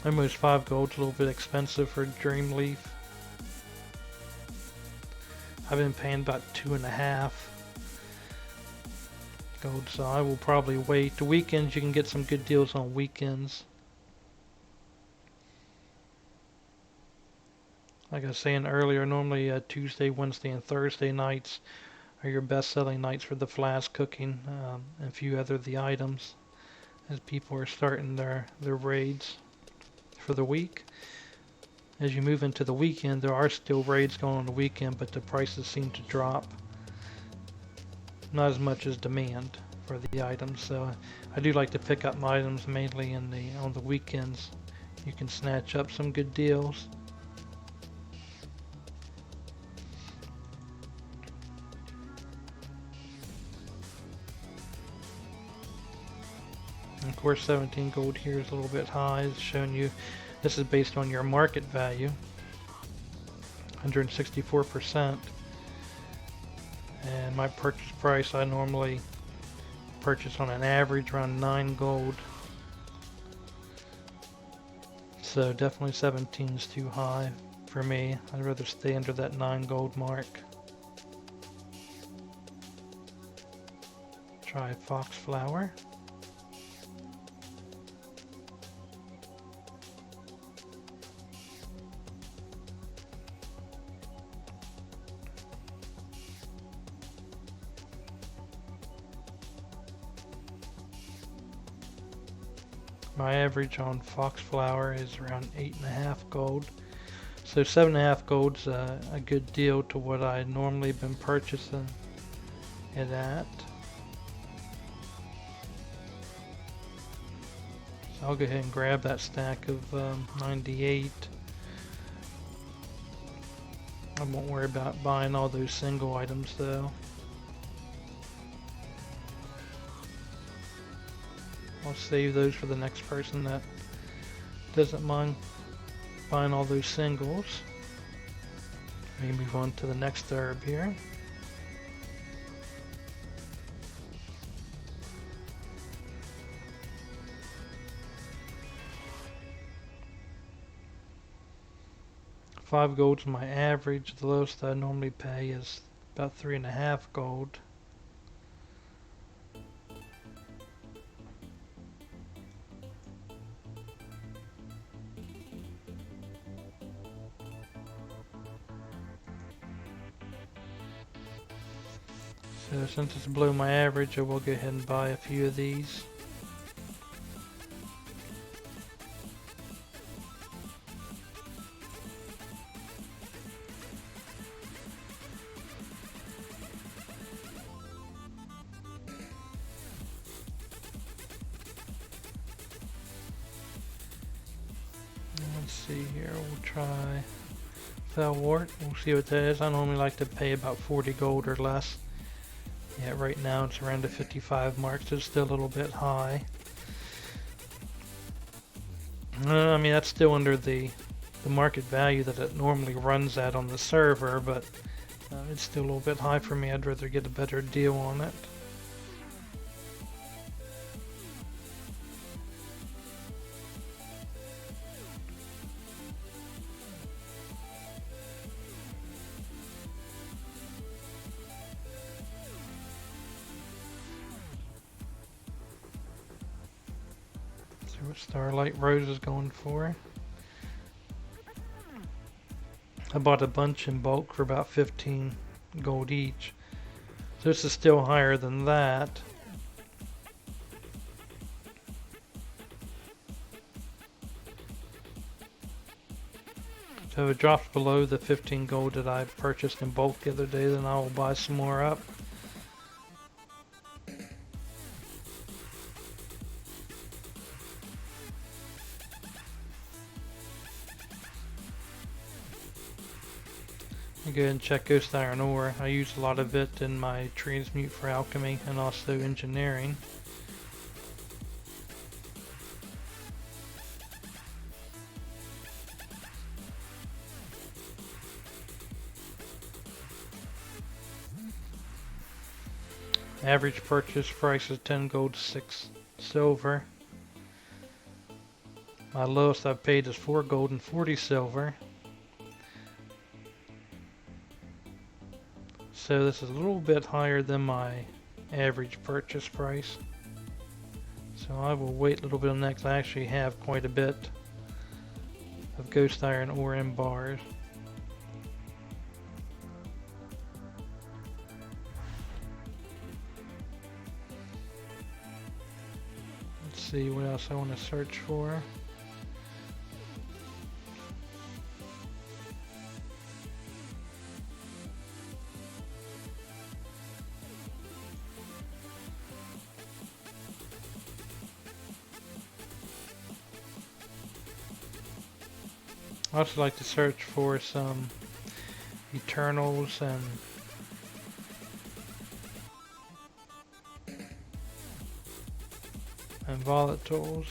Almost 5 gold's a little bit expensive for Dream Leaf. I've been paying about 2.5 gold, so I will probably wait. The weekends, you can get some good deals on weekends. Like I was saying earlier, normally Tuesday, Wednesday, and Thursday nights are your best-selling nights for the flask cooking and a few other of the items, as people are starting their raids for the week. As you move into the weekend, there are still raids going on the weekend, but the prices seem to drop. not as much as demand for the items. So I do like to pick up my items mainly on the weekends. You can snatch up some good deals. And of course, 17 gold here is a little bit high. It's showing you this is based on your market value, 164%. And my purchase price, I normally purchase on an average around 9 gold. So definitely 17 is too high for me. I'd rather stay under that 9 gold mark. Try foxflower. My average on foxflower is around 8.5 gold. So 7.5 gold's a good deal to what I normally been purchasing it at. So I'll go ahead and grab that stack of 98. I won't worry about buying all those single items though. I'll save those for the next person that doesn't mind buying all those singles. We move on to the next herb here. $5 gold's my average. The lowest I normally pay is about 3.5 gold. So since it's below my average, I will go ahead and buy a few of these. Let's see here, we'll try Felwart. We'll see what that is. I normally like to pay about 40 gold or less. Yeah, right now it's around the 55 mark, so it's still a little bit high. I mean, that's still under the market value that it normally runs at on the server, but it's still a little bit high for me. I'd rather get a better deal on it. See what Starlight Rose is going for. I bought a bunch in bulk for about 15 gold each. So this is still higher than that. So if it drops below the 15 gold that I purchased in bulk the other day, then I will buy some more up. Go ahead and check Ghost Iron Ore. I use a lot of it in my transmute for alchemy and also engineering. Average purchase price is 10 gold, 6 silver. My lowest I've paid is 4 gold and 40 silver. So this is a little bit higher than my average purchase price. So I will wait a little bit on that because I actually have quite a bit of Ghost Iron Ore in bars. Let's see what else I want to search for. I also like to search for some Eternals and volatiles.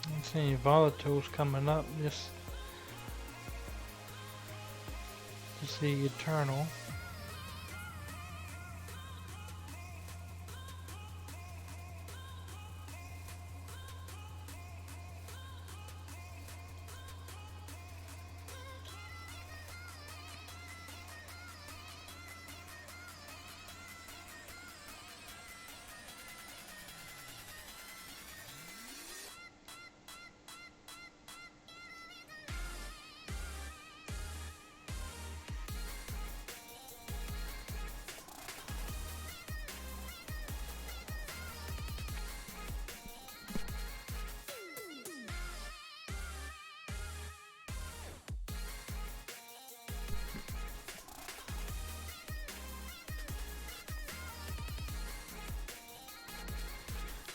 I don't see any volatiles coming up, just to see Eternal.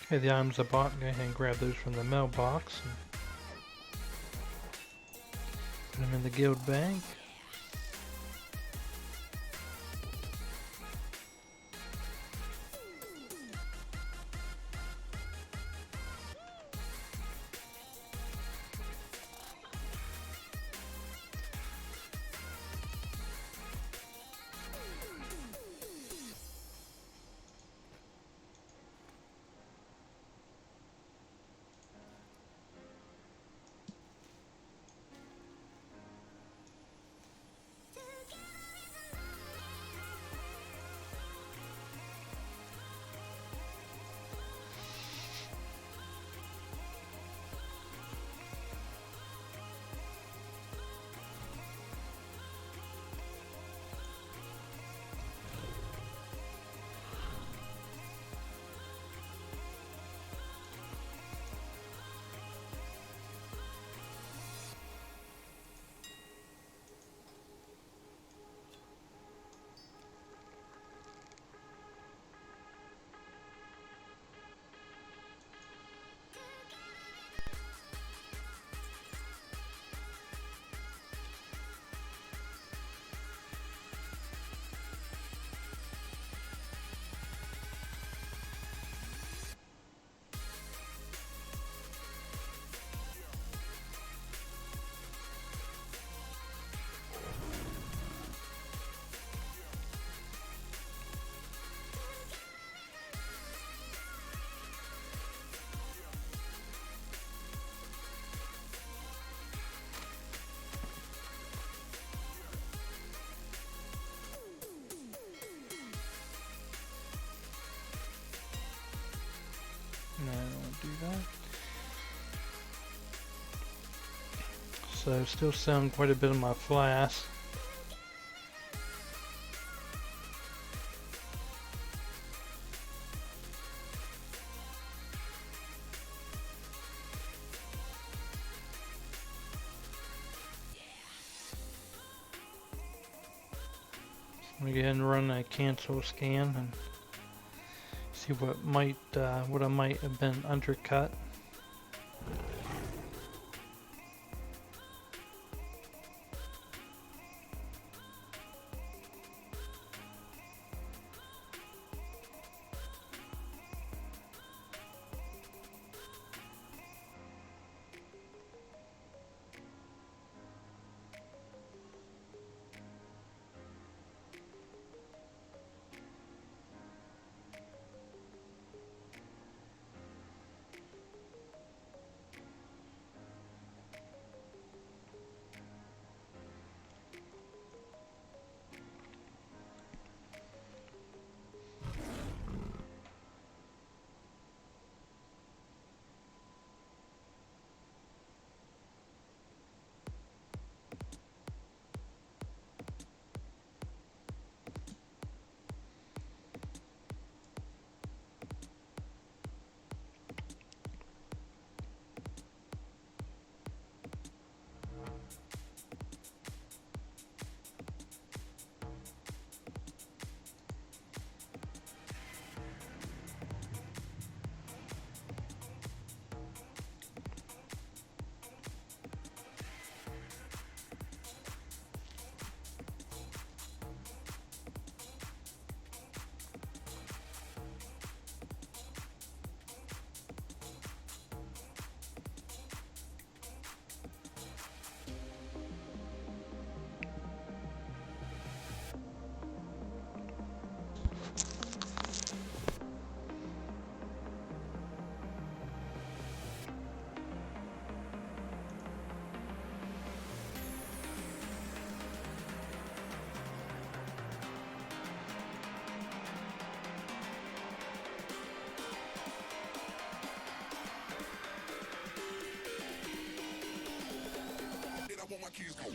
Okay, the items I bought, go ahead and grab those from the mailbox and put them in the guild bank. No, I don't want to do that. So still selling quite a bit of my flasks. I'm gonna go ahead and run a cancel scan and see what I might have been undercut. I want my keys go.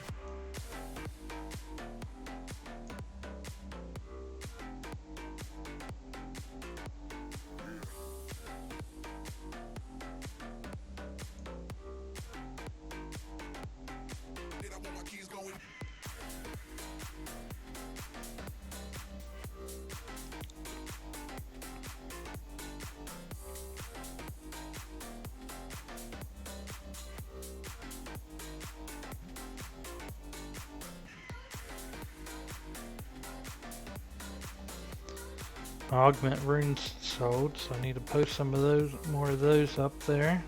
I want my keys going. Augment runes sold, so I need to post some of those, more of those up there.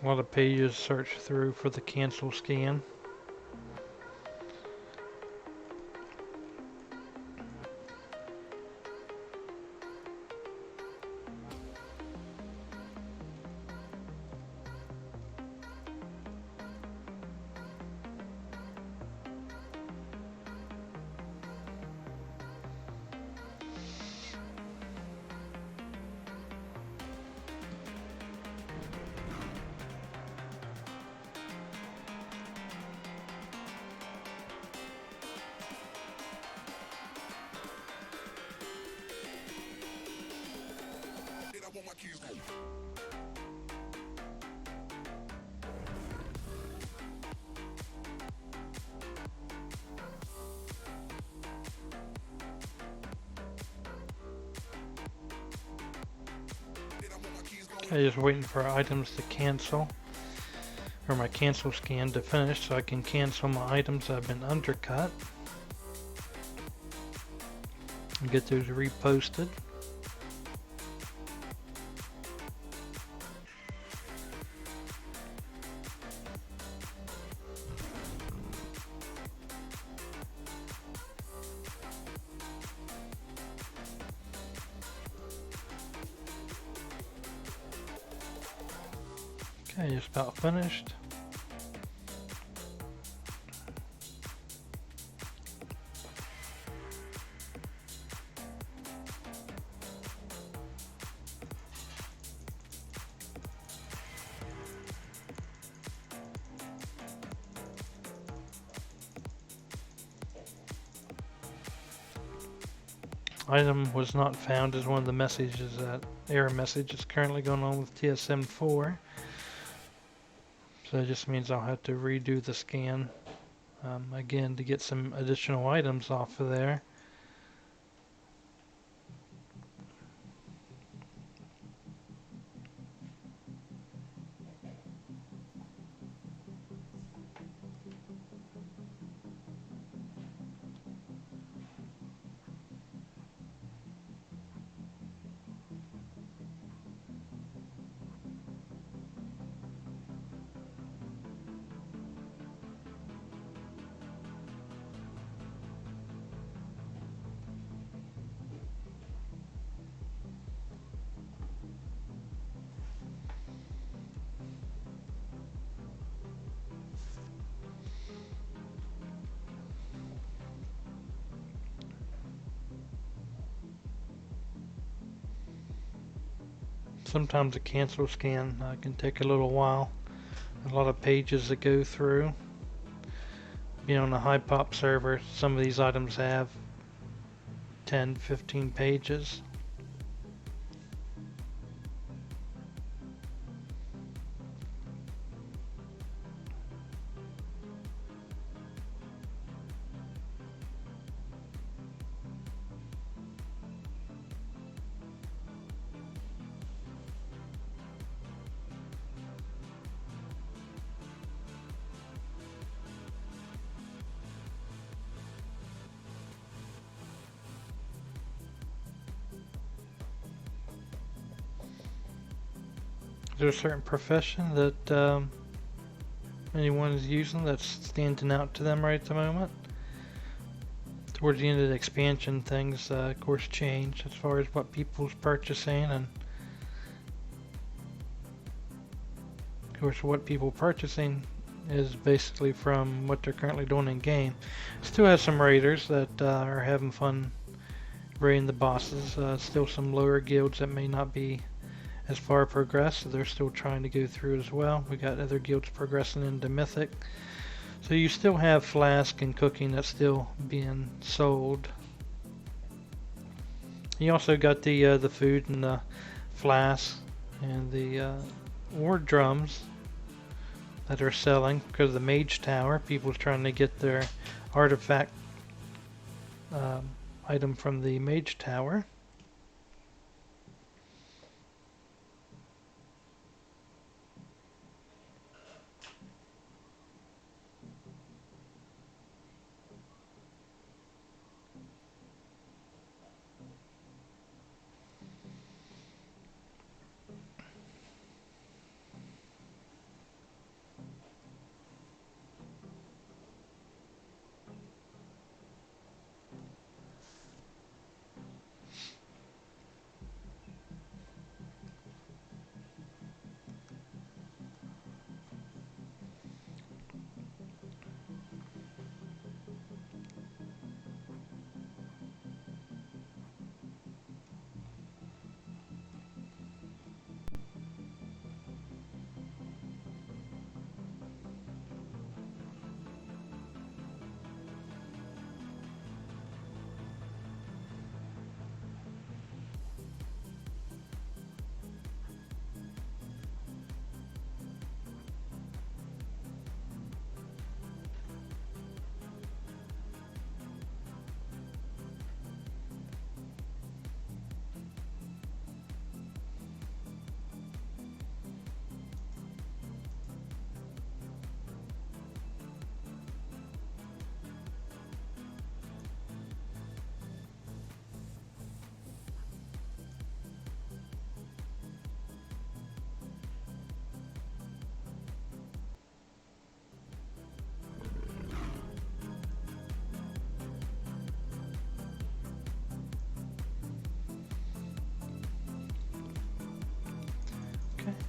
A lot of pages search through for the cancel scan. I want my keys go. I'm just waiting for items to cancel, or my cancel scan to finish so I can cancel my items that have been undercut and get those reposted. Okay, just about finished. Item was not found is one of the messages that error message is currently going on with TSM4. So that just means I'll have to redo the scan again to get some additional items off of there. Sometimes a cancel scan can take a little while. A lot of pages to go through. Being on a high pop server, some of these items have 10, 15 pages. Is there a certain profession that anyone is using that's standing out to them right at the moment? Towards the end of the expansion, things of course change as far as what people's purchasing, and of course what people purchasing is basically from what they're currently doing in game. Still have some raiders that are having fun raiding the bosses. Still some lower guilds that may not be as far progressed, so they're still trying to go through as well. We got other guilds progressing into Mythic. So you still have flask and cooking that's still being sold. You also got the food and the flasks and the ore drums that are selling because of the Mage Tower. People's trying to get their artifact item from the Mage Tower.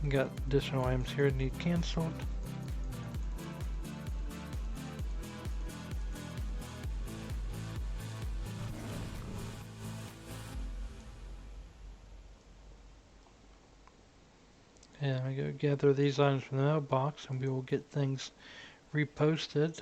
Got additional items here that need cancelled. And we go gather these items from the mailbox and we will get things reposted.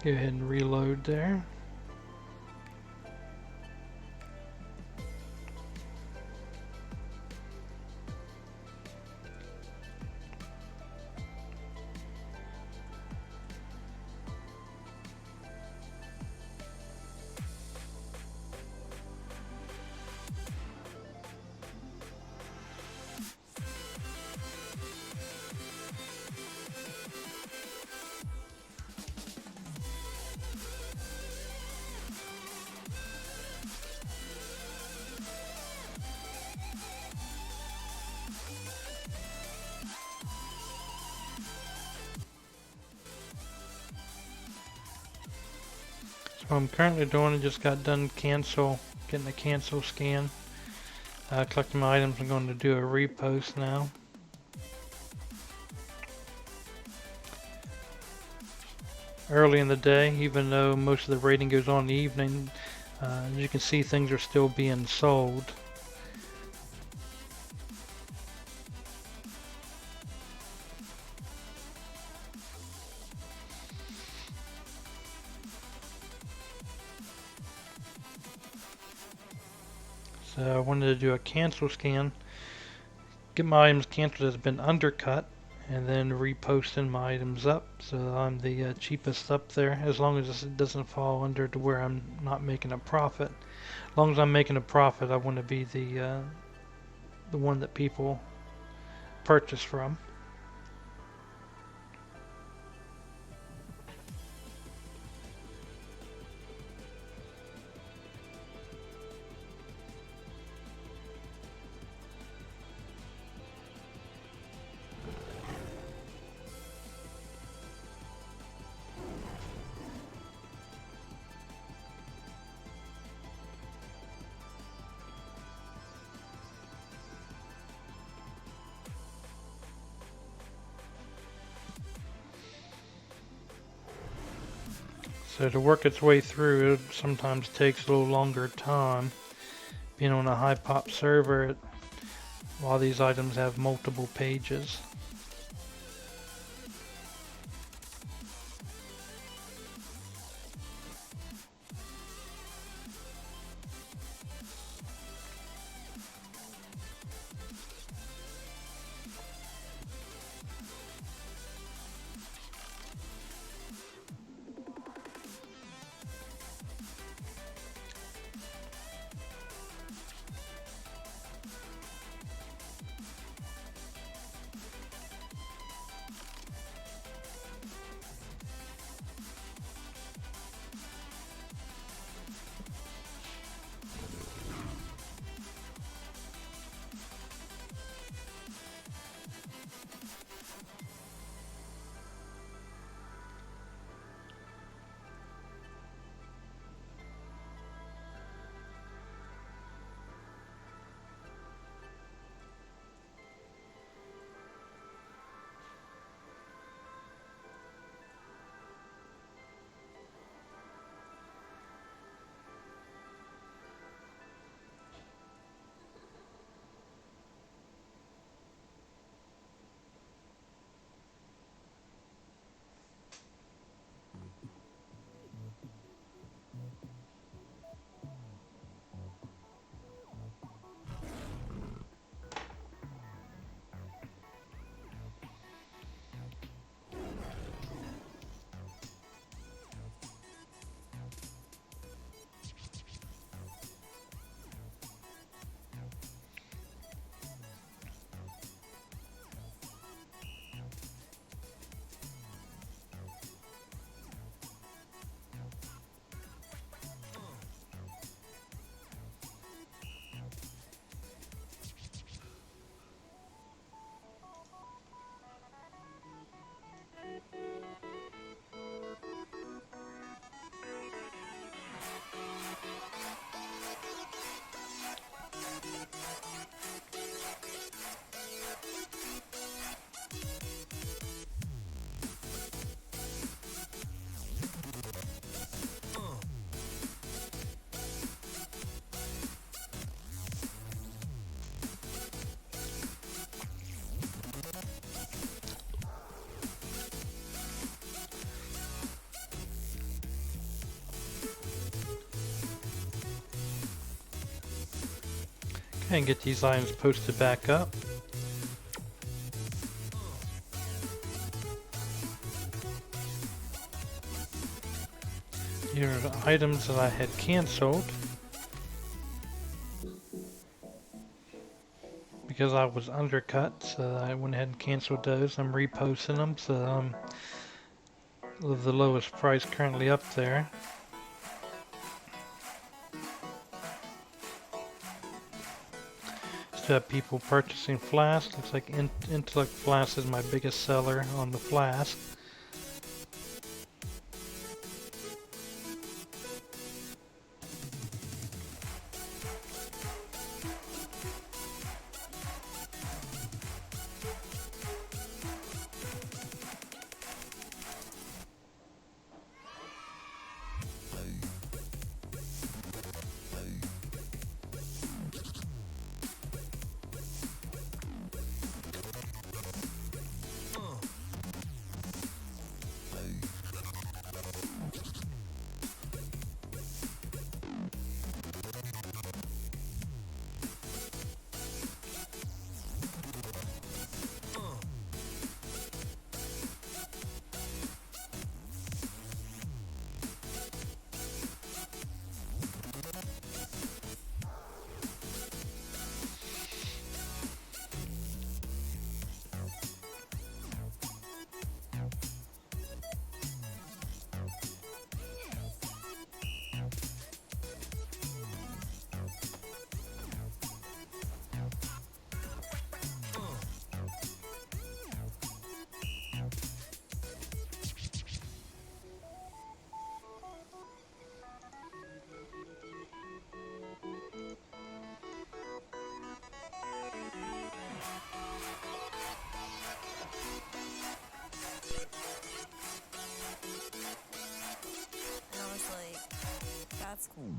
Go ahead and reload there. So what I'm currently doing, I just got done getting a cancel scan. Collecting my items, I'm going to do a repost now. Early in the day, even though most of the raiding goes on in the evening, as you can see, things are still being sold. So I wanted to do a cancel scan, get my items canceled that's been undercut, and then reposting my items up so I'm the cheapest up there, as long as it doesn't fall under to where I'm not making a profit. As long as I'm making a profit, I want to be the one that people purchase from. So to work its way through, it sometimes takes a little longer time. Being on a high pop server, a lot of these items have multiple pages. And get these items posted back up. Here are the items that I had canceled because I was undercut, so I went ahead and canceled those. I'm reposting them, so I'm the lowest price currently up there. Still have people purchasing flasks. Looks like Intellect Flask is my biggest seller on the flask. And I was like, that's cool.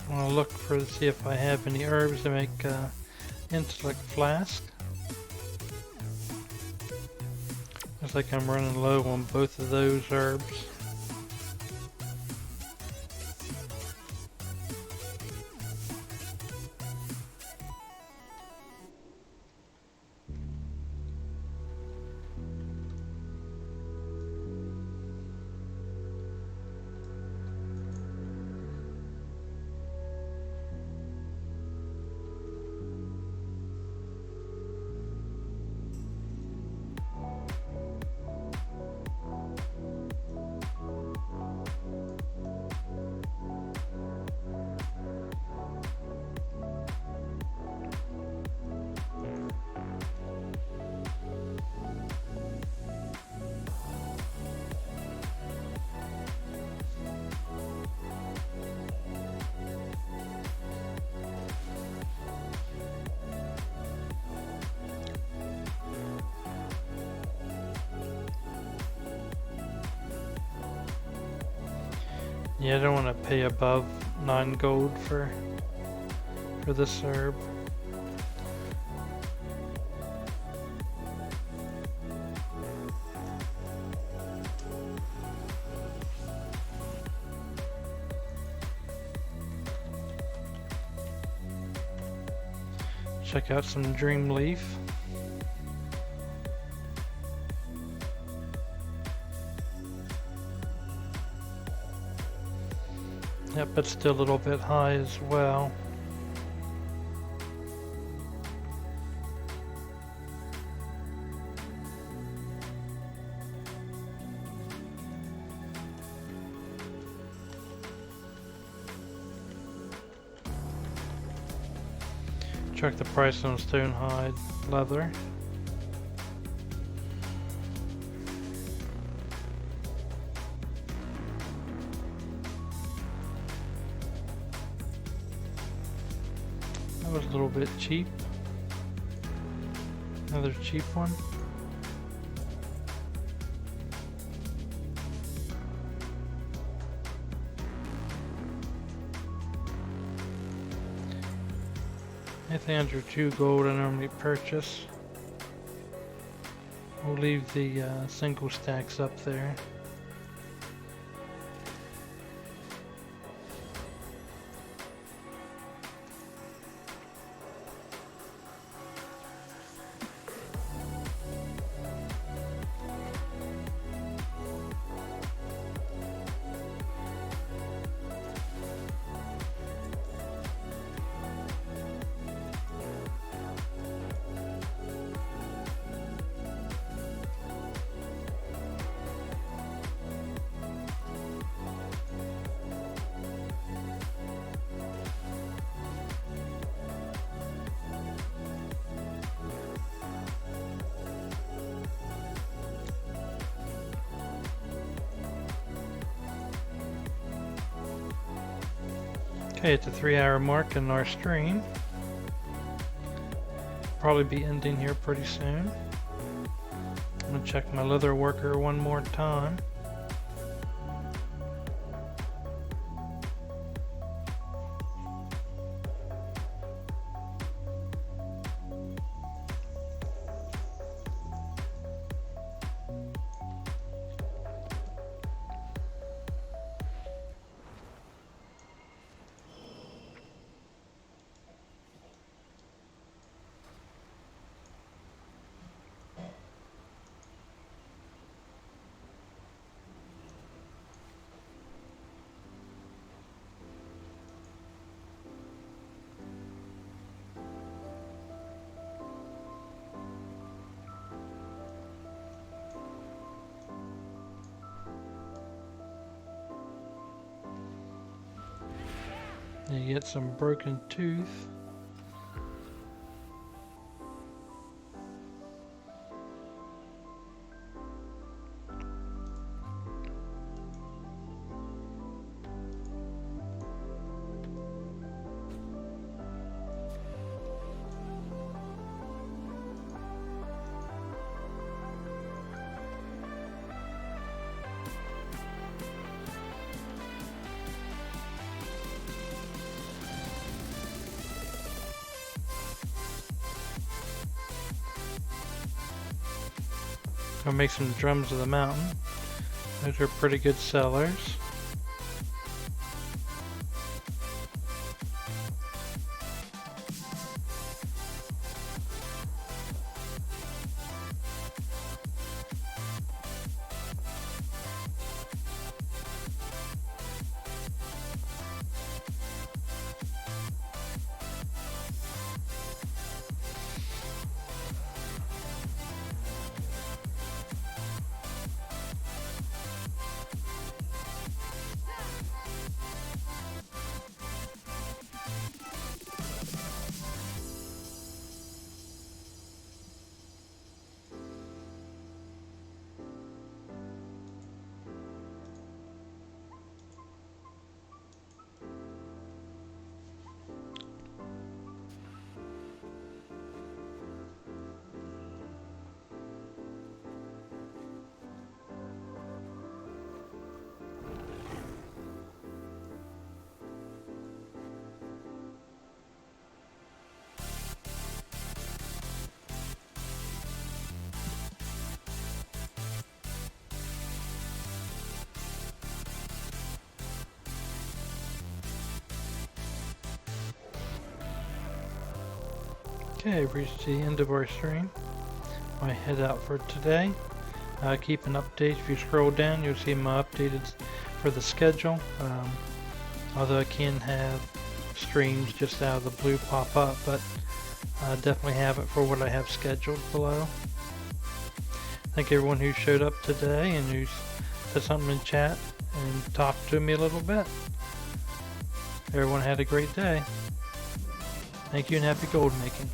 I want to look to see if I have any herbs to make Intellect Flask. Looks like I'm running low on both of those herbs. Yeah, I don't want to pay above 9 gold for this herb. Check out some Dream Leaf. Yep, but still a little bit high as well. Check the price on Stonehide leather. That was a little bit cheap. Another cheap one. Anything under 2 gold I normally purchase. We'll leave the single stacks up there. Okay, at the 3-hour mark in our stream. Probably be ending here pretty soon. I'm gonna check my leather worker one more time. You get some broken tooth. Gonna make some drums of the mountain. Those are pretty good sellers. Okay, I've reached the end of our stream. I head out for today. Keep an update. If you scroll down, you'll see my updated for the schedule. Although I can have streams just out of the blue pop up, but I definitely have it for what I have scheduled below. Thank everyone who showed up today and who said something in chat and talked to me a little bit. Everyone had a great day. Thank you and happy gold making.